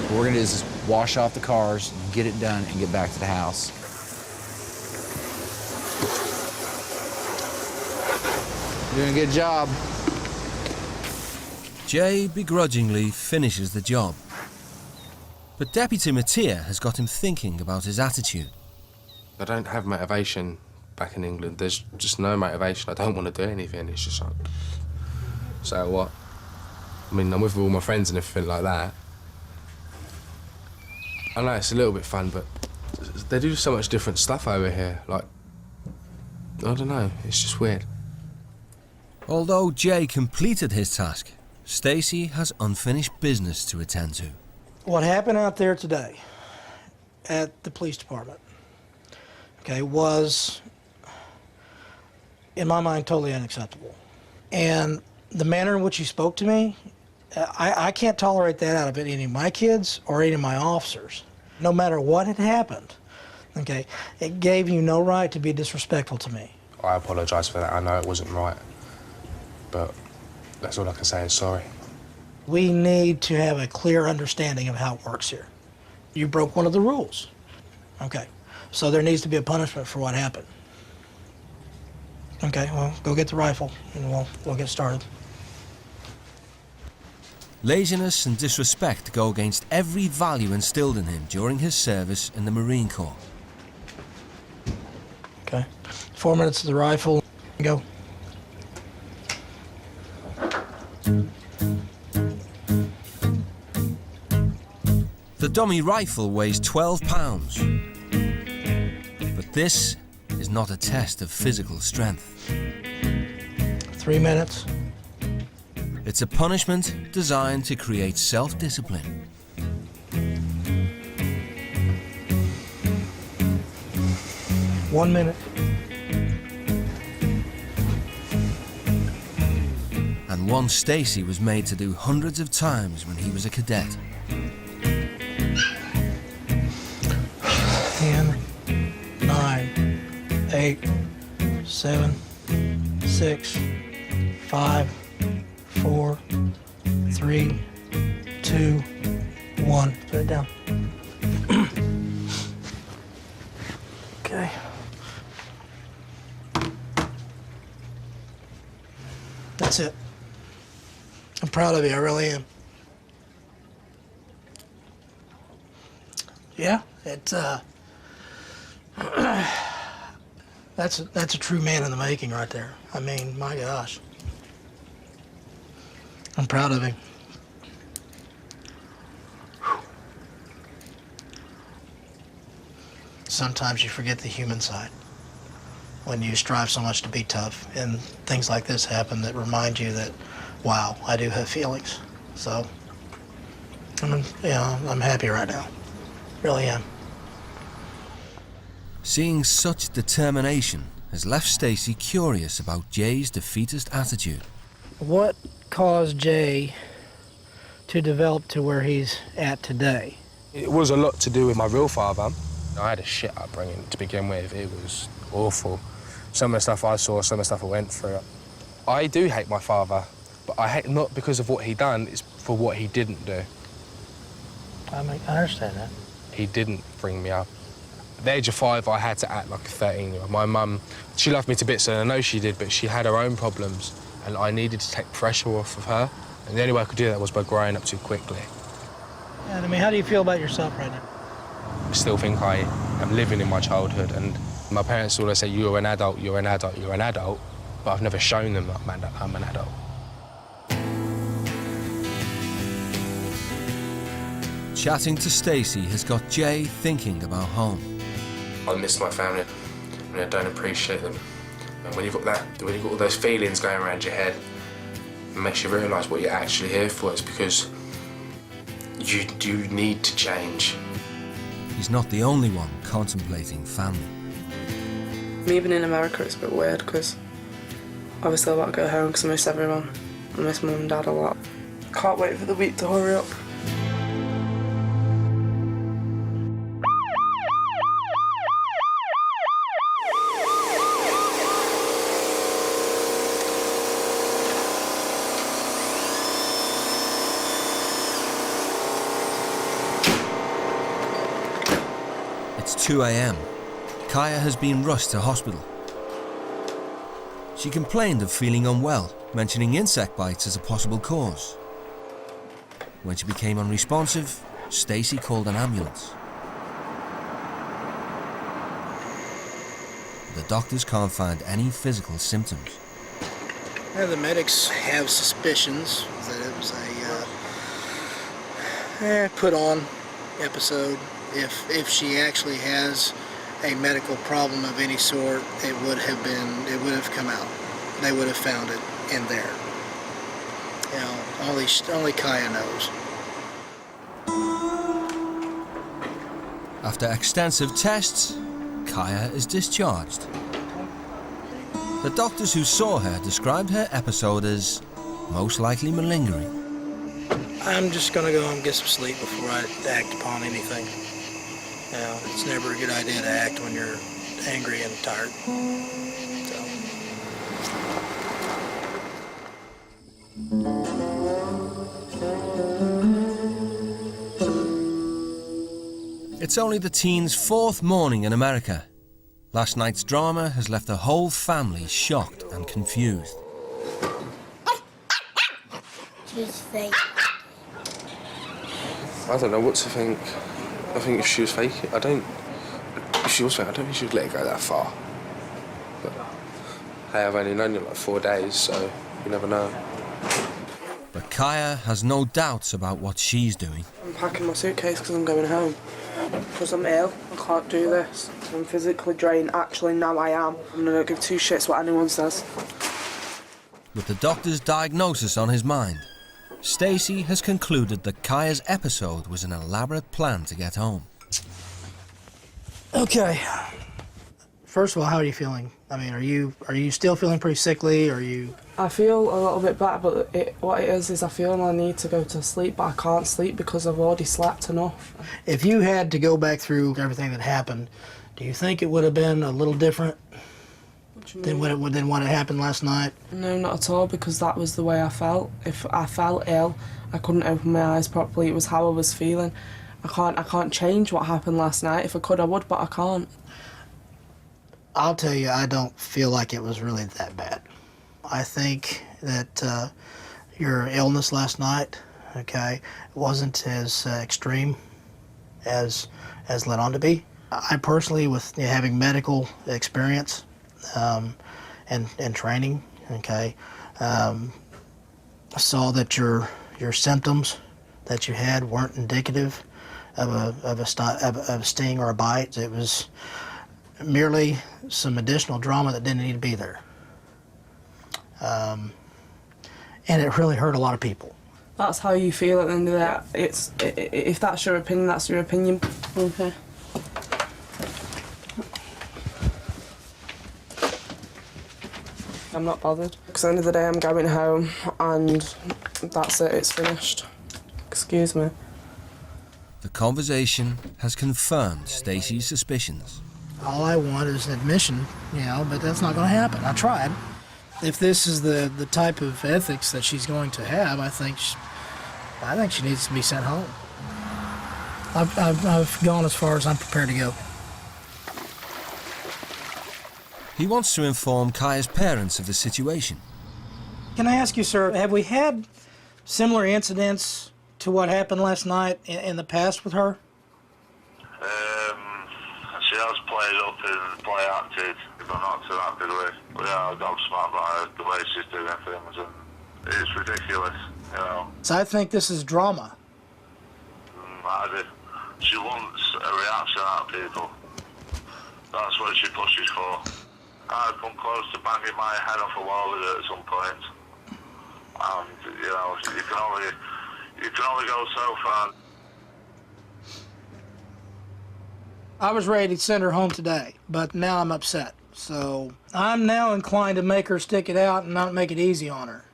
What we're gonna do is just wash off the cars, get it done, and get back to the house. You're doing a good job. Jay begrudgingly finishes the job. But Deputy Mattia has got him thinking about his attitude. I don't have motivation back in England. There's just no motivation. I don't want to do anything. It's just like, so what? I mean, I'm with all my friends and everything like that. I know it's a little bit fun, but they do so much different stuff over here. Like, I don't know, it's just weird. Although Jay completed his task, Stacy has unfinished business to attend to. What happened out there today at the police department, okay, was, in my mind, totally unacceptable. And the manner in which he spoke to me, I can't tolerate that out of any of my kids or any of my officers. No matter what had happened, okay, it gave you no right to be disrespectful to me. I apologise for that. I know it wasn't right, but that's all I can say is sorry. We need to have a clear understanding of how it works here. You broke one of the rules. Okay, so there needs to be a punishment for what happened. Okay, well, go get the rifle and we'll get started. Laziness and disrespect go against every value instilled in him during his service in the Marine Corps. Okay, 4 minutes to the rifle, go. The dummy rifle weighs 12 pounds. But this is not a test of physical strength. 3 minutes. It's a punishment designed to create self-discipline. One minute. And one Stacy was made to do hundreds of times when he was a cadet. 10, 9, 8, 7, 6, 5, 4, 3, 2, 1. Put it down. Okay. That's it. I'm proud of you, I really am. Yeah, it's that's a true man in the making right there. I mean, my gosh. I'm proud of him. Sometimes you forget the human side when you strive so much to be tough, and things like this happen that remind you that, wow, I do have feelings. So, I'm happy right now. Really am. Seeing such determination has left Stacy curious about Jay's defeatist attitude. What caused Jay to develop to where he's at today? It was a lot to do with my real father. I had a shit upbringing to begin with. It was awful. Some of the stuff I saw, some of the stuff I went through. I do hate my father, but I hate not because of what he done, it's for what he didn't do. I understand that. He didn't bring me up. At the age of 5, I had to act like a 13-year-old. My mum, she loved me to bits, and I know she did, but she had her own problems, and I needed to take pressure off of her. And the only way I could do that was by growing up too quickly. Yeah, I mean, how do you feel about yourself right now? I still think I am living in my childhood, and my parents always say, you're an adult, you're an adult, you're an adult, but I've never shown them that I'm an adult. Chatting to Stacy has got Jay thinking about home. I miss my family, and I don't appreciate them. And when you've got all those feelings going around your head, it makes you realise what you're actually here for. It's because you do need to change. He's not the only one contemplating family. Me being in America, it's a bit weird because obviously I want to go home because I miss everyone. I miss mum and dad a lot. Can't wait for the week to hurry up. It's 2 a.m. Kaya has been rushed to hospital. She complained of feeling unwell, mentioning insect bites as a possible cause. When she became unresponsive, Stacy called an ambulance. The doctors can't find any physical symptoms. Yeah, the medics have suspicions that it was a put-on episode. If she actually has a medical problem of any sort, it would have come out. They would have found it in there. You know, only Kaya knows. After extensive tests, Kaya is discharged. The doctors who saw her described her episode as most likely malingering. I'm just going to go and get some sleep before I act upon anything. You know, it's never a good idea to act when you're angry and tired. It's only the teen's fourth morning in America. Last night's drama has left the whole family shocked and confused. She's fake. I don't know what to think. I think if she was fake, if she was fake, I don't think she would let it go that far. But hey, I've only known you like 4 days, so you never know. But Kaya has no doubts about what she's doing. I'm packing my suitcase because I'm going home. Because I'm ill, I can't do this. I'm physically drained. Actually, now I am. I'm going to give two shits what anyone says. With the doctor's diagnosis on his mind, Stacey has concluded that Kaya's episode was an elaborate plan to get home. Okay. First of all, how are you feeling? I mean, are you still feeling pretty sickly? Are you? I feel a little bit better, but what it is I feel I need to go to sleep, but I can't sleep because I've already slept enough. If you had to go back through everything that happened, do you think it would have been a little different than what happened last night? No, not at all, because that was the way I felt. If I felt ill, I couldn't open my eyes properly. It was how I was feeling. I can't change what happened last night. If I could, I would, but I can't. I'll tell you, I don't feel like it was really that bad. I think that your illness last night, okay, wasn't as extreme as led on to be. I personally, with having medical experience and training, okay, saw that your symptoms that you had weren't indicative of a sting or a bite. It was merely some additional drama that didn't need to be there. And it really hurt a lot of people. That's how you feel at the end of that. If that's your opinion, that's your opinion. Okay. I'm not bothered. Because at the end of the day, I'm going home and that's it, it's finished. Excuse me. The conversation has confirmed Stacey's suspicions. All I want is an admission, but that's not going to happen. I tried. If this is the type of ethics that she's going to have, I think she needs to be sent home. I've gone as far as I'm prepared to go. He wants to inform Kaya's parents of the situation. Can I ask you, sir, have we had similar incidents to what happened last night in the past with her? She has played up and play acted, but not to that degree. We are gobsmacked by the way she's doing things, and it's ridiculous, So I think this is drama. She wants a reaction out of people. That's what she pushes for. I've come close to banging my head off a wall with her at some point. And, you can only go so far. I was ready to send her home today, but now I'm upset. So I'm now inclined to make her stick it out and not make it easy on her.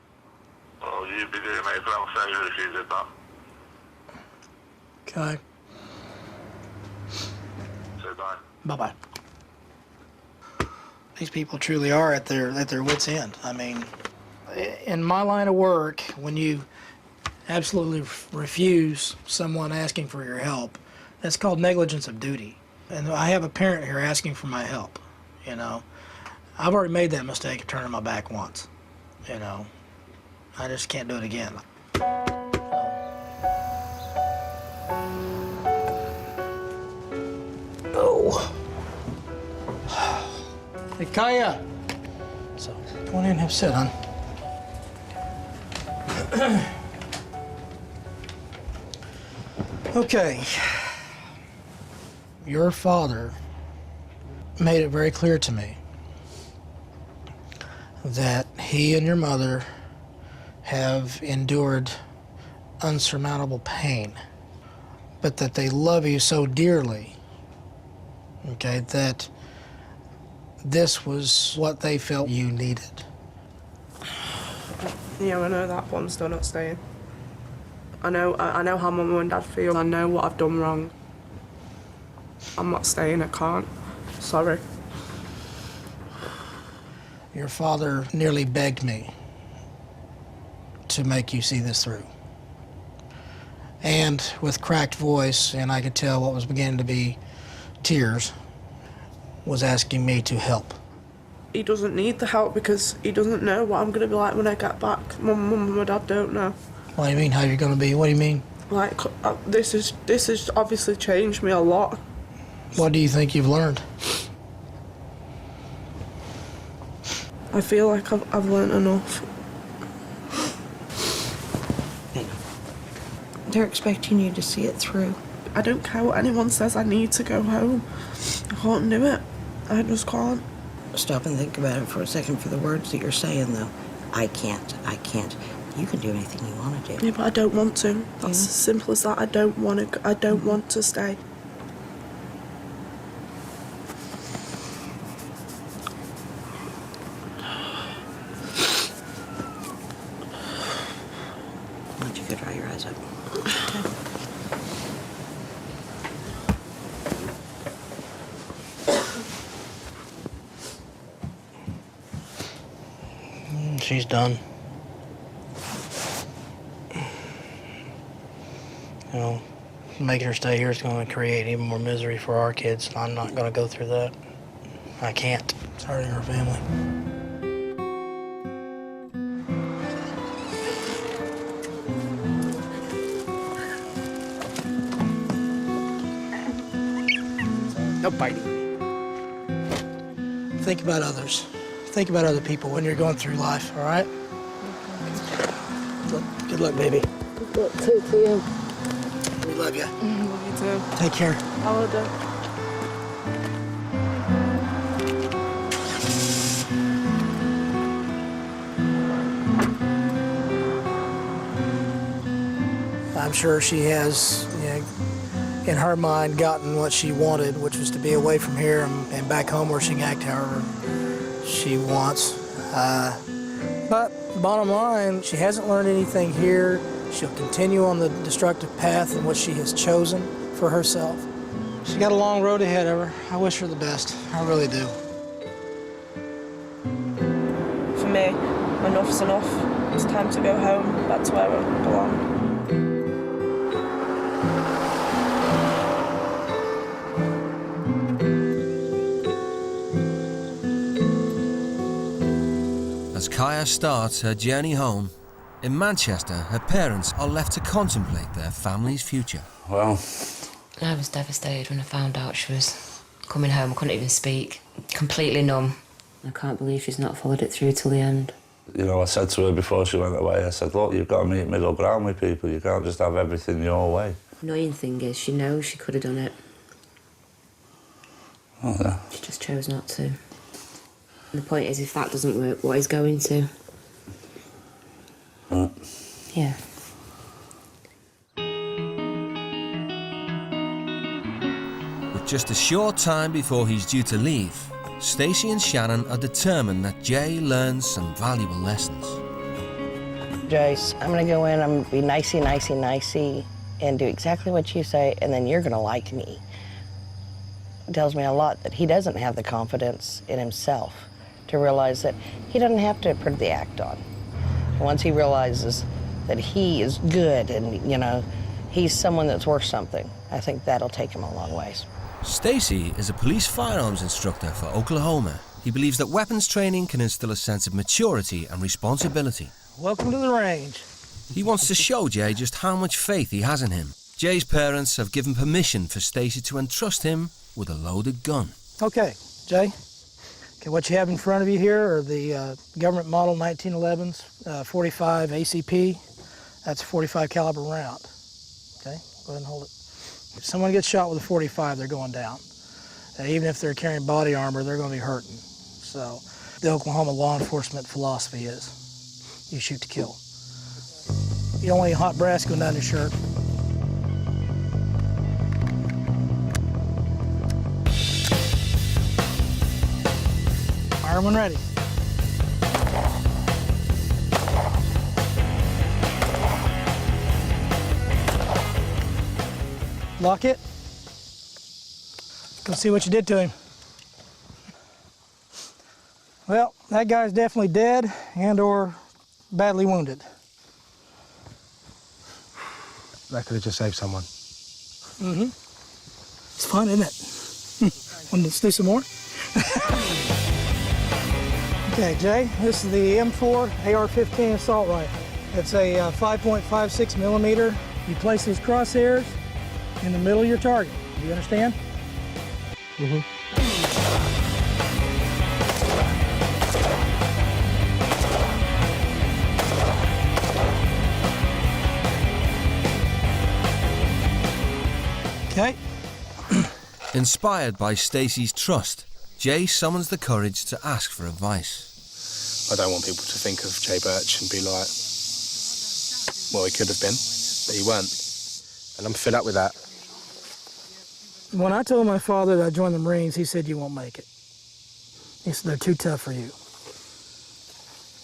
Well, you'd be doing me a grand favour if you did that. Okay. Say bye. Bye-bye. These people truly are at their wits' end. I mean, in my line of work, when you absolutely refuse someone asking for your help, that's called negligence of duty. And I have a parent here asking for my help, I've already made that mistake of turning my back once, I just can't do it again. Oh. Hey, Kaya. So, go on in and have a sit, hon. Okay. Your father made it very clear to me that he and your mother have endured unsurmountable pain, but that they love you so dearly, okay, that this was what they felt you needed. Yeah, I know that, but I'm still not staying. I know how my mum and dad feel. I know what I've done wrong. I'm not staying, I can't. Sorry. Your father nearly begged me to make you see this through. And with cracked voice, and I could tell what was beginning to be tears, was asking me to help. He doesn't need the help because he doesn't know what I'm going to be like when I get back. My mum and my dad don't know. What do you mean, how you're going to be? What do you mean? Like, this has obviously changed me a lot. What do you think you've learned? I feel like I've learned enough. They're expecting you to see it through. I don't care what anyone says, I need to go home. I can't do it. I just can't. Stop and think about it for a second for the words that you're saying, though. I can't. You can do anything you want to do. Yeah, but I don't want to. That's as simple as that. I don't want to stay. Why don't you go dry your eyes up? She's done. You know, making her stay here is going to create even more misery for our kids. I'm not going to go through that. I can't. It's hurting her family. No biting. Think about others. Think about other people when you're going through life, all right? Good luck, baby. Good luck too to you. We love you. Love you too. Take care. I will do. I'm sure she has, in her mind, gotten what she wanted, which was to be away from here and back home where she can act however she wants. But bottom line, she hasn't learned anything here. She'll continue on the destructive path in which she has chosen for herself. She's got a long road ahead of her. I wish her the best. I really do. For me, enough's enough. It's time to go home, back to where I belong. As Kaya starts her journey home, in Manchester, her parents are left to contemplate their family's future. Well, I was devastated when I found out she was coming home. I couldn't even speak. Completely numb. I can't believe she's not followed it through till the end. you know, I said to her before she went away, I said, look, you've got to meet middle ground with people. You can't just have everything your way. Annoying thing is, she knows she could have done it. Oh, yeah. She just chose not to. And the point is, if that doesn't work, what is going to? Right. Yeah. With just a short time before he's due to leave, Stacey and Shannon are determined that Jay learns some valuable lessons. Jace, I'm gonna go in, I'm gonna be nicey, and do exactly what you say, and then you're gonna like me. It tells me a lot that he doesn't have the confidence in himself to realize that he doesn't have to put the act on. Once he realizes that he is good and, you know, he's someone that's worth something, I think that'll take him a long ways. Stacey is a police firearms instructor for Oklahoma. He believes that weapons training can instill a sense of maturity and responsibility. Welcome to the range. He wants to show Jay just how much faith he has in him. Jay's parents have given permission for Stacey to entrust him with a loaded gun. Okay, Jay. Okay, what you have in front of you here are the government model 1911s, 45 ACP. That's a 45 caliber round. Okay, go ahead and hold it. If someone gets shot with a 45, they're going down. Even if they're carrying body armor, they're going to be hurting. So the Oklahoma law enforcement philosophy is you shoot to kill. You don't want any hot brass going down your shirt. Fire when ready. Lock it. Let's see what you did to him. Well, that guy's definitely dead and or badly wounded. That could have just saved someone. Mm-hmm. It's fun, isn't it? Want to do some more? Okay, Jay, this is the M4 AR-15 assault rifle. It's a 5.56 millimeter. You place these crosshairs in the middle of your target. Do you understand? Mm-hmm. Okay. Inspired by Stacey's trust, Jay summons the courage to ask for advice. I don't want people to think of Jay Birch and be like, well, he could have been, but he weren't. And I'm fed up with that. When I told my father that I joined the Marines, he said, you won't make it. He said, they're too tough for you.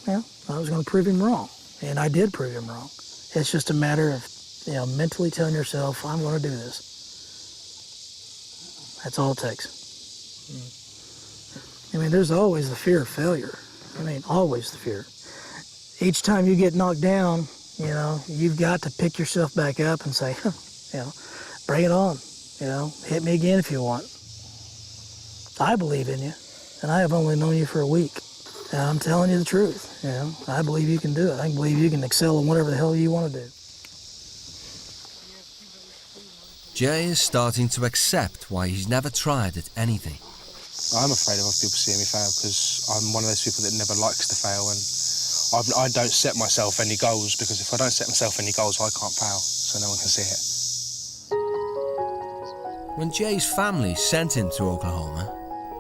Well, I was going to prove him wrong, and I did prove him wrong. It's just a matter of, mentally telling yourself, I'm going to do this. That's all it takes. I mean, there's always the fear of failure. I mean, always the fear. Each time you get knocked down, you've got to pick yourself back up and say, bring it on. Hit me again if you want. I believe in you, and I have only known you for a week. And I'm telling you the truth. I believe you can do it. I believe you can excel in whatever the hell you want to do. Jay is starting to accept why he's never tried at anything. I'm afraid of other people seeing me fail because I'm one of those people that never likes to fail, and I don't set myself any goals because if I don't set myself any goals, I can't fail, so no one can see it. When Jay's family sent him to Oklahoma,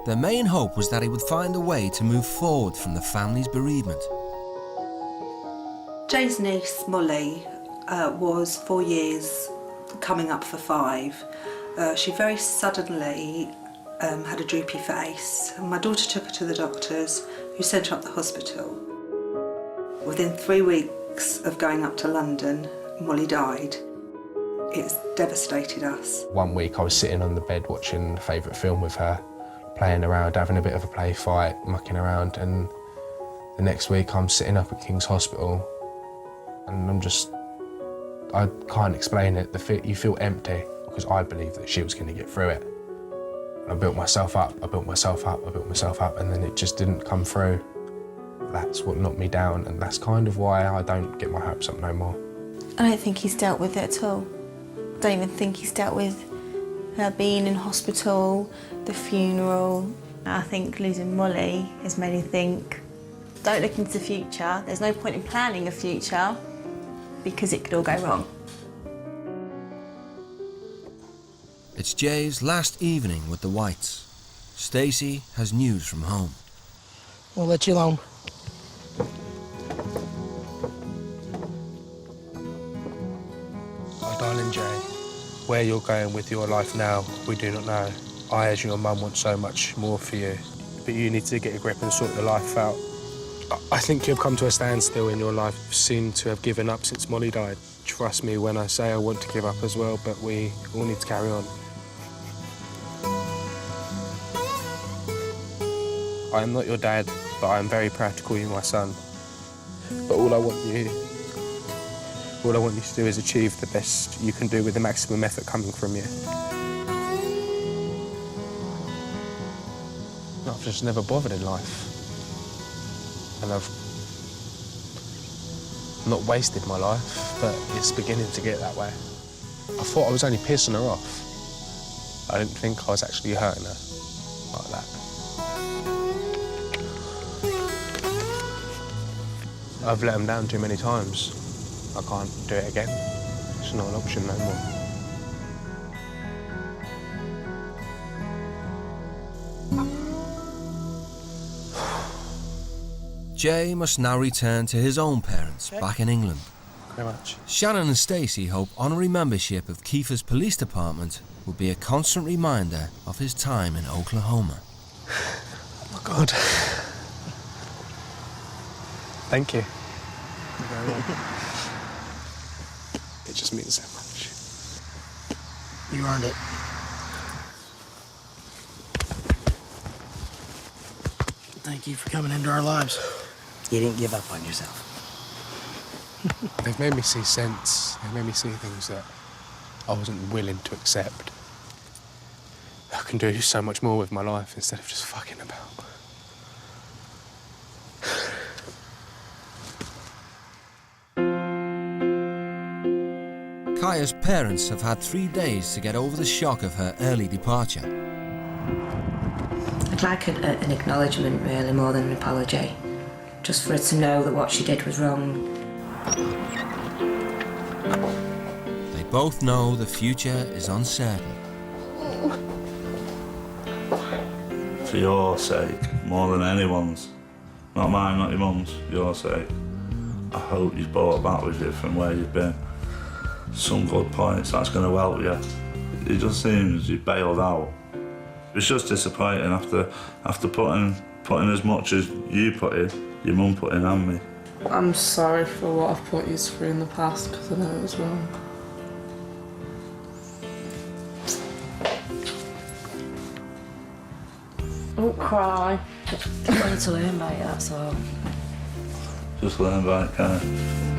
their main hope was that he would find a way to move forward from the family's bereavement. Jay's niece, Molly, was 4 years, coming up for 5. She very suddenly had a droopy face. My daughter took her to the doctors, who sent her up the hospital. Within 3 weeks of going up to London, Molly died. It's devastated us. 1 week I was sitting on the bed watching a favourite film with her, playing around, having a bit of a play fight, mucking around, and the next week I'm sitting up at King's Hospital and I can't explain it. You feel empty because I believed that she was going to get through it. I built myself up, and then it just didn't come through. That's what knocked me down, and that's kind of why I don't get my hopes up no more. I don't think he's dealt with it at all. I don't even think he's dealt with her being in hospital, the funeral. I think losing Molly has made him think, don't look into the future. There's no point in planning a future because it could all go wrong. It's Jay's last evening with the Whites. Stacey has news from home. We'll let you alone. My darling Jay, where you're going with your life now, we do not know. I, as your mum, want so much more for you, but you need to get a grip and sort your life out. I think you've come to a standstill in your life. You seem to have given up since Molly died. Trust me when I say I want to give up as well, but we all need to carry on. I am not your dad, but I am very proud to call you my son. But all I want you to do is achieve the best you can do with the maximum effort coming from you. I've just never bothered in life. And I've not wasted my life, but it's beginning to get that way. I thought I was only pissing her off. I didn't think I was actually hurting her like that. I've let them down too many times. I can't do it again. It's not an option no more. Jay must now return to his own parents back in England. very much. Shannon and Stacey hope honorary membership of Kiefer's police department will be a constant reminder of his time in Oklahoma. Oh my God. Thank you. You're very welcome. It just means so much. You earned it. Thank you for coming into our lives. You didn't give up on yourself. They've made me see sense. They've made me see things that I wasn't willing to accept. I can do so much more with my life instead of just fucking about. Kaya's parents have had 3 days to get over the shock of her early departure. I'd like an acknowledgement, really, more than an apology. Just for her to know that what she did was wrong. They both know the future is uncertain. For your sake, more than anyone's. Not mine, not your mum's, your sake. I hope you've brought back with you from where you've been some good points that's going to help you. It just seems you bailed out. It's just disappointing after putting as much as you put in, your mum put in and me. I'm sorry for what I've put you through in the past because I know it was wrong. Don't cry. I wanted to learn by it, that's all. Just learn by it, can't you?